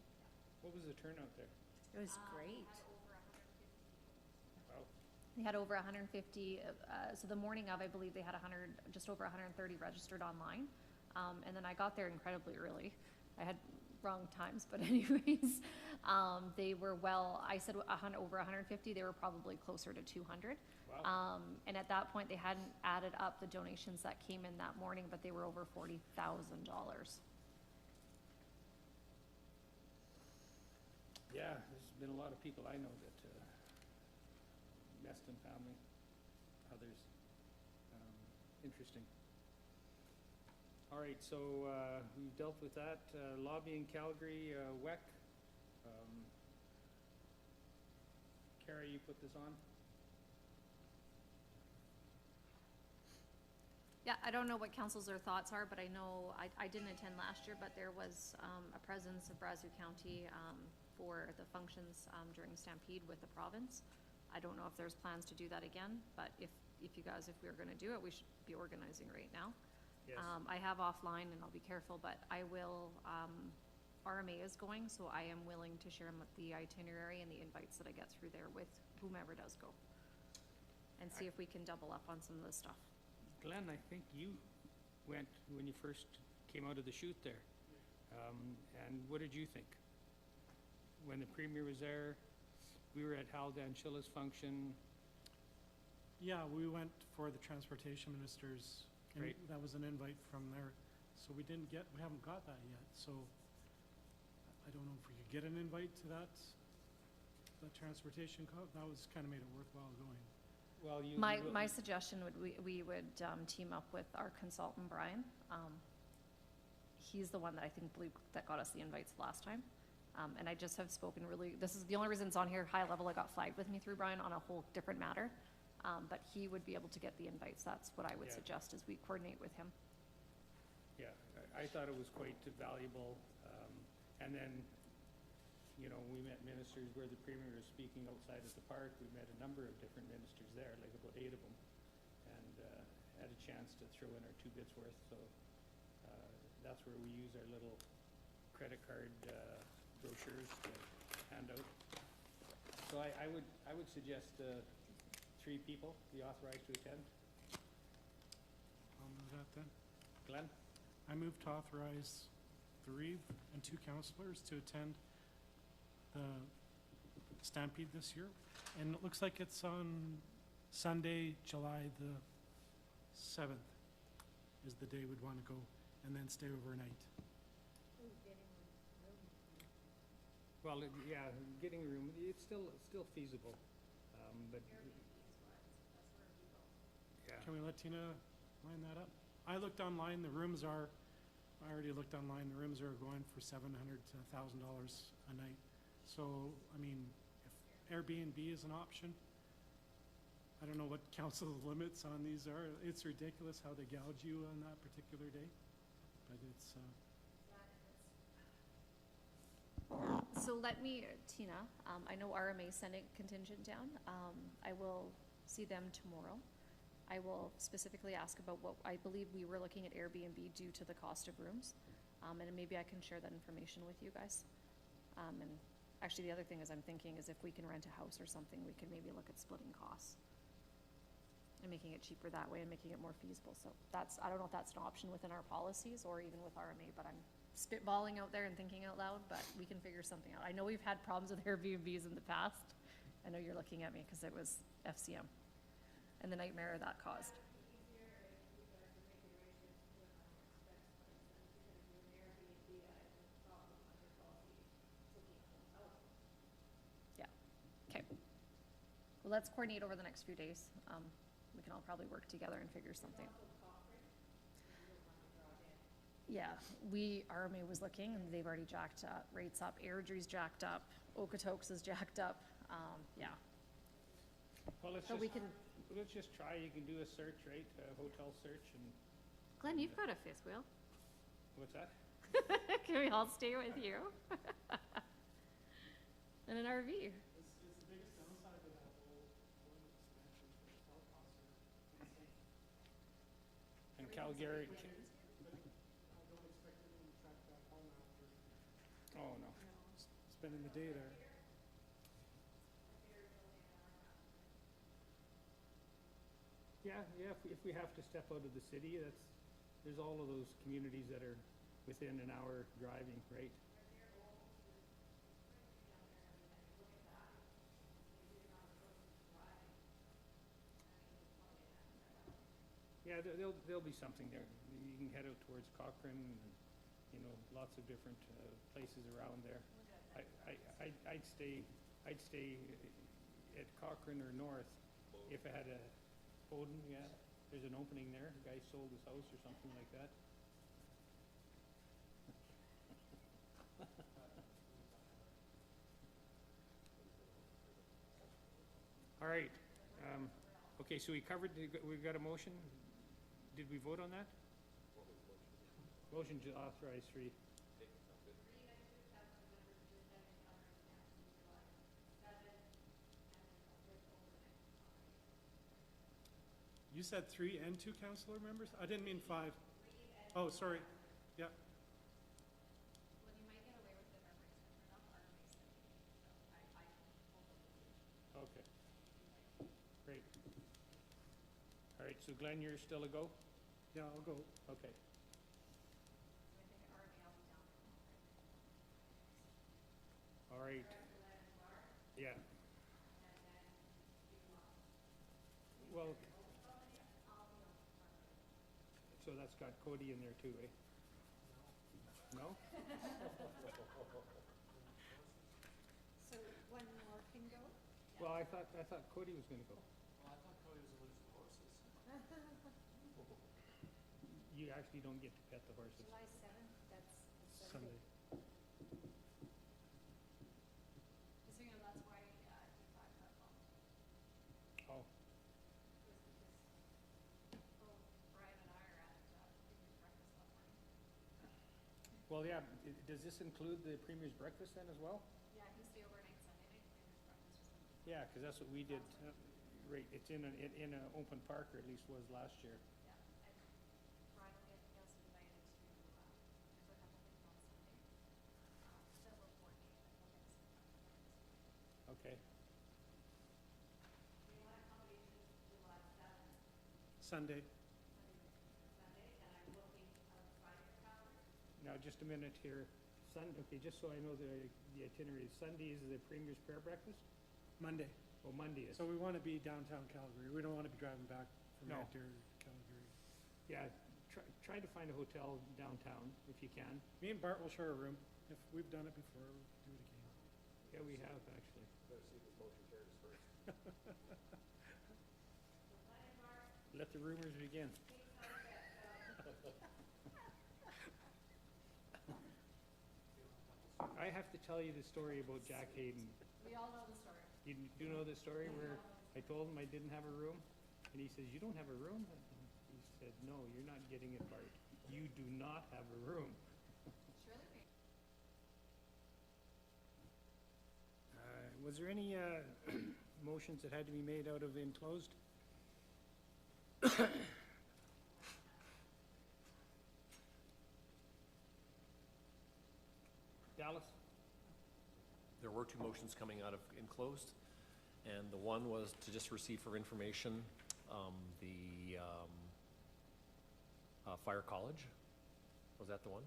What was the turnout there? It was great. Had over 150 people. Wow. They had over 150, so the morning of, I believe they had 100, just over 130 registered online. And then I got there incredibly early. I had wrong times, but anyways, they were I said over 150, they were probably closer to 200. Wow. And at that point, they hadn't added up the donations that came in that morning, but they were over $40,000. Yeah, there's been a lot of people I know that, Meston family, others. Interesting. All right, so, we've dealt with that. Lobbying Calgary, WEC. Kara, you put this on? Yeah, I don't know what council's or thoughts are, but I know, I didn't attend last year, but there was a presence of Brazeau County for the functions during Stampede with the province. I don't know if there's plans to do that again, but if you guys, if we were gonna do it, we should be organizing right now. Yes. I have offline, and I'll be careful, but I will, RMA is going, so I am willing to share the itinerary and the invites that I get through there with whomever does go. And see if we can double up on some of the stuff. Glenn, I think you went when you first came out of the chute there. And what did you think? When the premier was there, we were at Hal Danchilla's function. Yeah, we went for the transportation ministers. And Great. that was an invite from there. So we haven't got that yet. So I don't know if we could get an invite to that transportation that was kind of made it worthwhile going. Well, My suggestion would, we would team up with our consultant, Brian. He's the one that I think that got us the invites last time. And I just have spoken this is the only reason it's on here, high level, I got flagged with me through Brian on a whole different matter. But he would be able to get the invites. That's what I would Yeah. suggest, is we coordinate with him. Yeah, I thought it was quite valuable. And then, you know, we met ministers where the premier was speaking outside at the park. We met a number of different ministers there, like about 8 of them, and had a chance to throw in our 2 bits worth. So that's where we use our little credit card brochures to hand out. So I would suggest 3 people be authorized to attend. I'll move that then. Glenn? I move to authorize 3 and 2 councillors to attend the Stampede this year. And it looks like it's on Sunday, July the 7th is the day we'd want to go, and then stay overnight. Well, yeah, getting a room, it's still feasible, but. Yeah, Can we let Tina line that up? I looked online, I already looked online, the rooms are going for $700 to $1,000 a night. So, I mean, if Airbnb is an option, I don't know what council limits on these are. It's ridiculous how they gouge you on that particular day, but it's, So let me, Tina, I know RMA sending contingent down. I will see them tomorrow. I will specifically ask about what, I believe we were looking at Airbnb due to the cost of rooms. And maybe I can share that information with you guys. And actually, the other thing is I'm thinking is if we can rent a house or something, we can maybe look at splitting costs and making it cheaper that way and making it more feasible. So I don't know if that's an option within our policies or even with RMA, but I'm spitballing out there and thinking out loud, but we can figure something out. I know we've had problems with Airbnbs in the past. I know you're looking at me because it was FCM and the nightmare that caused. Yeah, okay. Well, let's coordinate over the next few days. We can all probably work together and figure something out. Yeah, RMA was looking and they've already jacked rates up. Airdrie's jacked up, Okotoks is jacked up, yeah. well, So we can, let's just try. You can do a search, right? A hotel search, and Glenn, you've got a fifth wheel. what's that? Can we all stay with you? And an RV. It's the biggest downside of that whole expansion for the health costs are insane. And Calgary. But I don't expect anyone to track back home after Oh, no. spending the day there. Yeah, if we have to step out of the city, there's all of those communities that are within an hour driving, right? Yeah, there'll be something there. You can head out towards Cochrane and, you know, lots of different places around there. I'd stay at Cochrane or North if I had a Bowden, yeah. There's an opening there. A guy sold his house or something like that. All right. Okay, so we've got a motion. Did we vote on that? Motion to authorize three. You said 3 and 2 councillor members? I didn't mean 5. Oh, sorry. Yeah. Well, you might get away with it, Reverend, turn off our meeting, so Okay. Great. All right, so Glenn, you're still a go? Yeah, I'll go. Okay. All right. Yeah. Well, so that's got Cody in there too, eh? No? So one more can go? Well, I thought Cody was gonna go. Well, I thought Cody was allergic to horses. You actually don't get to pet the horses. July 7th, that's a Sunday. Just so you know, that's why D5 got bumped, Oh, was because both Brian and I are at Premier's breakfast that morning. well, yeah, does this include the Premier's breakfast then as well? Yeah, he stayed overnight Sunday night, Premier's breakfast was on. Yeah, because that's what we did. Right, it's in an open park, or at least was last year. Yeah, and Brian will get, he also invited to, there's a couple things on Sunday, that will coordinate, and we'll get some breakfast. Okay. Sunday. Now, just a minute here. Okay, just so I know the itinerary. Sunday is the Premier's prayer breakfast? Monday. Oh, Monday is. So we want to be downtown Calgary. We don't want to be driving back from No. Red Deer to Calgary. Yeah, try to find a hotel downtown if you can. Me and Bart will share a room. If we've done it before, we'll do it again. Yeah, we have, actually. Better see if this motion carries first. Let the rumors begin. I have to tell you the story about Jack Hayden. We all know the story. You do know the story where I told him I didn't have a room? And he says, "You don't have a room?" He said, "No, you're not getting it, Bart. You do not have a room." Surely we. Was there any motions that had to be made out of enclosed? Dallas? There were 2 motions coming out of enclosed, and the one was to just receive for information the Fire College. Was that the one?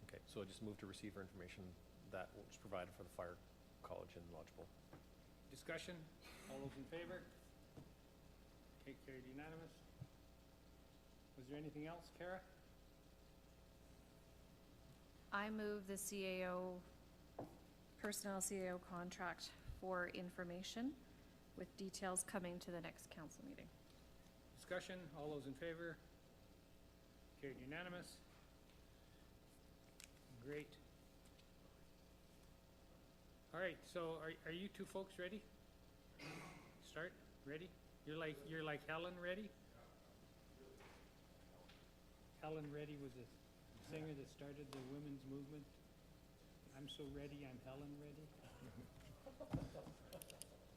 Okay, so I just moved to receive for information that was provided for the Fire College in Lodgepole. Discussion? All those in favor? Okay, carried unanimous. Was there anything else, Kara? I move the CAO, personnel CAO contract for information with details coming to the next council meeting. Discussion? All those in favor? Carried unanimous. Great. All right, so are you two folks ready? Start? Ready? You're like Helen ready? Helen Reddy was a singer that started the women's movement. I'm so ready, I'm Helen Reddy.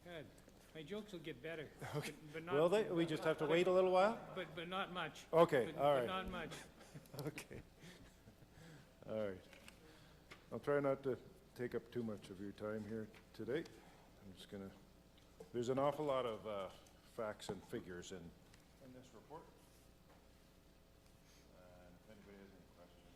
Good. My jokes will get better. Okay. But not, Will they? We just have to wait a little while? but not much. Okay, But- all but right. not much. Okay. All right. I'll try not to take up too much of your time here today. I'm just gonna, there's an awful lot of facts and figures in this report. And if anybody has any questions,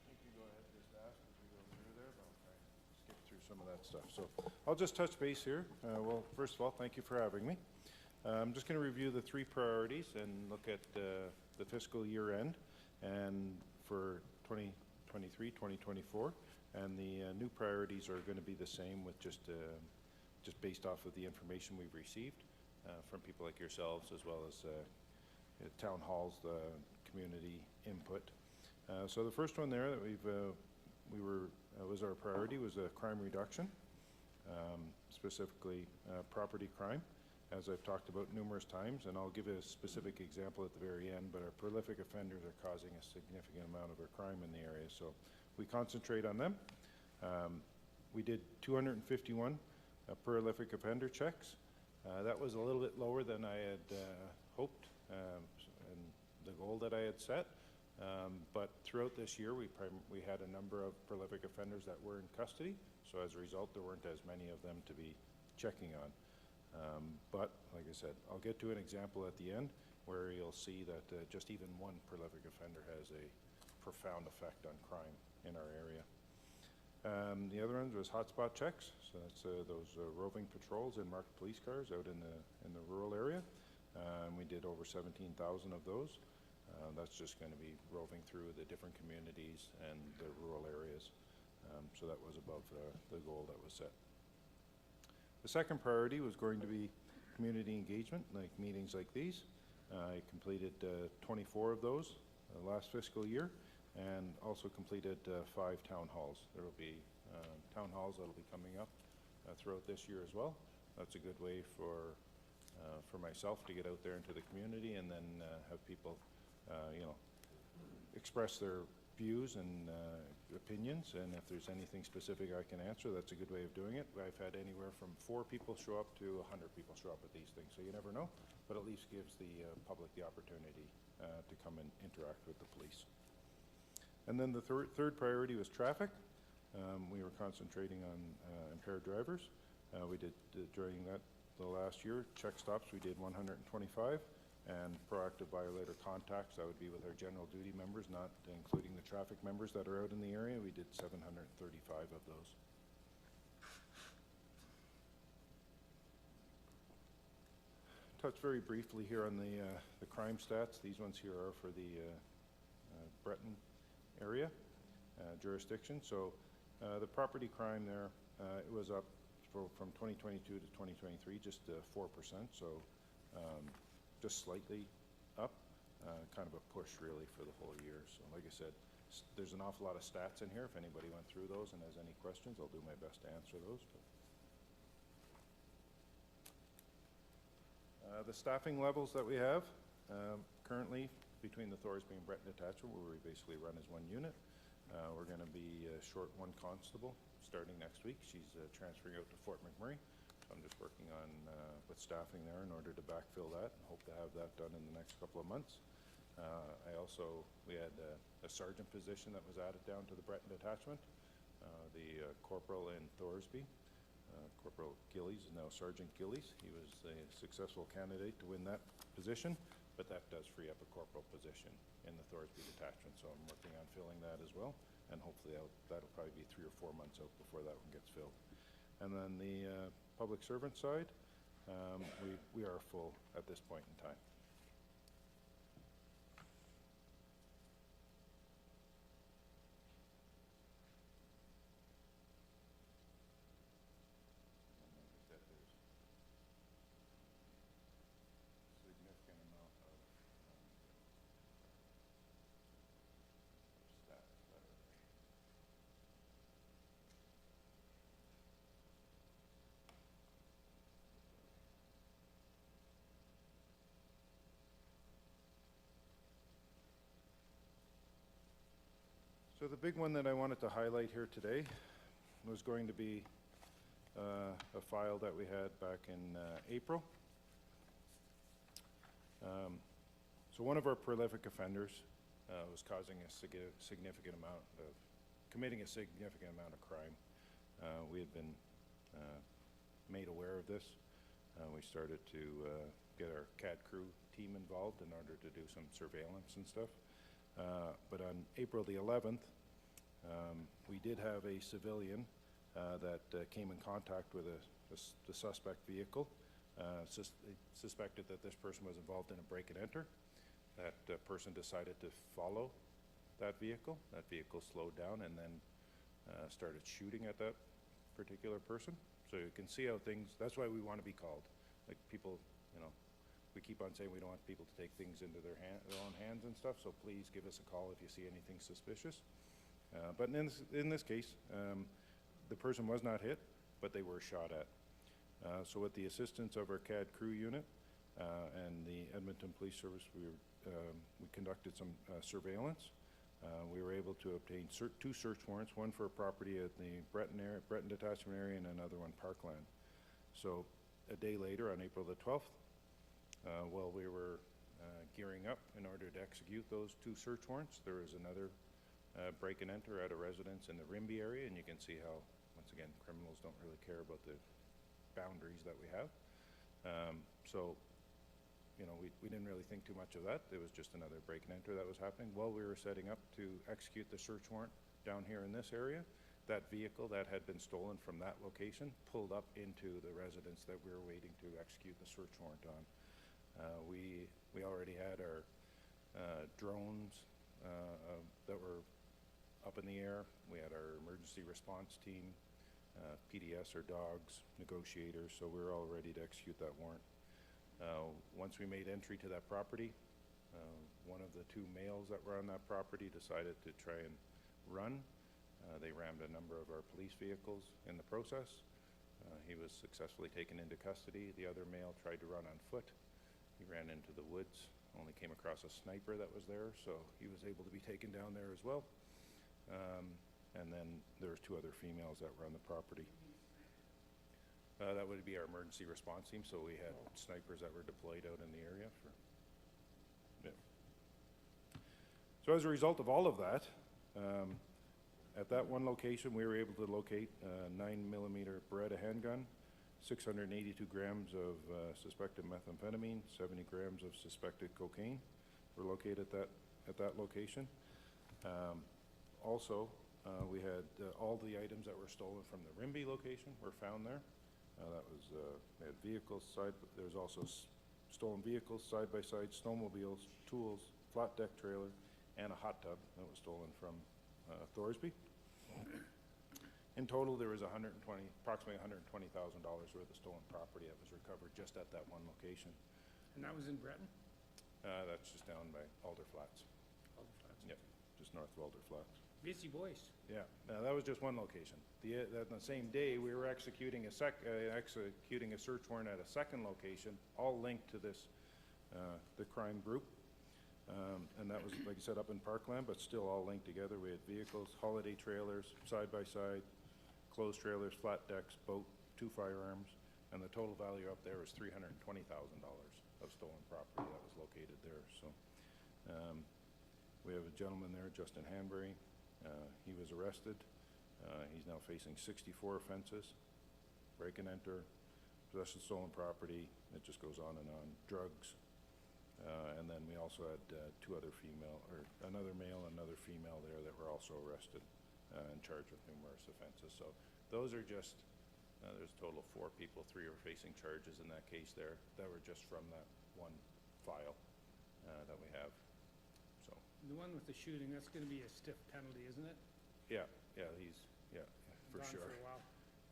you can go ahead and just ask as we go through there, but I'll try and skip through some of that stuff. So I'll just touch base here. Well, first of all, thank you for having me. I'm just going to review the 3 priorities and look at the fiscal year end and for 2023, 2024. And the new priorities are going to be the same with just based off of the information we've received from people like yourselves, as well as town halls, community input. So the first one there that was our priority was crime reduction, specifically property crime, as I've talked about numerous times, and I'll give a specific example at the very end, but our prolific offenders are causing a significant amount of our crime in the area, so we concentrate on them. We did 251 prolific offender checks. That was a little bit lower than I had hoped and the goal that I had set. But throughout this year, we had a number of prolific offenders that were in custody. So as a result, there weren't as many of them to be checking on. But like I said, I'll get to an example at the end where you'll see that just even one prolific offender has a profound effect on crime in our area. The other one was hotspot checks. So that's those roving patrols in marked police cars out in the rural area. We did over 17,000 of those. That's just going to be roving through the different communities and the rural areas. So that was above the goal that was set. The second priority was going to be community engagement, like meetings like these. I completed 24 of those last fiscal year, and also completed 5 town halls. There will be town halls that will be coming up throughout this year as well. That's a good way for myself to get out there into the community and then have people, express their views and opinions. And if there's anything specific I can answer, that's a good way of doing it. I've had anywhere from 4 people show up to 100 people show up at these things, so you never know, but at least gives the public the opportunity to come and interact with the police. And then the third priority was traffic. We were concentrating on impaired drivers. We did, during the last year, check stops, we did 125, and proactive violator contacts, that would be with our general duty members, not including the traffic members that are out in the area. We did 735 of those. Touch very briefly here on the crime stats. These ones here are for the Breton area jurisdiction. So the property crime there, it was up from 2022 to 2023, just 4%. So just slightly up, kind of a push really for the whole year. So like I said, there's an awful lot of stats in here. If anybody went through those and has any questions, I'll do my best to answer those. The staffing levels that we have currently between the Thorsby and Breton Detachment, where we basically run as one unit. We're going to be short 1 constable starting next week. She's transferring out to Fort McMurray. So I'm just working on with staffing there in order to backfill that, and hope to have that done in the next couple of months. We had a sergeant position that was added down to the Breton Detachment. The corporal in Thorsby, Corporal Gillies, is now Sergeant Gillies. He was a successful candidate to win that position, but that does free up a corporal position in the Thorsby Detachment, so I'm working on filling that as well, and hopefully that'll probably be 3 or 4 months out before that one gets filled. And then the public servant side, we are full at this point in time. So the big one that I wanted to highlight here today was going to be a file that we had back in April. So one of our prolific offenders was causing a significant amount of, committing a significant amount of crime. We had been made aware of this. We started to get our CAD crew team involved in order to do some surveillance and stuff. But on April the 11th, we did have a civilian that came in contact with the suspect vehicle. Suspected that this person was involved in a break and enter. That person decided to follow that vehicle. That vehicle slowed down and then started shooting at that particular person. So you can see how things, that's why we want to be called. Like people, you know, we keep on saying we don't want people to take things into their own hands and stuff, so please give us a call if you see anything suspicious. But in this case, the person was not hit, but they were shot at. So with the assistance of our CAD crew unit and the Edmonton Police Service, we conducted some surveillance. We were able to obtain two search warrants, one for a property at the Breton Detachment area and another one Parkland. So a day later, on April the 12th, while we were gearing up in order to execute those two search warrants, there was another break and enter at a residence in the Rimbey area, and you can see how, once again, criminals don't really care about the boundaries that we have. So, you know, we didn't really think too much of that. It was just another break and enter that was happening. While we were setting up to execute the search warrant down here in this area, that vehicle that had been stolen from that location pulled up into the residence that we were waiting to execute the search warrant on. We already had our drones that were up in the air. We had our emergency response team, PDS or dogs, negotiators, so we were all ready to execute that warrant. Once we made entry to that property, one of the two males that were on that property decided to try and run. They rammed a number of our police vehicles in the process. He was successfully taken into custody. The other male tried to run on foot. He ran into the woods, only came across a sniper that was there, so he was able to be taken down there as well. And then there was two other females that were on the property. That would be our emergency response team, so we had snipers that were deployed out in the area. So as a result of all of that, at that one location, we were able to locate a 9mm Beretta handgun, 682 grams of suspected methamphetamine, 70 grams of suspected cocaine were located at that location. Also, we had all the items that were stolen from the Rimbey location were found there. That was, we had vehicles, there was also stolen vehicles, side-by-side, snowmobiles, tools, flat deck trailer, and a hot tub that was stolen from Thorsby. In total, there was approximately $120,000 worth of stolen property that was recovered just at that one location. And that was in Breton? That's just down by Alder Flats. Alder Flats. Yep, just north of Alder Flats. Busy boys. Yeah, now that was just one location. The same day, we were executing a search warrant at a second location, all linked to this, the crime group. And that was, like I said, up in Parkland, but still all linked together. We had vehicles, holiday trailers, side-by-side, closed trailers, flat decks, boat, 2 firearms, and the total value up there was $320,000 of stolen property that was located there. So we have a gentleman there, Justin Hanbury. He was arrested. He's now facing 64 offenses, break and enter, possession of stolen property, it just goes on and on, drugs. And then we also had another male and another female there that were also arrested and charged with numerous offenses. So those are just, there's a total of 4 people, 3 are facing charges in that case there, that were just from that one file that we have. So. The one with the shooting, that's gonna be a stiff penalty, isn't it? Yeah, for Gone sure. for a while.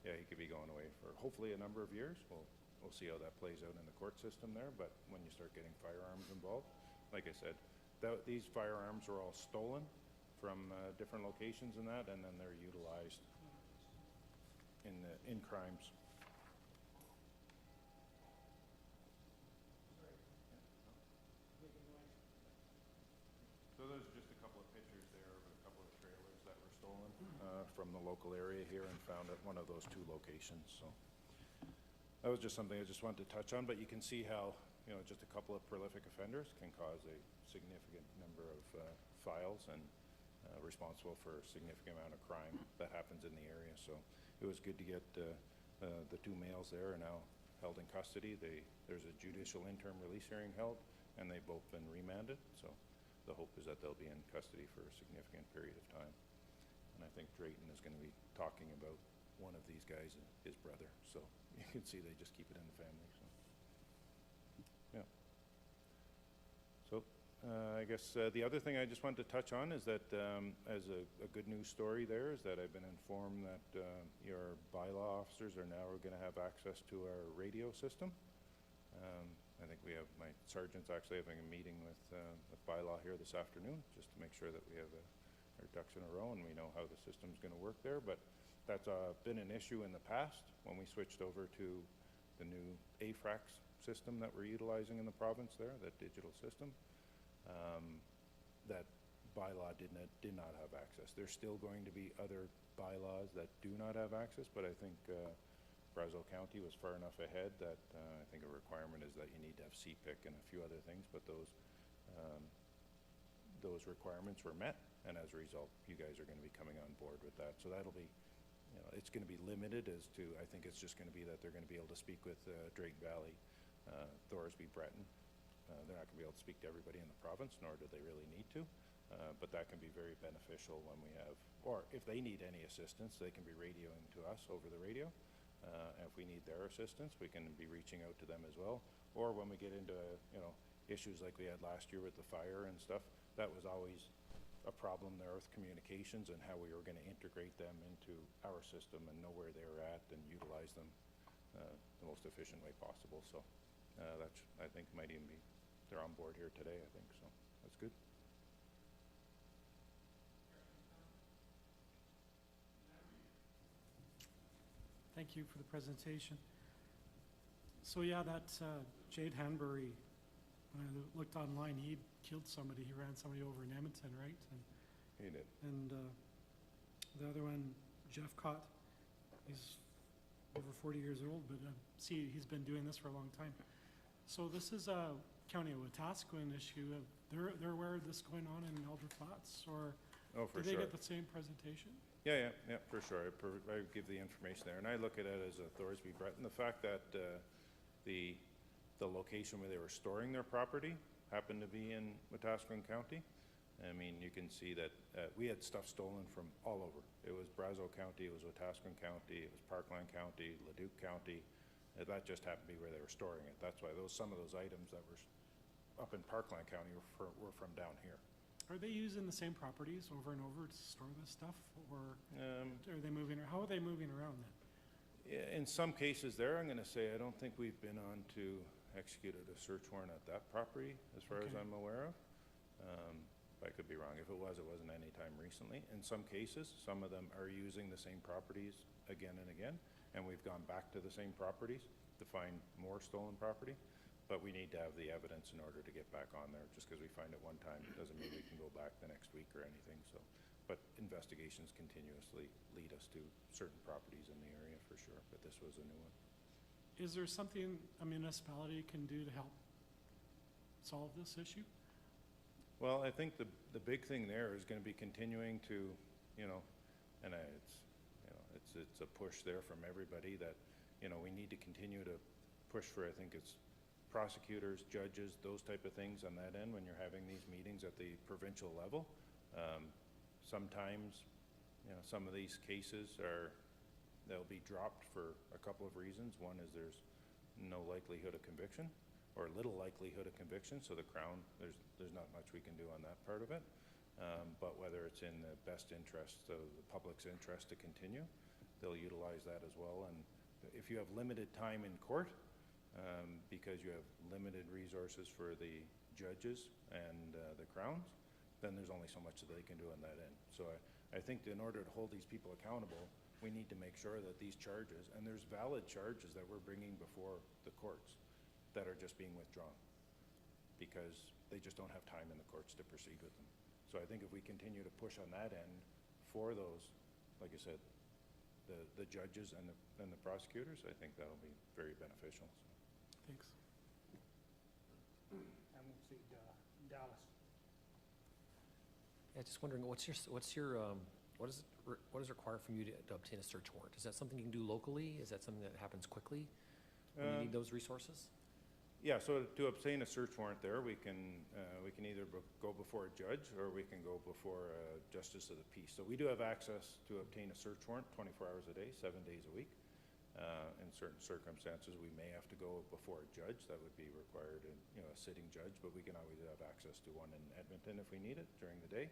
Yeah, he could be going away for hopefully a number of years. We'll see how that plays out in the court system there, but when you start getting firearms involved, like I said, these firearms were all stolen from different locations and that, and then they're utilized in crimes. So there's just a couple of pictures there of a couple of trailers that were stolen from the local area here and found at one of those 2 locations. So that was just something I just wanted to touch on, but you can see how, you know, just a couple of prolific offenders can cause a significant number of files and responsible for a significant amount of crime that happens in the area. So it was good to get the 2 males there, and now held in custody. There's a judicial interim release hearing held, and they've both been remanded. So the hope is that they'll be in custody for a significant period of time. And I think Drayton is going to be talking about one of these guys, his brother. So you can see they just keep it in the family. So yeah. So I guess the other thing I just wanted to touch on is that as a good news story there is that I've been informed that your bylaw officers are now going to have access to our radio system. I think we have, my sergeant's actually having a meeting with bylaw here this afternoon, just to make sure that we have our ducks in a row and we know how the system's going to work there. But that's been an issue in the past when we switched over to the new AFRAX system that we're utilizing in the province there, that digital system. That bylaw did not have access. There's still going to be other bylaws that do not have access, but I think Brazeau County was far enough ahead that I think a requirement is that you need to have CPIC and a few other things, but those requirements were met, and as a result, you guys are going to be coming on board with that. So that'll be, you know, it's going to be limited as to, I think it's just going to be that they're going to be able to speak with Drake Valley, Thorsby, Breton. They're not going to be able to speak to everybody in the province, nor do they really need to. But that can be very beneficial when we have, or if they need any assistance, they can be radioing to us over the radio. And if we need their assistance, we can be reaching out to them as well. Or when we get into, you know, issues like we had last year with the fire and stuff, that was always a problem there with communications and how we were going to integrate them into our system and know where they were at and utilize them the most efficient way possible. So that's, I think, might even be, they're on board here today, I think. So that's good. Thank you for the presentation. So yeah, that Jade Hanbury, when I looked online, he killed somebody. He ran somebody over in Edmonton, right? And He did. And the other one, Jeff Cott, he's over 40 years old, but see, he's been doing this for a long time. So this is a County of Wetaskiwin issue. They're aware of this going on in Elder Flats, or Oh, for did they sure. get the same presentation? Yeah, for sure. I give the information there, and I look at it as a Thorsby, Breton. The fact that the location where they were storing their property happened to be in Wetaskiwin County. I mean, you can see that we had stuff stolen from all over. It was Brazeau County, it was Wetaskiwin County, it was Parkland County, Leduc County. That just happened to be where they were storing it. That's why some of those items that were up in Parkland County were from down here. Are they using the same properties over and over to store this stuff, or are they moving? How are they moving around then? Yeah, in some cases there, I'm going to say I don't think we've been on to executed a search warrant at that property, as far as Okay. I'm aware of. I could be wrong. If it wasn't any time recently. In some cases, some of them are using the same properties again and again, and we've gone back to the same properties to find more stolen property. But we need to have the evidence in order to get back on there. Just because we find it one time, it doesn't mean we can go back the next week or anything. So, but investigations continuously lead us to certain properties in the area for sure. But this was a new one. Is there something a municipality can do to help solve this issue? Well, I think the big thing there is going to be continuing to, you know, and it's a push there from everybody that, you know, we need to continue to push for, I think it's prosecutors, judges, those type of things on that end when you're having these meetings at the provincial level. Sometimes, you know, some of these cases they'll be dropped for a couple of reasons. One is there's no likelihood of conviction, or little likelihood of conviction, so the Crown, there's not much we can do on that part of it. But whether it's in the best interest of the public's interest to continue, they'll utilize that as well. And if you have limited time in court, because you have limited resources for the judges and the Crowns, then there's only so much that they can do on that end. So I think in order to hold these people accountable, we need to make sure that these charges, and there's valid charges that we're bringing before the courts that are just being withdrawn because they just don't have time in the courts to proceed with them. So I think if we continue to push on that end for those, like I said, the judges and the prosecutors, I think that'll be very beneficial. So. Thanks. I'm going to see Dallas. Yeah, just wondering, what is required from you to obtain a search warrant? Is that something you can do locally? Is that something that happens quickly? when you need those resources? Yeah, so to obtain a search warrant there, we can either go before a judge or we can go before a justice of the peace. So we do have access to obtain a search warrant 24 hours a day, 7 days a week. In certain circumstances, we may have to go before a judge. That would be required in, a sitting judge, but we can always have access to one in Edmonton if we need it during the day.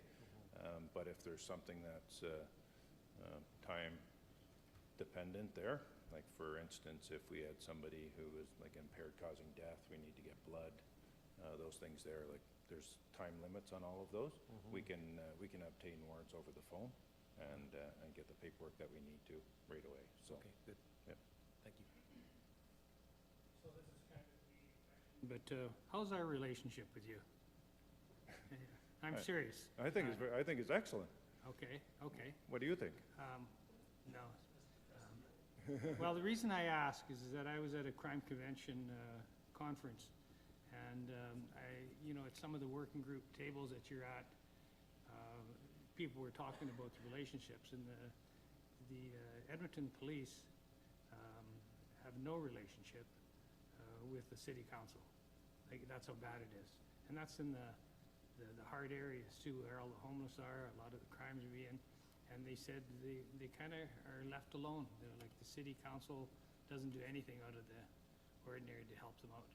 But if there's something that's time dependent there, like for instance, if we had somebody who was like impaired causing death, we need to get blood, those things there, like there's time limits on all of those. We can obtain warrants over the phone and get the paperwork that we need to right away, so. Okay, good. Yep. Thank you. So this is kind of the, but how's our relationship with you? I'm serious. I think it's excellent. Okay, okay. What do you think? No. Well, the reason I ask is that I was at a crime prevention conference, and at some of the working group tables that you're at, people were talking about the relationships, and the Edmonton Police have no relationship with the city council. Like, that's how bad it is, and that's in the hard areas too, where all the homeless are, a lot of the crimes are being. And they said they kind of are left alone. They're like, the city council doesn't do anything out of the ordinary to help them out.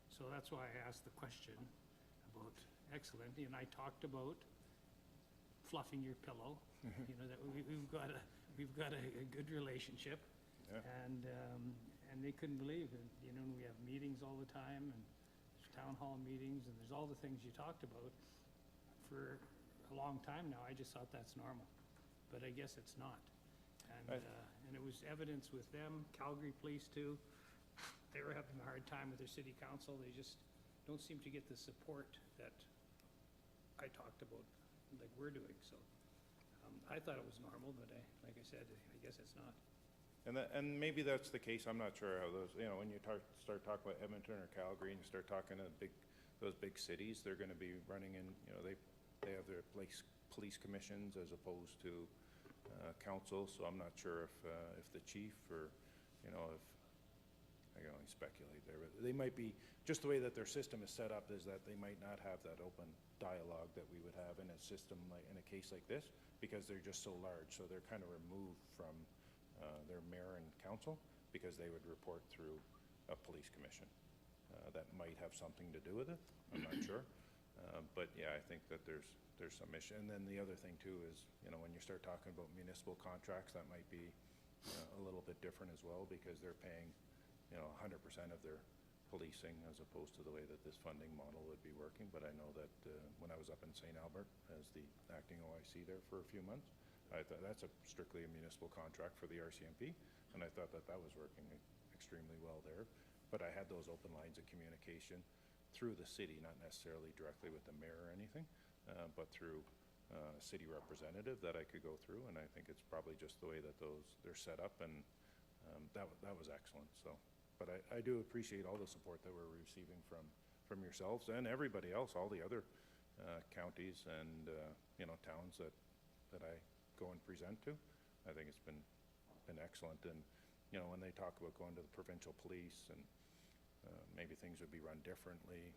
So that's why I asked the question about excellent. And I talked about fluffing your pillow. That we've got a good relationship. Yeah. And they couldn't believe it. We have meetings all the time, and there's town hall meetings, and there's all the things you talked about for a long time now. I just thought that's normal. But I guess it's not. And it was evidence with them, Calgary Police too. They were having a hard time with their city council. They just don't seem to get the support that I talked about, like we're doing. So I thought it was normal, but like I said, I guess it's not. And maybe that's the case. I'm not sure how those, when you start talking about Edmonton or Calgary and you start talking to those big cities, they're going to be running in, they have their police commissions as opposed to council, so I'm not sure if the chief or, if, I can only speculate there, but they might be, just the way that their system is set up is that they might not have that open dialogue that we would have in a system like, in a case like this, because they're just so large, so they're kind of removed from their mayor and council, because they would report through a police commission. That might have something to do with it, I'm not sure. But yeah, I think that there's some issue. And then the other thing too is, when you start talking about municipal contracts, that might be a little bit different as well, because they're paying, 100% of their policing as opposed to the way that this funding model would be working. But I know that when I was up in St. Albert as the acting OIC there for a few months, I thought that's strictly a municipal contract for the RCMP, and I thought that was working extremely well there. But I had those open lines of communication through the city, not necessarily directly with the mayor or anything, but through a city representative that I could go through, and I think it's probably just the way that they're set up, and that was excellent. So, but I do appreciate all the support that we're receiving from yourselves and everybody else, all the other counties and towns that I go and present to. I think it's been excellent, and when they talk about going to the provincial police and maybe things would be run differently,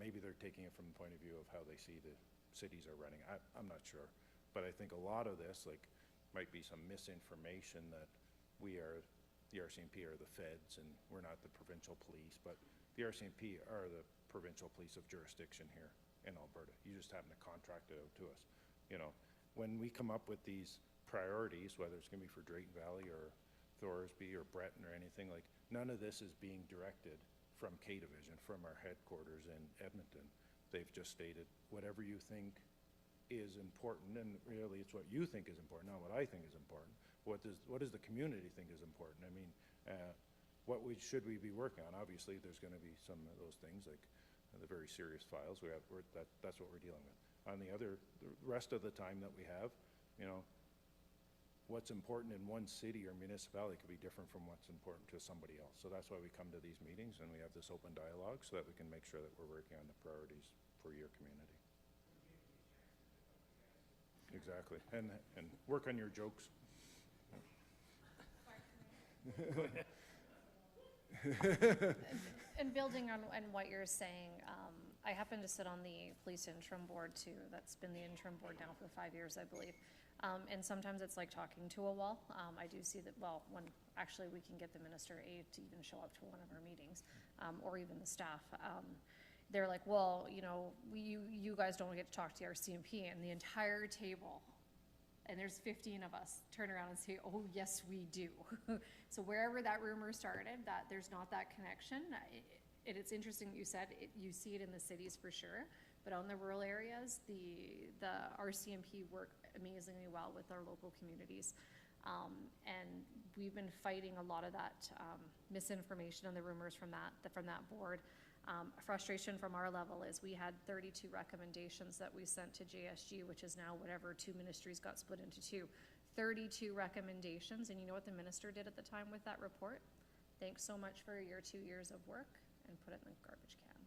maybe they're taking it from the point of view of how they see the cities are running. I'm not sure, but I think a lot of this might be some misinformation that we are, the RCMP are the feds and we're not the provincial police, but the RCMP are the provincial police of jurisdiction here in Alberta. You just happen to contract it out to us. When we come up with these priorities, whether it's going to be for Drayton Valley or Thorsby or Breton or anything, like, none of this is being directed from K Division, from our headquarters in Edmonton. They've just stated whatever you think is important, and really it's what you think is important, not what I think is important. What does the community think is important? I mean, what should we be working on? Obviously, there's going to be some of those things, like the very serious files. That's what we're dealing with. On the rest of the time that we have, what's important in one city or municipality could be different from what's important to somebody else. So that's why we come to these meetings and we have this open dialogue so that we can make sure that we're working on the priorities for your community. Exactly, and work on your jokes. And building on what you're saying, I happen to sit on the police interim board too. That's been the interim board now for 5 years, I believe. And sometimes it's like talking to a wall. I do see that, well, when actually we can get the minister aide to even show up to one of our meetings, or even the staff. They're like, well, you know, you guys don't get to talk to our CMP, and the entire table, and there's 15 of us, turn around and say, oh, yes, we do. So wherever that rumor started, that there's not that connection, it's interesting that you said, you see it in the cities for sure, but on the rural areas, the RCMP work amazingly well with our local communities. And we've been fighting a lot of that misinformation and the rumors from that board. Frustration from our level is we had 32 recommendations that we sent to JSG, which is now whatever, 2 ministries got split into 2. 32 recommendations, and you know what the minister did at the time with that report? Thanks so much for your 2 years of work, and put it in the garbage can.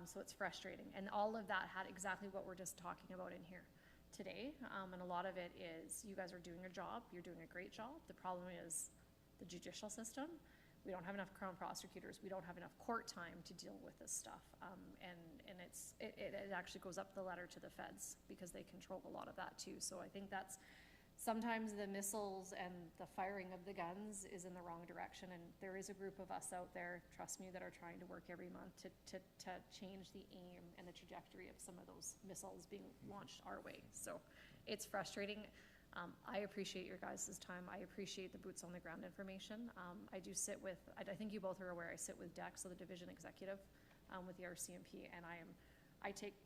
So it's frustrating, and all of that had exactly what we're just talking about in here today, and a lot of it is you guys are doing a job, you're doing a great job. The problem is the judicial system. We don't have enough Crown prosecutors. We don't have enough court time to deal with this stuff. And it actually goes up the ladder to the feds because they control a lot of that too. So I think that's sometimes the missiles and the firing of the guns is in the wrong direction. And there is a group of us out there, trust me, that are trying to work every month to change the aim and the trajectory of some of those missiles being launched our way. So it's frustrating. I appreciate your guys' time. I appreciate the boots on the ground information. I do sit with, I think you both are aware, I sit with DEC, so the division executive with the RCMP, and I take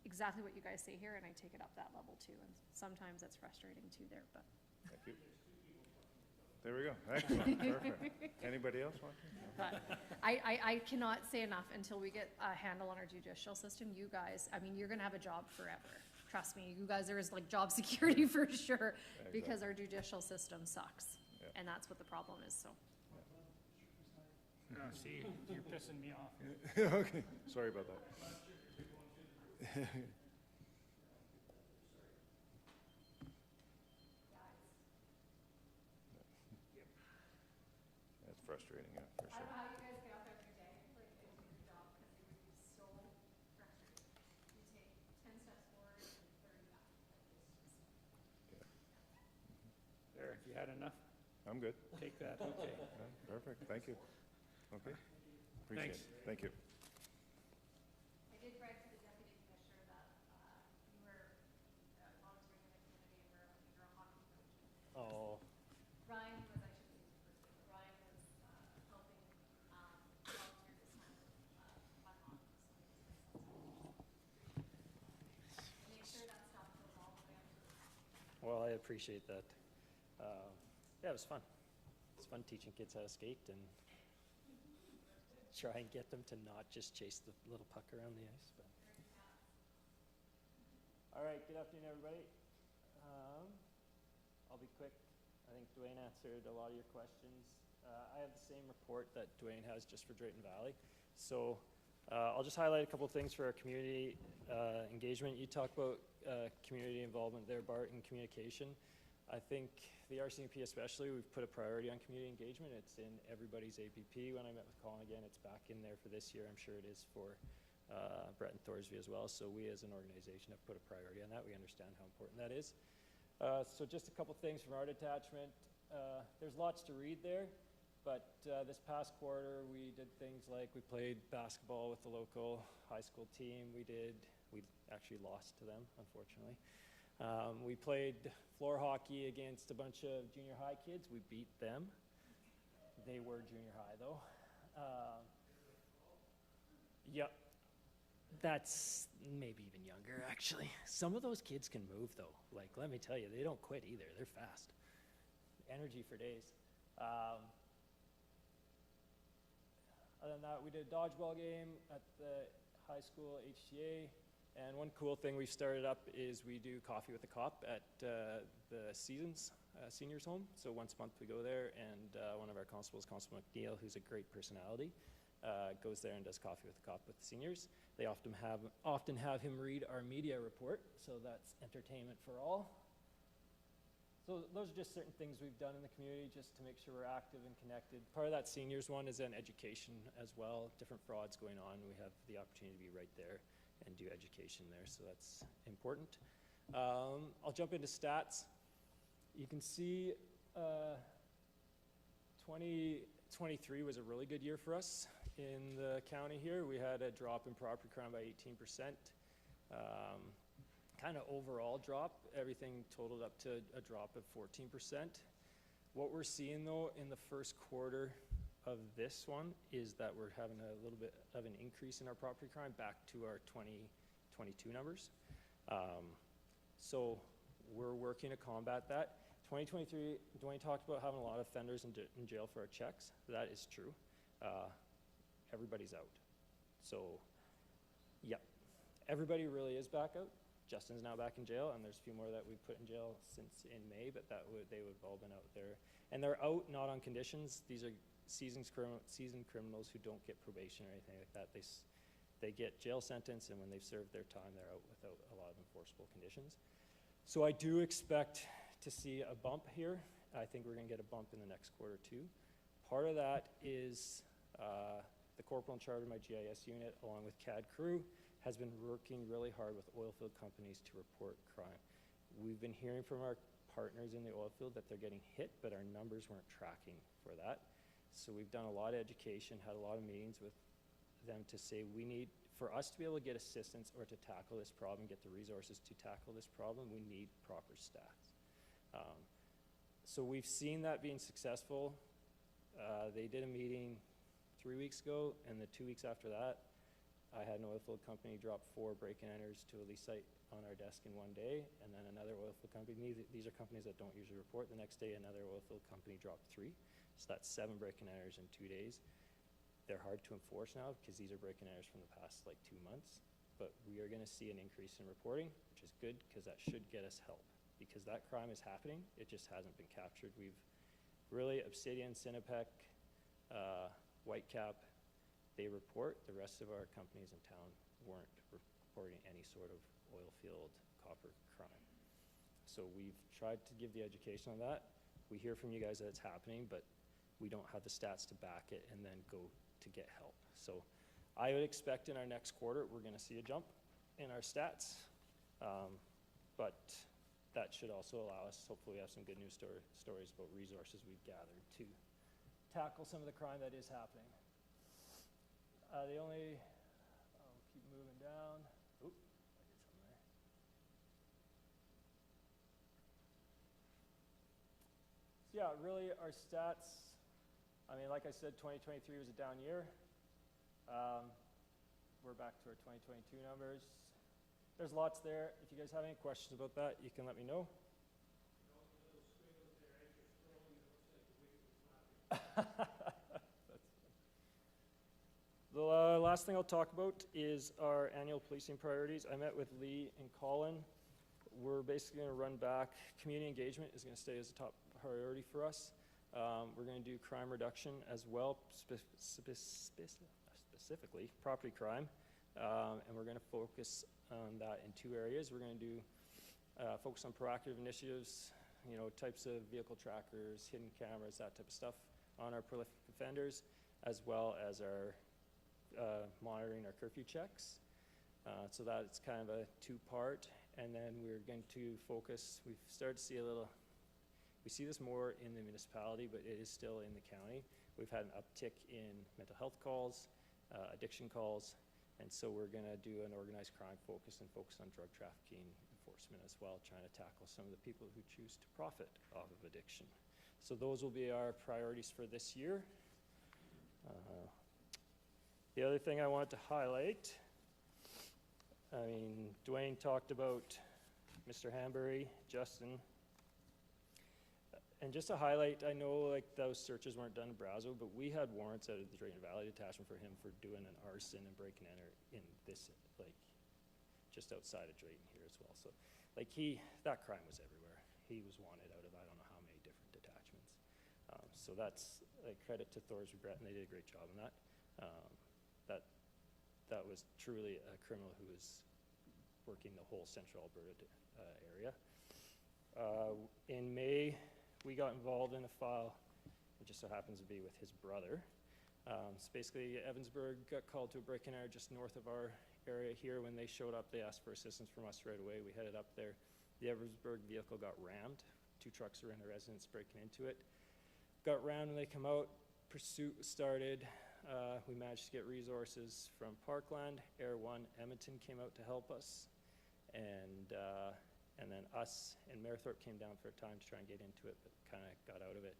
exactly what you guys say here and I take it up that level too. And sometimes it's frustrating too there, but. Thank you. There we go. Excellent. Perfect. Anybody else want to? No. But I cannot say enough until we get a handle on our judicial system. You guys, I mean, you're gonna have a job forever. Trust me, you guys, there is like job security for sure, because our judicial system sucks. Yeah. And that's what the problem is, so. Oh, see, you're pissing me off. Okay, sorry about that. That's frustrating, yeah, for I don't sure. know how you guys get up every day, like, and do your job, because it would be so frustrating. You take 10 steps forward and 30 back. Like, it's just. There, you had enough? I'm good. Take that, okay. Yeah, perfect, thank you. Okay, appreciate Thanks. it. Thank you. I did brag to the deputy commissioner that you were volunteering in the community and you're a hockey coach. Oh, Ryan was, I should say his first name, but Ryan was helping volunteer this time with my hockey. So make sure that stuff goes all the way up to the. well, I appreciate that. Yeah, it was fun. It's fun teaching kids how to skate and try and get them to not just chase the little puck around the ice. But. All right, good afternoon, everybody. I'll be quick. I think Dwayne answered a lot of your questions. I have the same report that Dwayne has just for Drayton Valley. So I'll just highlight a couple of things for our community engagement. You talk about community involvement there, Bart, and communication. I think the RCMP especially, we've put a priority on community engagement. It's in everybody's APP. When I met with Colin again, it's back in there for this year. I'm sure it is for Brett and Thorsby as well. So we as an organization have put a priority on that. We understand how important that is. So just a couple things from our detachment. There's lots to read there, but this past quarter we did things like we played basketball with the local high school team. We actually lost to them, unfortunately. We played floor hockey against a bunch of junior high kids. We beat them. They were junior high though. Yep. That's maybe even younger actually. Some of those kids can move though. Like, let me tell you, they don't quit either. They're fast. Energy for days. Other than that, we did a dodgeball game at the high school HTA. And one cool thing we've started up is we do coffee with the cop at the Seasons Seniors Home. So once a month we go there, and one of our constables, Constable McNeil, who's a great personality, goes there and does coffee with the cop with the seniors. They often have him read our media report, so that's entertainment for all. So those are just certain things we've done in the community just to make sure we're active and connected. Part of that seniors one is then education as well, different frauds going on. We have the opportunity to be right there and do education there, so that's important. I'll jump into stats. You can see 2023 was a really good year for us in the county here. We had a drop in property crime by 18%. Kind of overall drop, everything totaled up to a drop of 14%. What we're seeing though in the first quarter of this one is that we're having a little bit of an increase in our property crime back to our 2022 numbers. So we're working to combat that. 2023, Dwayne talked about having a lot of offenders in jail for our checks. That is true. Everybody's out. So, yep, everybody really is back out. Justin's now back in jail, and there's a few more that we've put in jail since in May, but they would have all been out there. And they're out not on conditions. These are seasoned criminals who don't get probation or anything like that. They get jail sentence, and when they've served their time, they're out without a lot of enforceable conditions. So I do expect to see a bump here. I think we're going to get a bump in the next quarter too. Part of that is the corporal in charge of my GIS unit, along with CAD crew, has been working really hard with oil field companies to report crime. We've been hearing from our partners in the oil field that they're getting hit, but our numbers weren't tracking for that. So we've done a lot of education, had a lot of meetings with them to say for us to be able to get assistance or to tackle this problem, get the resources to tackle this problem, we need proper stats. So we've seen that being successful. They did a meeting 3 weeks ago, and the 2 weeks after that, I had an oil field company drop 4 break-and-enters to a lease site on our desk in one day, and then another oil field company, these are companies that don't usually report, the next day another oil field company dropped 3. So that's 7 break-and-enters in 2 days. They're hard to enforce now because these are break-and-enters from the past like 2 months, but we are gonna see an increase in reporting, which is good because that should get us help. Because that crime is happening, it just hasn't been captured. We've really, Obsidian, Cinepec, Whitecap, they report. The rest of our companies in town weren't reporting any sort of oil field copper crime. So we've tried to give the education on that. We hear from you guys that it's happening, but we don't have the stats to back it and then go to get help. So I would expect in our next quarter, we're gonna see a jump in our stats. But that should also allow us, hopefully we have some good news stories about resources we've gathered to tackle some of the crime that is happening. I'll keep moving down. Oop, I did something there. So yeah, really our stats, I mean, like I said, 2023 was a down year. We're back to our 2022 numbers. There's lots there. If you guys have any questions about that, you can let me know. The last thing I'll talk about is our annual policing priorities. I met with Lee and Colin. We're basically going to run back. Community engagement is going to stay as a top priority for us. We're going to do crime reduction as well, specifically property crime, and we're going to focus on that in 2 areas. We're going to do focus on proactive initiatives, types of vehicle trackers, hidden cameras, that type of stuff on our prolific offenders, as well as our monitoring our curfew checks. So that's kind of a 2-part. And then we're going to focus, we've started to see we see this more in the municipality, but it is still in the county. We've had an uptick in mental health calls, addiction calls, and so we're going to do an organized crime focus and focus on drug trafficking enforcement as well, trying to tackle some of the people who choose to profit off of addiction. So those will be our priorities for this year. The other thing I wanted to highlight, Dwayne talked about Mr. Hambury, Justin, and just to highlight, I know those searches weren't done in Brazeau, but we had warrants out of the Drayton Valley Detachment for him for doing an arson and break and enter in this, just outside of Drayton here as well. So, that crime was everywhere. He was wanted out of I don't know how many different detachments. So that's credit to Thor's Regret, and they did a great job on that. That was truly a criminal who was working the whole central Alberta area. In May, we got involved in a file, it just so happens to be with his brother. So basically, Evansburg got called to a break-in area just north of our area here. When they showed up, they asked for assistance from us right away. We headed up there. The Evansburg vehicle got rammed. 2 trucks were in a residence breaking into it. Got rammed when they come out. Pursuit started. We managed to get resources from Parkland. Air 1 Edmonton came out to help us. And then us and Merithorpe came down for a time to try and get into it, but kind of got out of it.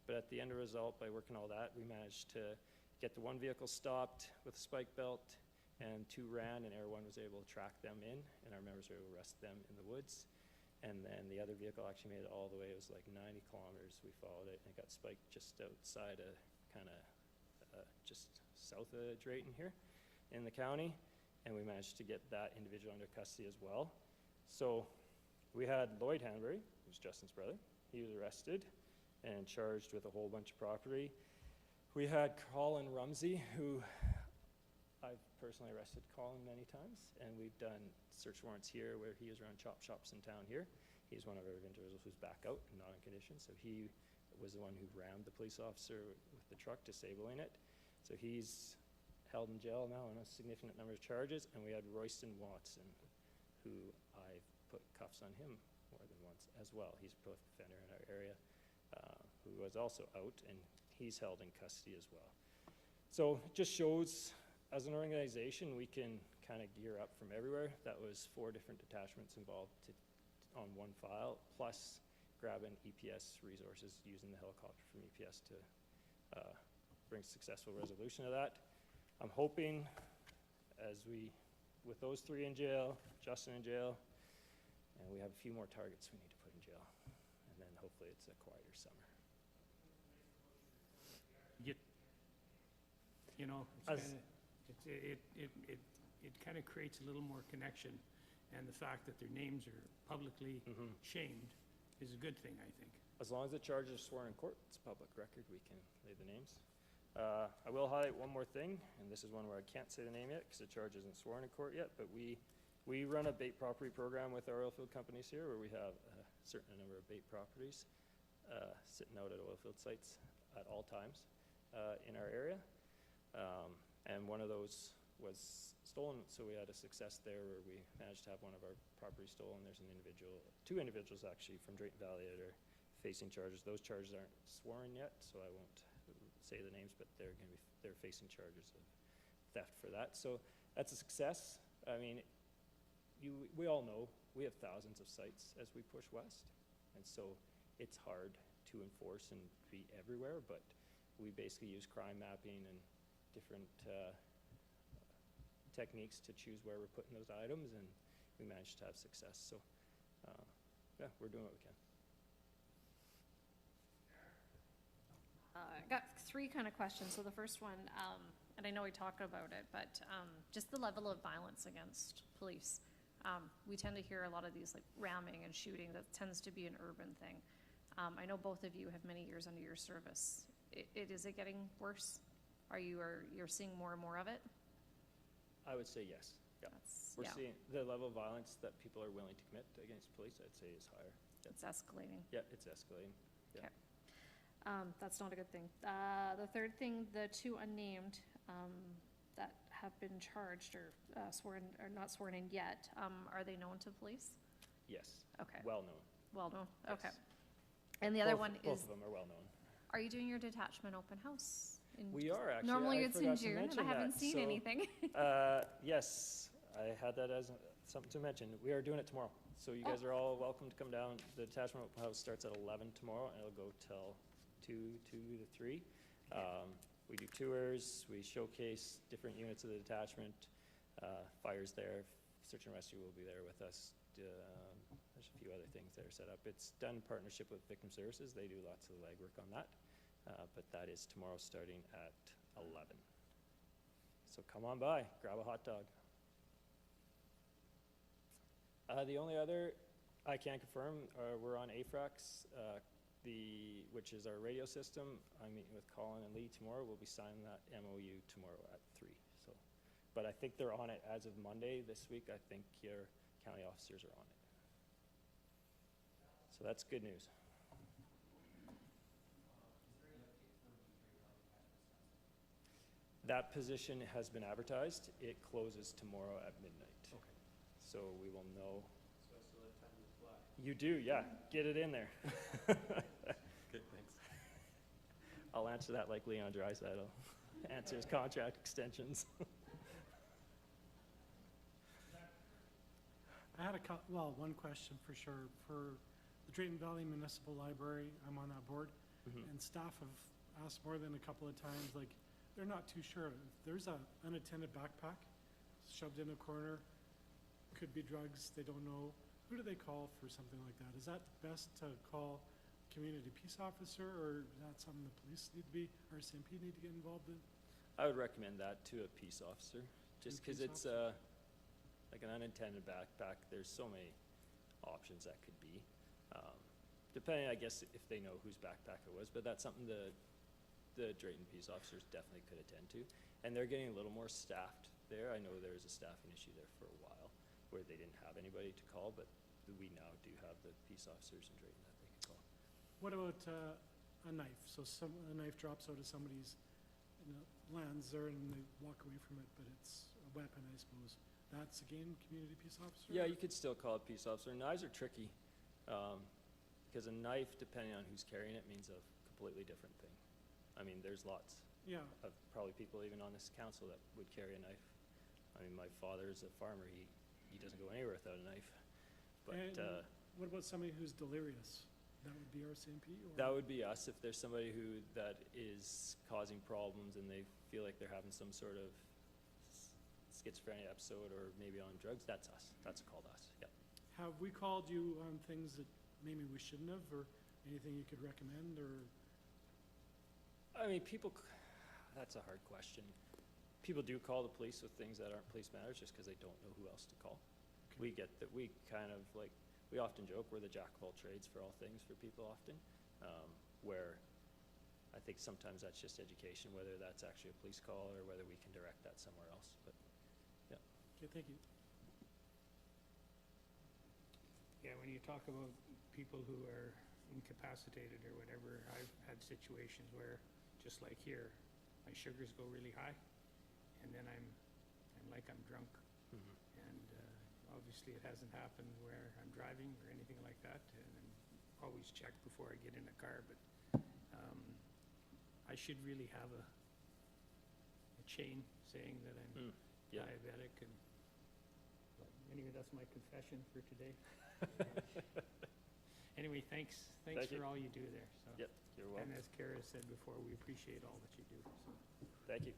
But at the end of the result, by working all that, we managed to get the 1 vehicle stopped with a spike belt, and 2 ran, and Air 1 was able to track them in, and our members were able to arrest them in the woods. And then the other vehicle actually made it all the way. It was like 90 kilometers. We followed it, and it got spiked just outside of kind of just south of Drayton here in the county, and we managed to get that individual under custody as well. So we had Lloyd Hanbury, who's Justin's brother. He was arrested and charged with a whole bunch of property. We had Colin Rumsey, who I've personally arrested Colin many times, and we've done search warrants here where he is around chop shops in town here. He's one of our individuals who's back out and not in condition, so he was the one who rammed the police officer with the truck, disabling it. So he's held in jail now on a significant number of charges, and we had Royston Watson, who I've put cuffs on him more than once as well. He's a prolific offender in our area, who was also out, and he's held in custody as well. So it just shows, as an organization, we can kind of gear up from everywhere. That was 4 different detachments involved on 1 file, plus grabbing EPS resources using the helicopter from EPS to bring successful resolution of that. I'm hoping, with those 3 in jail, Justin in jail, and we have a few more targets we need to put in jail, and then hopefully it's a quieter summer. You know, it kind of creates a little more connection, and the fact that their names are publicly shamed is a good thing, I think. As long as the charges are sworn in court, it's public record, we can lay the names. I will highlight one more thing, and this is one where I can't say the name yet because the charge isn't sworn in court yet, but we run a bait property program with our oilfield companies here, where we have a certain number of bait properties sitting out at oilfield sites at all times in our area. And one of those was stolen, so we had a success there where we managed to have one of our properties stolen. There's an individual, 2 individuals actually from Drayton Valley that are facing charges. Those charges aren't sworn yet, so I won't say the names, but they're facing charges of theft for that. So that's a success. I mean, we all know we have thousands of sites as we push west, and so it's hard to enforce and be everywhere, but we basically use crime mapping and different techniques to choose where we're putting those items, and we managed to have success. So yeah, we're doing what we can. I got 3 kind of questions. So the first one, and I know we talked about it, but just the level of violence against police. We tend to hear a lot of these like ramming and shooting. That tends to be an urban thing. I know both of you have many years under your service. Is it getting worse? You're seeing more and more of it? I would say yes. Yeah. We're seeing the level of violence that people are willing to commit against police, I'd say, is higher. Yeah. It's escalating. Yeah, it's escalating. Yeah. Okay. That's not a good thing. The third thing, the 2 unnamed that have been charged or sworn, or not sworn in yet, are they known to police? Yes. Okay. Well known. Well known, Yes. okay. And the other one is, both of them are well known. are you doing your detachment open house? We are actually. Normally I it's in forgot to June, and I mention haven't that. seen So, anything. Yes, I had that as something to mention. We are doing it tomorrow. So you guys are all welcome to come down. The detachment open house starts at 11 tomorrow, and it'll go till 2 to 3. We do tours, we showcase different units of the detachment. Fire's there, search and rescue will be there with us. There's a few other things that are set up. It's done in partnership with Victim Services. They do lots of legwork on that. But that is tomorrow starting at 11. So come on by, grab a hot dog. The only other I can confirm, we're on AFRAX, which is our radio system. I'm meeting with Colin and Lee tomorrow. We'll be signing that MOU tomorrow at 3. So, but I think they're on it as of Monday this week. I think your county officers are on it. So that's good news. That position has been advertised. It closes tomorrow at midnight. Okay. So we will know. So I still have time to apply. You do, yeah. Get it in there. Okay, thanks. I'll answer that like Leon Draisaitl answers contract extensions. I had one question for sure. For the Drayton Valley Municipal Library, I'm on that board, and staff have asked more than a couple of times, like, they're not too sure. If there's a unattended backpack shoved in a corner, could be drugs, they don't know. Who do they call for something like that? Is that best to call community peace officer, or is that something the police need to be, or SMP need to get involved in? I would recommend that to a peace officer, just because peace it's like an unintended backpack. There's so many options that could be. Depending, I guess, if they know whose backpack it was, but that's something the Drayton peace officers definitely could attend to. And they're getting a little more staffed there. I know there was a staffing issue there for a while where they didn't have anybody to call, but we now do have the peace officers in Drayton that they can call. What about a knife? So a knife drops out of somebody's, lands there and they walk away from it, but it's a weapon, I suppose. That's again community peace officer? Yeah, you could still call it peace officer. Knives are tricky, because a knife, depending on who's carrying it, means a completely different thing. I mean, there's lots Yeah, of probably people even on this council that would carry a knife. I mean, my father's a farmer. He doesn't go anywhere without a knife. But and what about somebody who's delirious? That would be RCMP, or? that would be us. If there's somebody that is causing problems and they feel like they're having some sort of schizophrenia episode or maybe on drugs, that's us. That's called us, yeah. Have we called you on things that maybe we shouldn't have, or anything you could recommend, or? I mean, that's a hard question. People do call the police with things that aren't police matters just because they don't know who else to call. Okay. We get that, we kind of like, we often joke we're the jack of all trades for all things for people often, where I think sometimes that's just education, whether that's actually a police call or whether we can direct that somewhere else, but, yeah. Okay, thank you. Yeah, when you talk about people who are incapacitated or whatever, I've had situations where, just like here, my sugars go really high, and then I'm like I'm drunk. And obviously it hasn't happened where I'm driving or anything like that, and I'm always check before I get in a car, but I should really have a chain saying that I'm Yeah. diabetic, and anyway, that's my confession for today. Anyway, thanks Thank you. for all you do there, so. Yep, you're welcome. And as Kara said before, we appreciate all that you do, so. Thank you.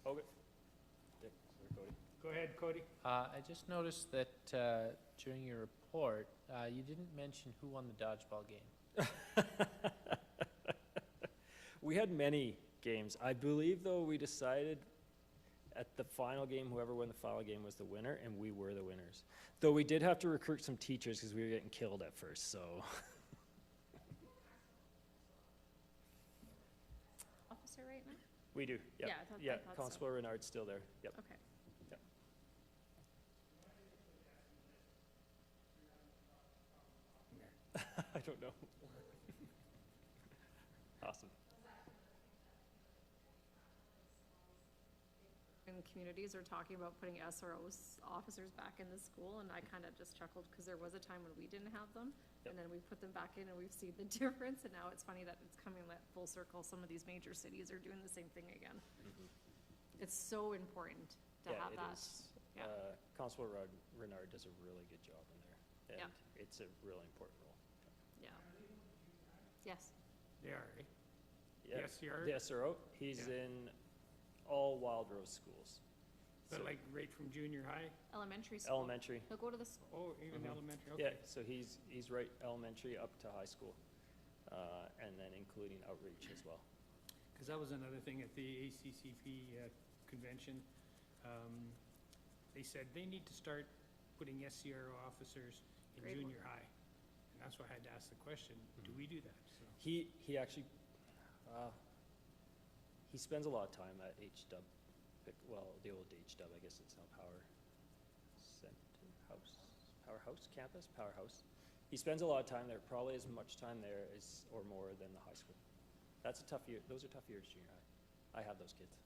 Okay. Dick, sorry, Cody. Go ahead, Cody. I just noticed that during your report, you didn't mention who won the dodgeball game. We had many games. I believe, though, we decided at the final game, whoever won the final game was the winner, and we were the winners. Though we did have to recruit some teachers because we were getting killed at first, so. Officer right now? We do, yeah. Yeah, I thought so. Constable Renard's still there, yep. Okay. Yep. I don't know. Awesome. And communities are talking about putting SROs, officers, back in the school, and I kind of just chuckled, because there was a time when we didn't have them, Yep. and then we put them back in, and we've seen the difference, and now it's funny that it's coming full circle. Some of these major cities are doing the same thing again. It's so important to Yeah, have it that. is. Yeah. Constable Renard does a really good job in there, and it's a really important role. Yeah. Yes. They are, eh? Yeah. Yes, you are? The SRO, he's Yeah. in all Wild Rose schools. But So- like right from junior high? Elementary school. Elementary. He'll go to the, Oh, even Mhm. elementary, Yeah, okay. so he's right elementary up to high school, and then including outreach as well. Because that was another thing at the ACCP convention. They said they need to start putting SCRO officers in Grade one. junior high. And that's why I had to ask the question, do we do that? So, He actually, he spends a lot of time at HW, the old HW, I guess it's now Powerhouse campus, Powerhouse. he spends a lot of time there, probably as much time there as, or more than the high school. That's a tough year, those are tough years, junior high. I have those kids.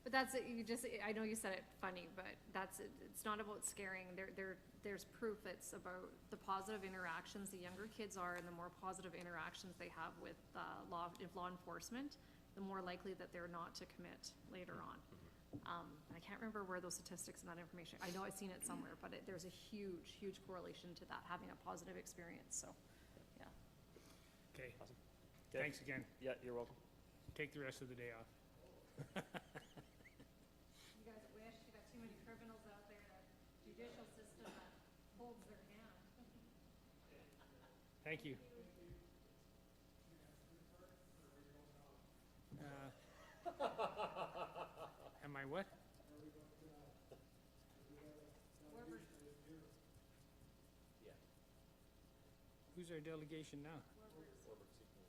But that's, you just, I know you said it funny, but that's, it's not about scaring. There's proof it's about the positive interactions the younger kids are and the more positive interactions they have with law enforcement, the more likely that they're not to commit later on. I can't remember where those statistics and that information, I know I've seen it somewhere, but there's a huge, huge correlation to that, having a positive experience, so, yeah. Okay, Awesome. Okay. thanks again. Yeah, you're welcome. Take the rest of the day off. You guys wish, you got too many criminals out there, that judicial system that holds their hand. Thank you. Am I what? Who's our delegation now?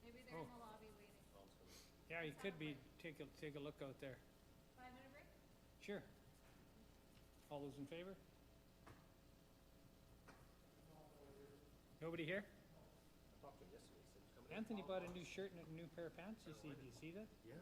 Maybe they're in the lobby waiting. Yeah, you could be, take a look out there. 5-minute break? Sure. All those in favor? Nobody here? Anthony bought a new shirt and a new pair of pants, do you see that? Yeah.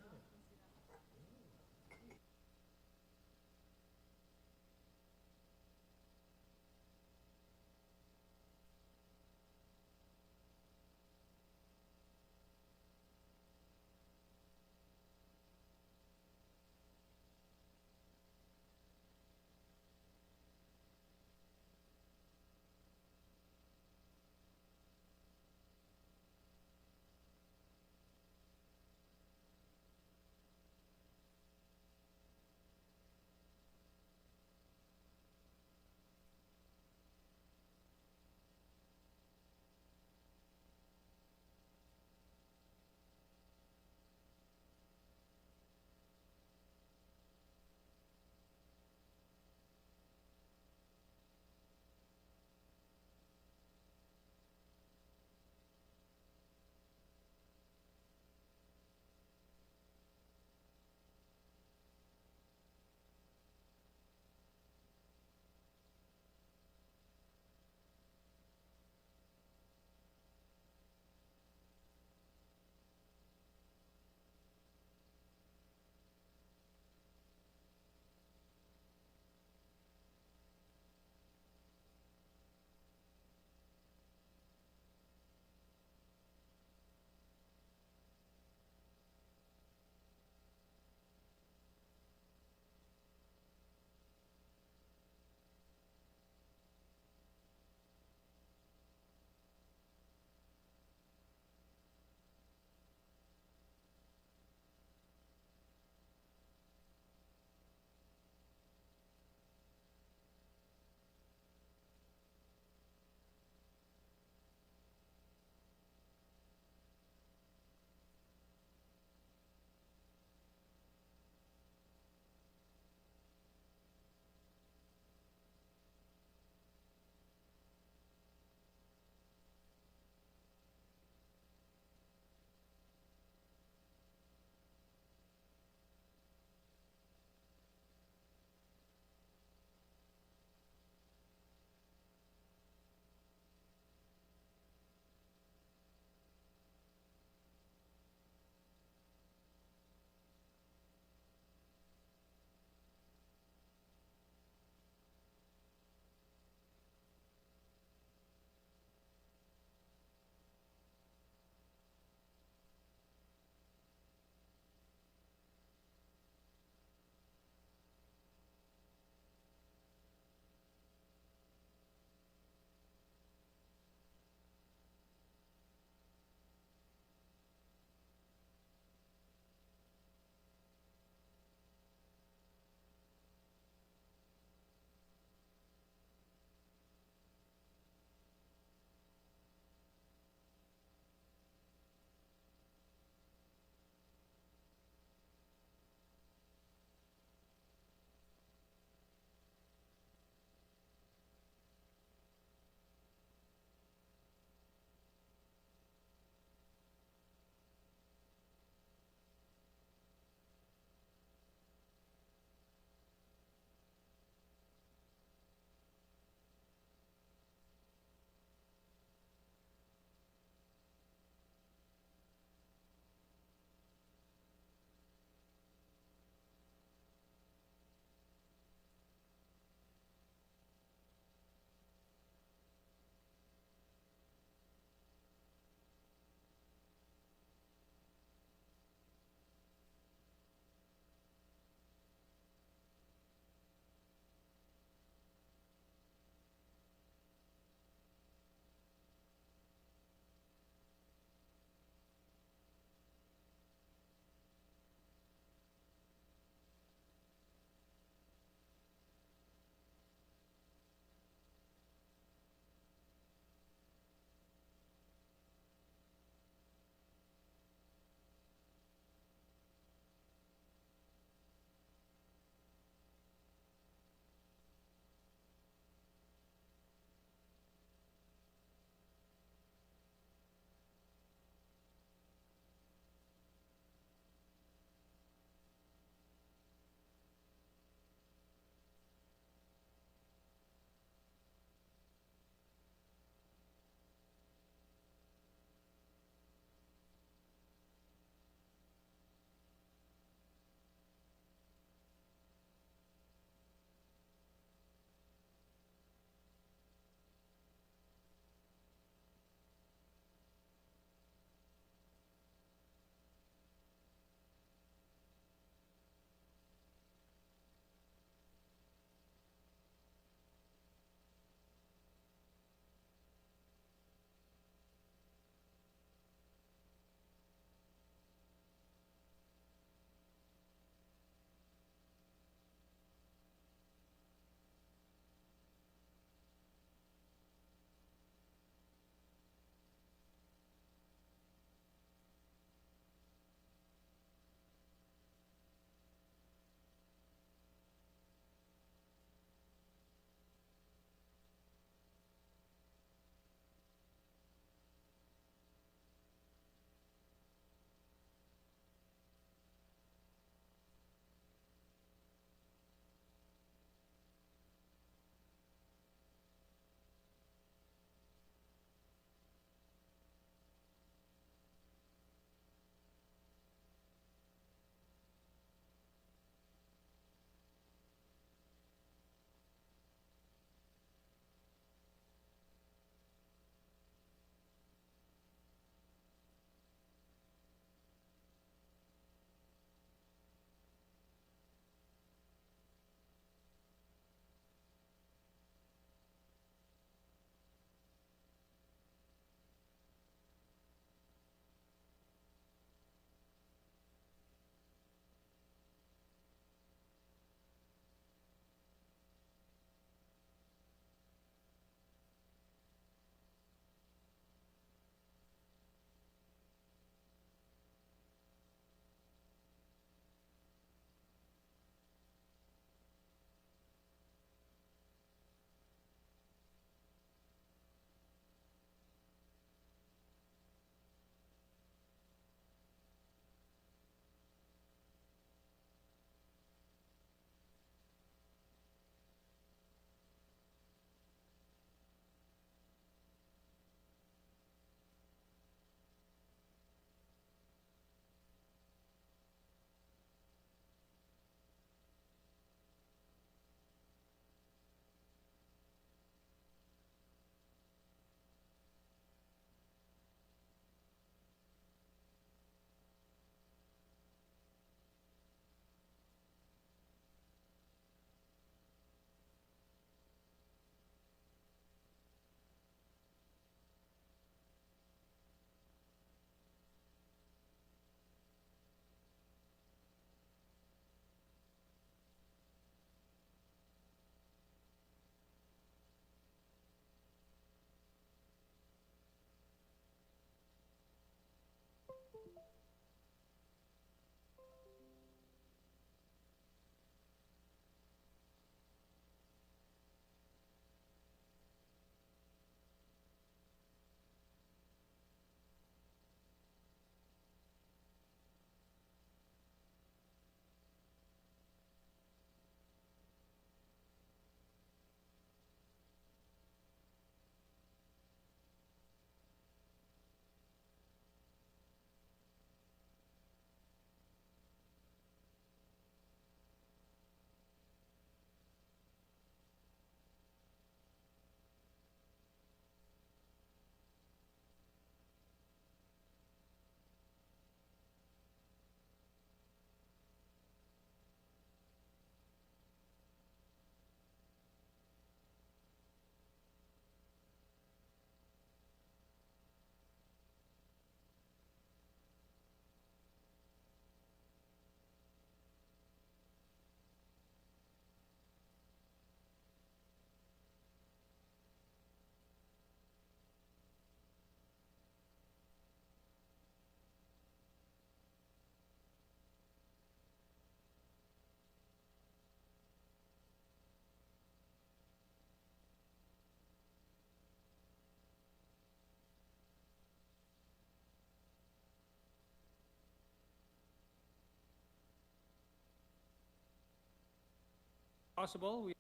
possible, we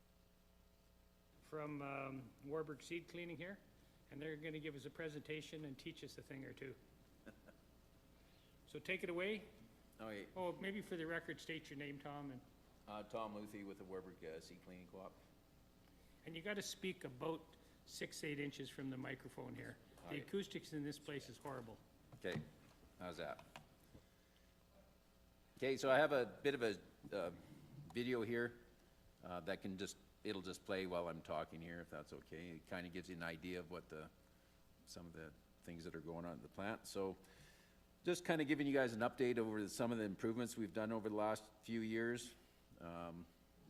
from Warburg Seed Cleaning here, and they're going to give us a presentation and teach us a thing or two. So take it away. Okay, Oh, maybe for the record, state your name, Tom, and Tom Luthi with the Warburg Seed Cleaning Co-op. you got to speak about 6-8 inches from the microphone here. The Okay. acoustics in this place is horrible. Okay, how's that? Okay, so I have a bit of a video here that can it'll just play while I'm talking here, if that's okay. It kind of gives you an idea of what some of the things that are going on at the plant. So just kind of giving you guys an update over some of the improvements we've done over the last few years.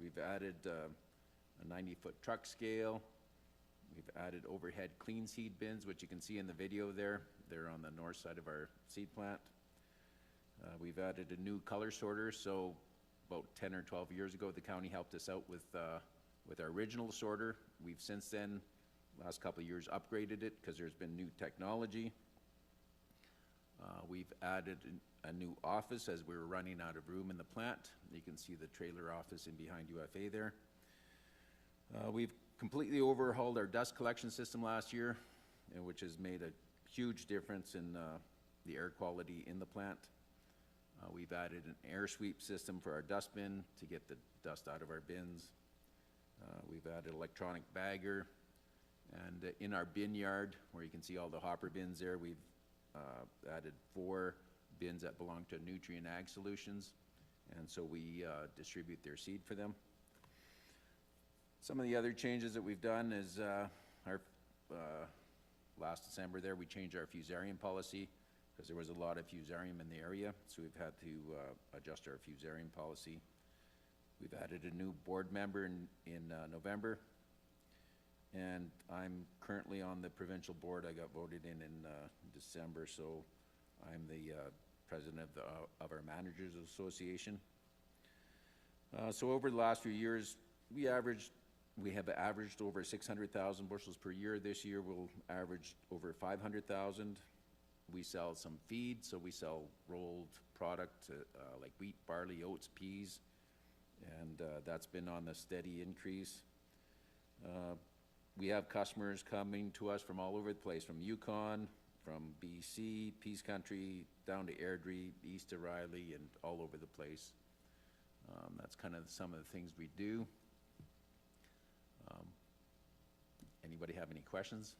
We've added a 90-foot truck scale. We've added overhead clean seed bins, which you can see in the video there. They're on the north side of our seed plant. We've added a new color sorter. So about 10 or 12 years ago, the county helped us out with our original sorter. We've since then, last couple of years, upgraded it because there's been new technology. We've added a new office as we were running out of room in the plant. You can see the trailer office in behind UFA there. We've completely overhauled our dust collection system last year, which has made a huge difference in the air quality in the plant. We've added an air sweep system for our dust bin to get the dust out of our bins. We've added electronic bagger. And in our bin yard, where you can see all the hopper bins there, we've added 4 bins that belong to Nutrient Ag Solutions. And so we distribute their seed for them. Some of the other changes that we've done is our last December there, we changed our fusarium policy because there was a lot of fusarium in the area. So we've had to adjust our fusarium policy. We've added a new board member in November. And I'm currently on the provincial board. I got voted in December, so I'm the president of our Managers Association. So over the last few years, we have averaged over 600,000 bushels per year. This year we'll average over 500,000. We sell some feed, so we sell rolled product like wheat, barley, oats, peas, and that's been on a steady increase. We have customers coming to us from all over the place, from Yukon, from BC, Peace Country, down to Airdrie, east to Riley, and all over the place. That's kind of some of the things we do. Anybody have any questions?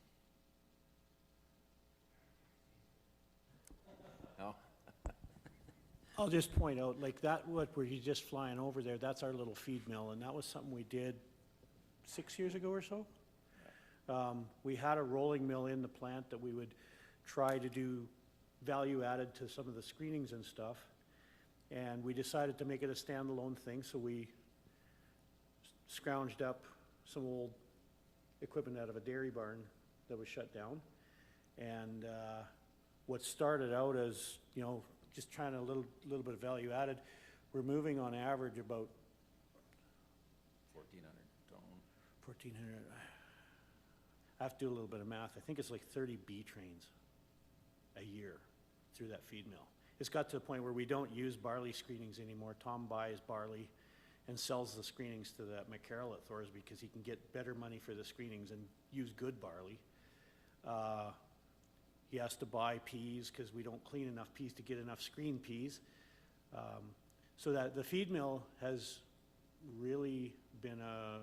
No? I'll just point out, like that, what were you just flying over there, that's our little feed mill, and that was something we did 6 years ago or so. We had a rolling mill in the plant that we would try to do value added to some of the screenings and stuff. And we decided to make it a standalone thing, so we scrounged up some old equipment out of a dairy barn that was shut down. And what started out as, you know, just trying a little bit of value added, we're moving on average about 1,400 ton. 1,400. I have to do a little bit of math. I think it's like 30 B trains a year through that feed mill. It's got to the point where we don't use barley screenings anymore. Tom buys barley and sells the screenings to that McCarroll at Thorsby because he can get better money for the screenings and use good barley. He has to buy peas because we don't clean enough peas to get enough screen peas. So that the feed mill has really been a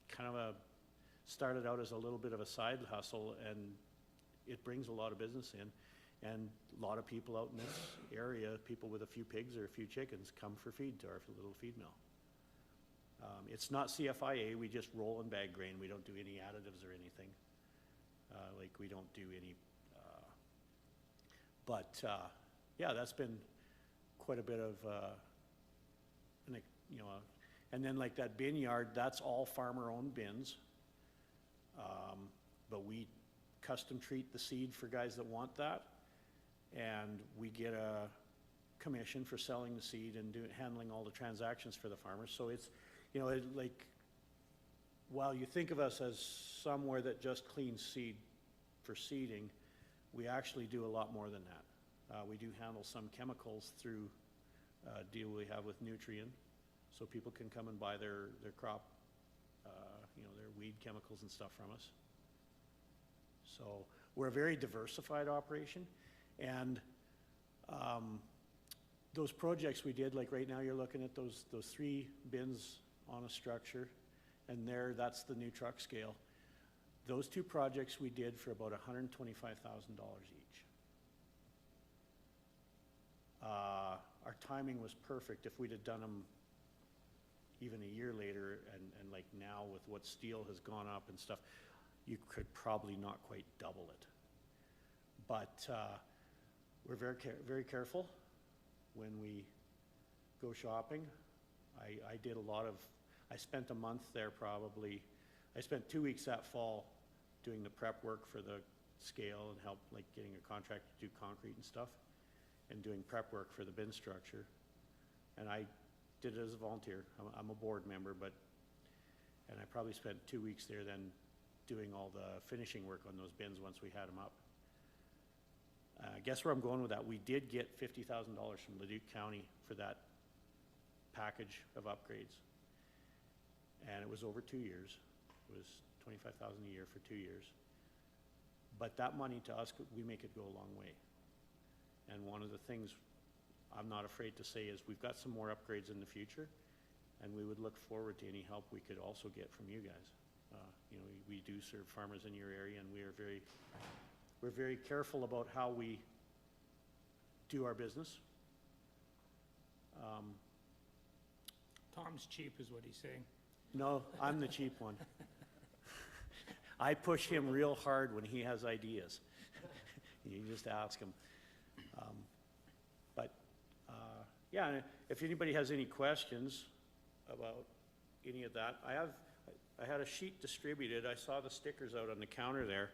kind of a, started out as a little bit of a side hustle, and it brings a lot of business in. And a lot of people out in this area, people with a few pigs or a few chickens, come for feed to our little feed mill. It's not CFIA, we just roll and bag grain. We don't do any additives or anything. Like we don't do any, yeah, that's been quite a bit of, you know, and then like that bin yard, that's all farmer-owned bins. But we custom treat the seed for guys that want that, and we get a commission for selling the seed and handling all the transactions for the farmers. So it's, you know, like, while you think of us as somewhere that just cleans seed for seeding, we actually do a lot more than that. We do handle some chemicals through a deal we have with Nutrien. so people can come and buy their crop, you know, their weed chemicals and stuff from us. So we're a very diversified operation, and those projects we did, like right now you're looking at those 3 bins on a structure, and that's the new truck scale. Those 2 projects we did for about $125,000 each. Our timing was perfect. If we'd have done them even a year later, and like now with what steel has gone up and stuff, you could probably not quite double it. But we're very careful when we go shopping. I did a lot of, I spent a month there probably. I spent 2 weeks that fall doing the prep work for the scale and help, like getting a contractor to do concrete and stuff, and doing prep work for the bin structure. And I did it as a volunteer. I'm a board member, and I probably spent 2 weeks there then doing all the finishing work on those bins once we had them up. Guess where I'm going with that? We did get $50,000 from Leduc County for that package of upgrades. And it was over 2 years. It was $25,000 a year for 2 years. But that money to us, we make it go a long way. And one of the things I'm not afraid to say is we've got some more upgrades in the future, and we would look forward to any help we could also get from you guys. You know, we do serve farmers in your area, and we're very careful about how we do our business. Tom's cheap is what he's saying. No, I'm the cheap one. I push him real hard when he has ideas. You just ask him. Yeah, if anybody has any questions about any of that, I had a sheet distributed. I saw the stickers out on the counter there,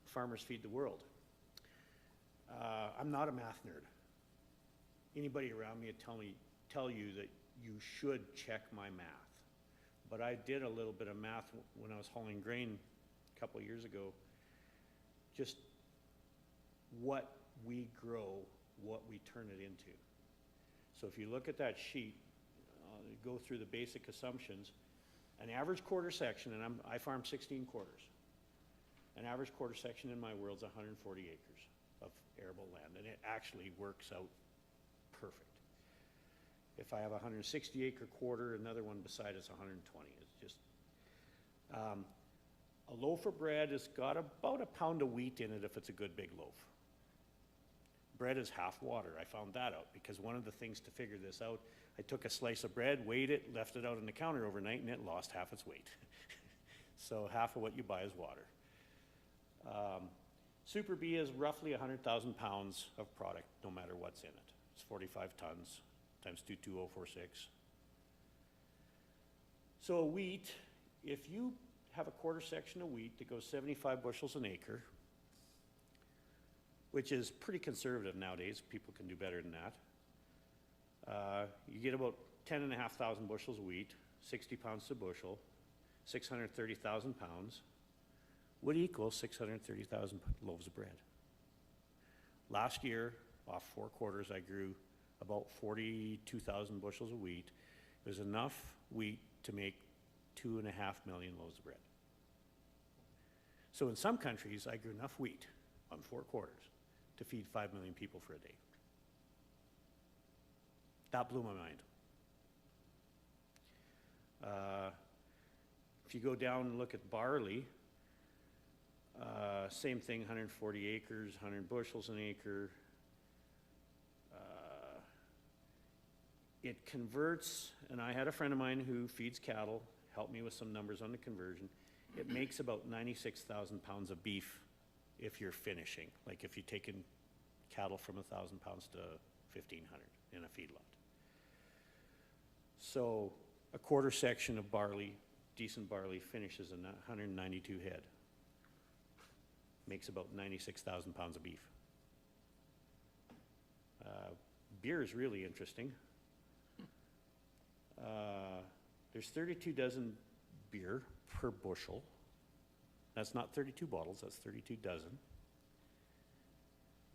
Farmers Feed the World. I'm not a math nerd. Anybody around me would tell you that you should check my math. But I did a little bit of math when I was hauling grain a couple years ago. Just what we grow, what we turn it into. So if you look at that sheet, go through the basic assumptions, an average quarter section, and I farm 16 quarters. An average quarter section in my world is 140 acres of arable land, and it actually works out perfect. If I have a 160 acre quarter, another one beside it's 120. It's just, a loaf of bread has got about a pound of wheat in it if it's a good big loaf. Bread is half water. I found that out because one of the things to figure this out, I took a slice of bread, weighed it, left it out on the counter overnight, and it lost half its weight. So half of what you buy is water. Super B is roughly 100,000 pounds of product, no matter what's in it. It's 45 tons times 22046. So wheat, if you have a quarter section of wheat that goes 75 bushels an acre, which is pretty conservative nowadays. People can do better than that. You get about 10,500 bushels of wheat, 60 pounds to bushel, 630,000 pounds, would equal 630,000 loaves of bread. Last year, off 4 quarters, I grew about 42,000 bushels of wheat. It was enough wheat to make 2.5 million loaves of bread. So in some countries, I grew enough wheat on 4 quarters to feed 5 million people for a day. That blew my mind. If you go down and look at barley, same thing, 140 acres, 100 bushels an acre. It converts, and I had a friend of mine who feeds cattle, helped me with some numbers on the conversion. It makes about 96,000 pounds of beef if you're finishing, like if you're taking cattle from 1,000 pounds to 1,500 in a feedlot. So a quarter section of barley, decent barley, finishes in 192 head. Makes about 96,000 pounds of beef. Beer is really interesting. There's 32 dozen beer per bushel. That's not 32 bottles, that's 32 dozen.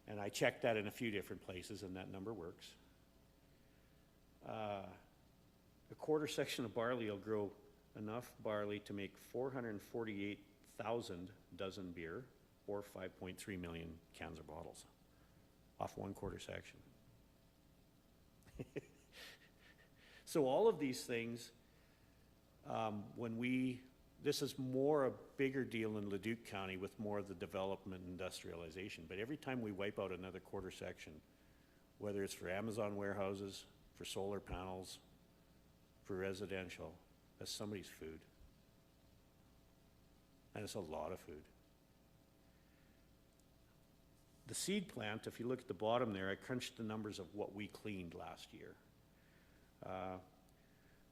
And I checked that in a few different places, and that number works. a quarter section of barley will grow enough barley to make 448,000 dozen beer or 5.3 million cans or bottles off one quarter section. So all of these things, this is more a bigger deal in Leduc County with more of the development and industrialization, but every time we wipe out another quarter section, whether it's for Amazon warehouses, for solar panels, for residential, that's somebody's food. And it's a lot of food. The seed plant, if you look at the bottom there, I crunched the numbers of what we cleaned last year.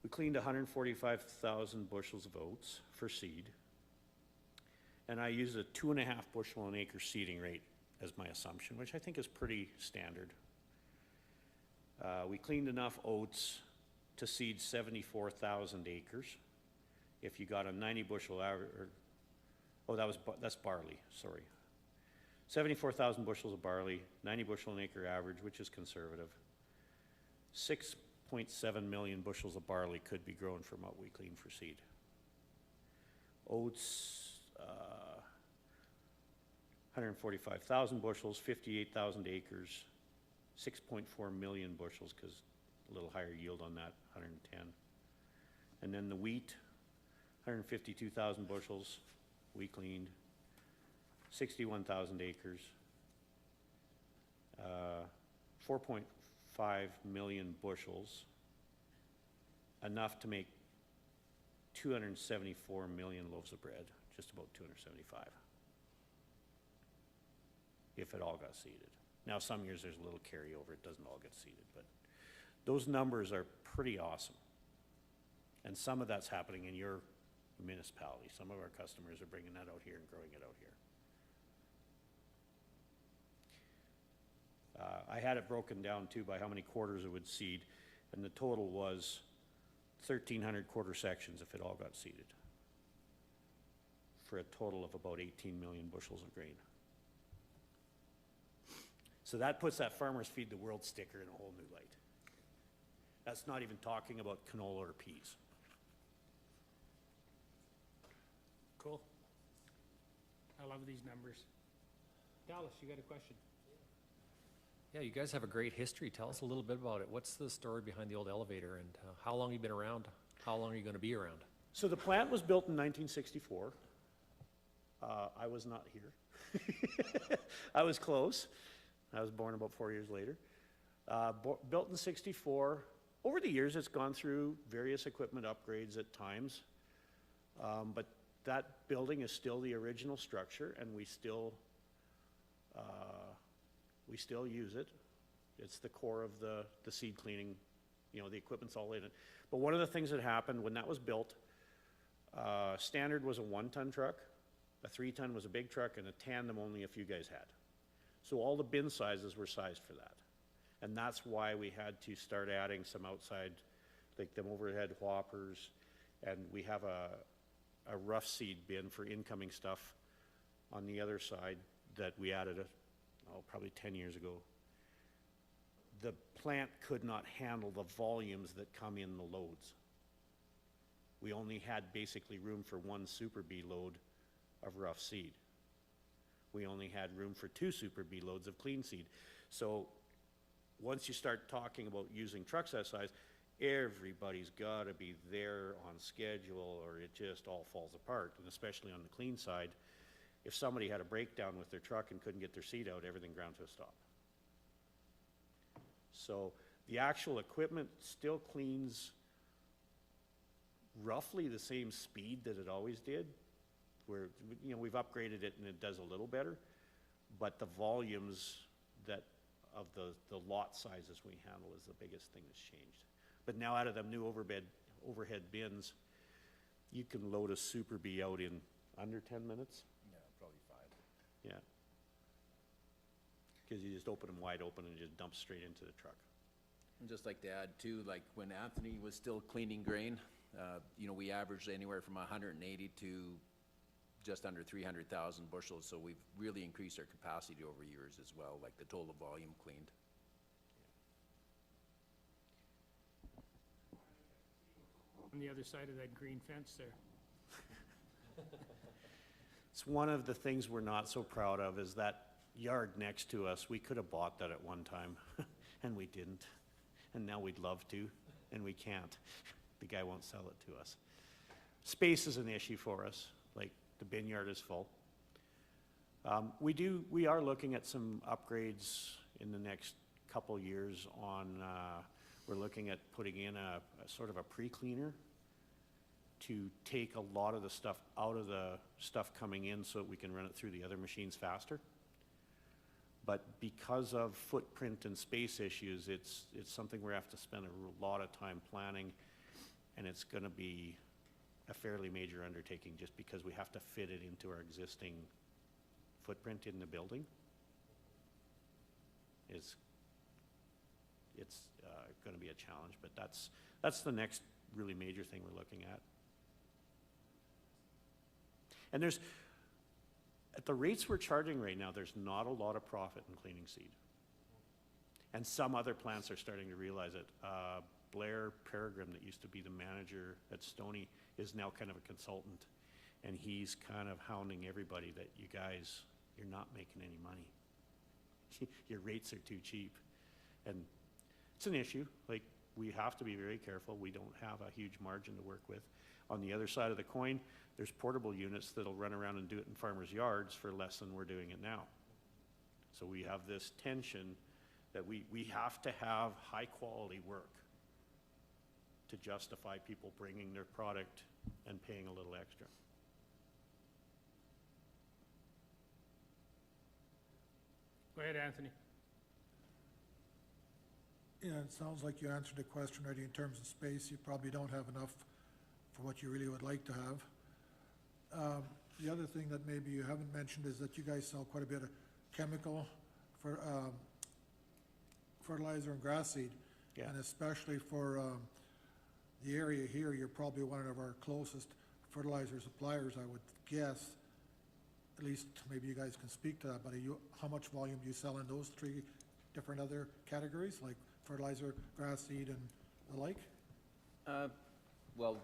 We cleaned 145,000 bushels of oats for seed. And I used a 2.5 bushel an acre seeding rate as my assumption, which I think is pretty standard. We cleaned enough oats to seed 74,000 acres. If you got a 90 bushel average, that's barley, sorry. 74,000 bushels of barley, 90 bushel an acre average, which is conservative. 6.7 million bushels of barley could be grown from what we clean for seed. Oats, 145,000 bushels, 58,000 acres, 6.4 million bushels, because a little higher yield on that, 110. And then the wheat, 152,000 bushels, we cleaned, 61,000 acres, 4.5 million bushels, enough to make 274 million loaves of bread, just about 275, if it all got seeded. Now, some years there's a little carryover, it doesn't all get seeded, but those numbers are pretty awesome. And some of that's happening in your municipality. Some of our customers are bringing that out here and growing it out here. I had it broken down too by how many quarters it would seed, and the total was 1,300 quarter sections if it all got seeded, for a total of about 18 million bushels of grain. So that puts that Farmers Feed the World sticker in a whole new light. That's not even talking about canola or peas. Cool. I love these numbers. Dallas, you got a question? Yeah, you guys have a great history. Tell us a little bit about it. What's the story behind the old elevator, and how long have you been around? How long are you going to be around? So the plant was built in 1964. I was not here. I was close. I was born about 4 years later. Built in 64. Over the years, it's gone through various equipment upgrades at times. But that building is still the original structure, and we still use it. It's the core of the seed cleaning, the equipment's all in it. But one of the things that happened when that was built, standard was a 1-ton truck, a 3-ton was a big truck, and a tandem only a few guys had. So all the bin sizes were sized for that. And that's why we had to start adding some outside, like them overhead whoppers, and we have a rough seed bin for incoming stuff on the other side that we added probably 10 years ago. The plant could not handle the volumes that come in the loads. We only had basically room for 1 Super B load of rough seed. We only had room for 2 Super B loads of clean seed. So once you start talking about using trucks that size, everybody's got to be there on schedule, or it just all falls apart. And especially on the clean side, if somebody had a breakdown with their truck and couldn't get their seed out, everything ground to a stop. So the actual equipment still cleans roughly the same speed that it always did. We've upgraded it and it does a little better, but the volumes of the lot sizes we handle is the biggest thing that's changed. But now out of them new overhead bins, you can load a Super B out in under 10 minutes. Yeah, probably 5. Yeah. Because you just open them wide open and just dump straight into the truck. I'd just like to add too, like when Anthony was still cleaning grain, we averaged anywhere from 180 to just under 300,000 bushels. So we've really increased our capacity over years as well, like the total volume cleaned. on the other side of that green fence there. It's one of the things we're not so proud of is that yard next to us. We could have bought that at one time, and we didn't. And now we'd love to, and we can't. The guy won't sell it to us. Space is an issue for us, like the bin yard is full. We are looking at some upgrades in the next couple years on, we're looking at putting in a sort of a pre-cleaner to take a lot of the stuff out of the stuff coming in so that we can run it through the other machines faster. But because of footprint and space issues, it's something we have to spend a lot of time planning, and it's gonna be a fairly major undertaking just because we have to fit it into our existing footprint in the building. It's gonna be a challenge, but that's the next really major thing we're looking at. And at the rates we're charging right now, there's not a lot of profit in cleaning seed. And some other plants are starting to realize it. Blair Peregrine, that used to be the manager at Stony, is now kind of a consultant. And he's kind of hounding everybody that you guys, you're not making any money. Your rates are too cheap. And it's an issue. Like, we have to be very careful. We don't have a huge margin to work with. On the other side of the coin, there's portable units that'll run around and do it in farmers' yards for less than we're doing it now. So we have this tension that we have to have high-quality work to justify people bringing their product and paying a little extra. Go ahead, Anthony. Yeah, it sounds like you answered the question already in terms of space. You probably don't have enough for what you really would like to have. The other thing that maybe you haven't mentioned is that you guys sell quite a bit of chemical for fertilizer and grass seed. Yeah. And especially for the area here, you're probably one of our closest fertilizer suppliers, I would guess. At least maybe you guys can speak to that, but how much volume do you sell in those three different other categories, like fertilizer, grass seed, and the like? Well,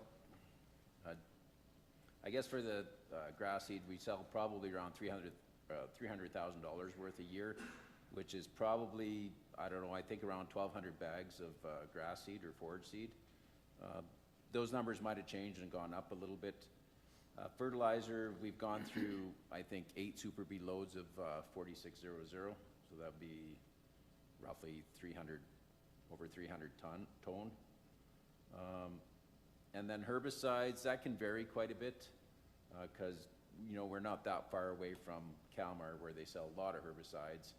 I guess for the grass seed, we sell probably around $300,000 worth a year, which is probably, I don't know, I think around 1,200 bags of grass seed or forage seed. Those numbers might have changed and gone up a little bit. Fertilizer, we've gone through, I think, 8 Super B loads of 4600, so that'd be roughly over 300 ton. And then herbicides, that can vary quite a bit, because we're not that far away from Calmar where they sell a lot of herbicides.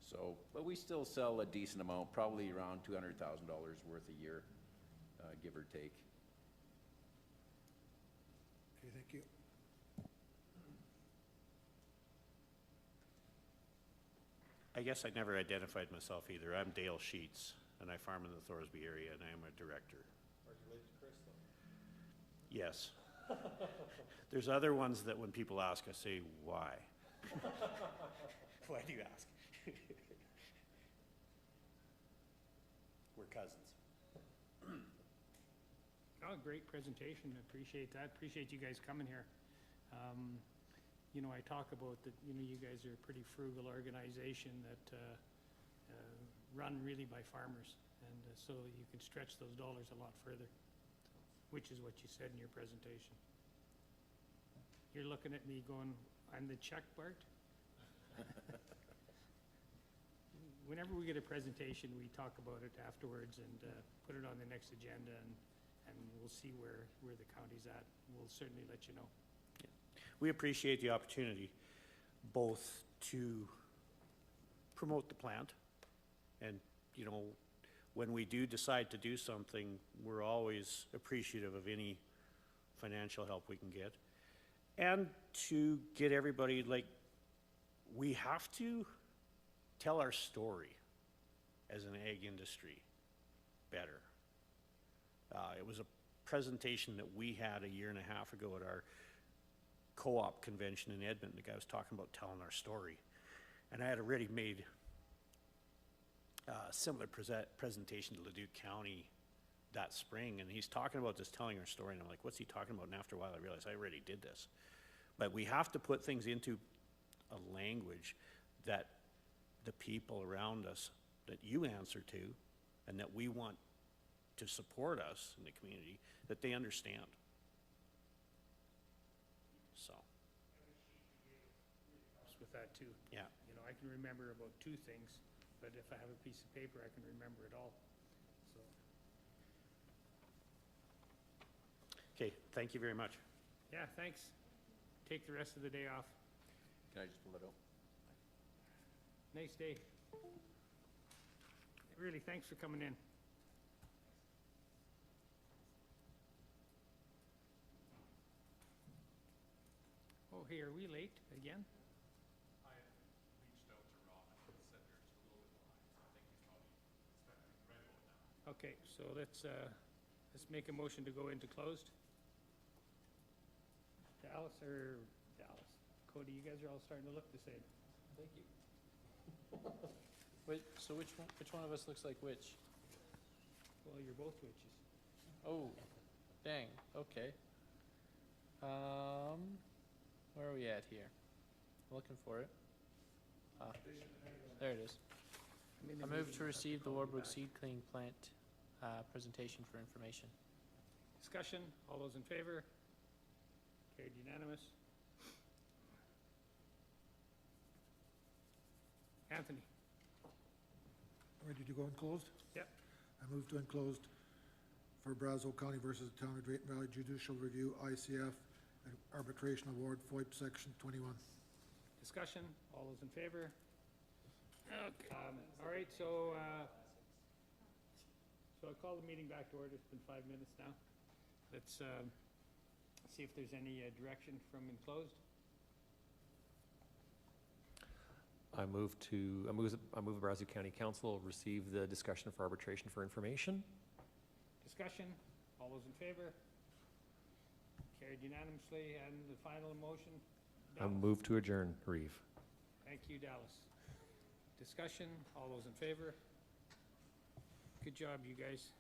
So, but we still sell a decent amount, probably around $200,000 worth a year, give or take. Okay, thank you. I guess I never identified myself either. I'm Dale Sheets, and I farm in the Thorsby area, and I am a director. Are you related to Chris, though? Yes. There's other ones that when people ask, I say, why? Why do you ask? We're cousins. Oh, great presentation. Appreciate that. Appreciate you guys coming here. I talk about that, you guys are a pretty frugal organization that run really by farmers. And so you can stretch those dollars a lot further, which is what you said in your presentation. You're looking at me going, I'm the check, Bart? Whenever we get a presentation, we talk about it afterwards and put it on the next agenda, and we'll see where the county's at. We'll certainly let you know. We appreciate the opportunity both to promote the plant and, when we do decide to do something, we're always appreciative of any financial help we can get. And to get everybody, we have to tell our story as an ag industry better. It was a presentation that we had a year and a half ago at our co-op convention in Edmonton. The guy was talking about telling our story. And I had already made a similar presentation to Leduc County that spring, and he's talking about just telling our story, and I'm like, what's he talking about? And after a while, I realized I already did this. But we have to put things into a language that the people around us, that you answer to, and that we want to support us in the community, that they understand. So, Helps with that too. yeah. You know, I can remember about 2 things, but if I have a piece of paper, I can remember it all. So, Okay, thank you very much. yeah, thanks. Take the rest of the day off. Can I just pull it out? Nice day. Really, thanks for coming in. Oh, hey, are we late again? I reached out to Rob and said they're just a little bit behind, so I think he's probably expecting right about now. Okay, so let's make a motion to go into closed. Dallas, Cody, you guys are all starting to look the same. Thank you. Wait, so which one of us looks like which? Well, you're both witches. Oh, dang, okay. Where are we at here? Looking for it. There it is. I move to receive the Warbrook Seed Cleaning Plant presentation for information. Discussion, all those in favor? Carried unanimous. Anthony? Ready to go in closed? Yep. I move to enclosed for Brazeau County versus the Town of Drayton Valley Judicial Review, ICF, and Arbitration Award, FOIP Section 21. Discussion, all those in favor? Okay. All right, so I'll call the meeting back to order. It's been 5 minutes now. Let's see if there's any direction from enclosed. I move the Brazeau County Council receive the discussion for arbitration for information. Discussion, all those in favor? Carried unanimously, and the final motion? I Dallas? move to adjourn, Reeve. Thank you, Dallas. Discussion, all those in favor? Good job, you guys.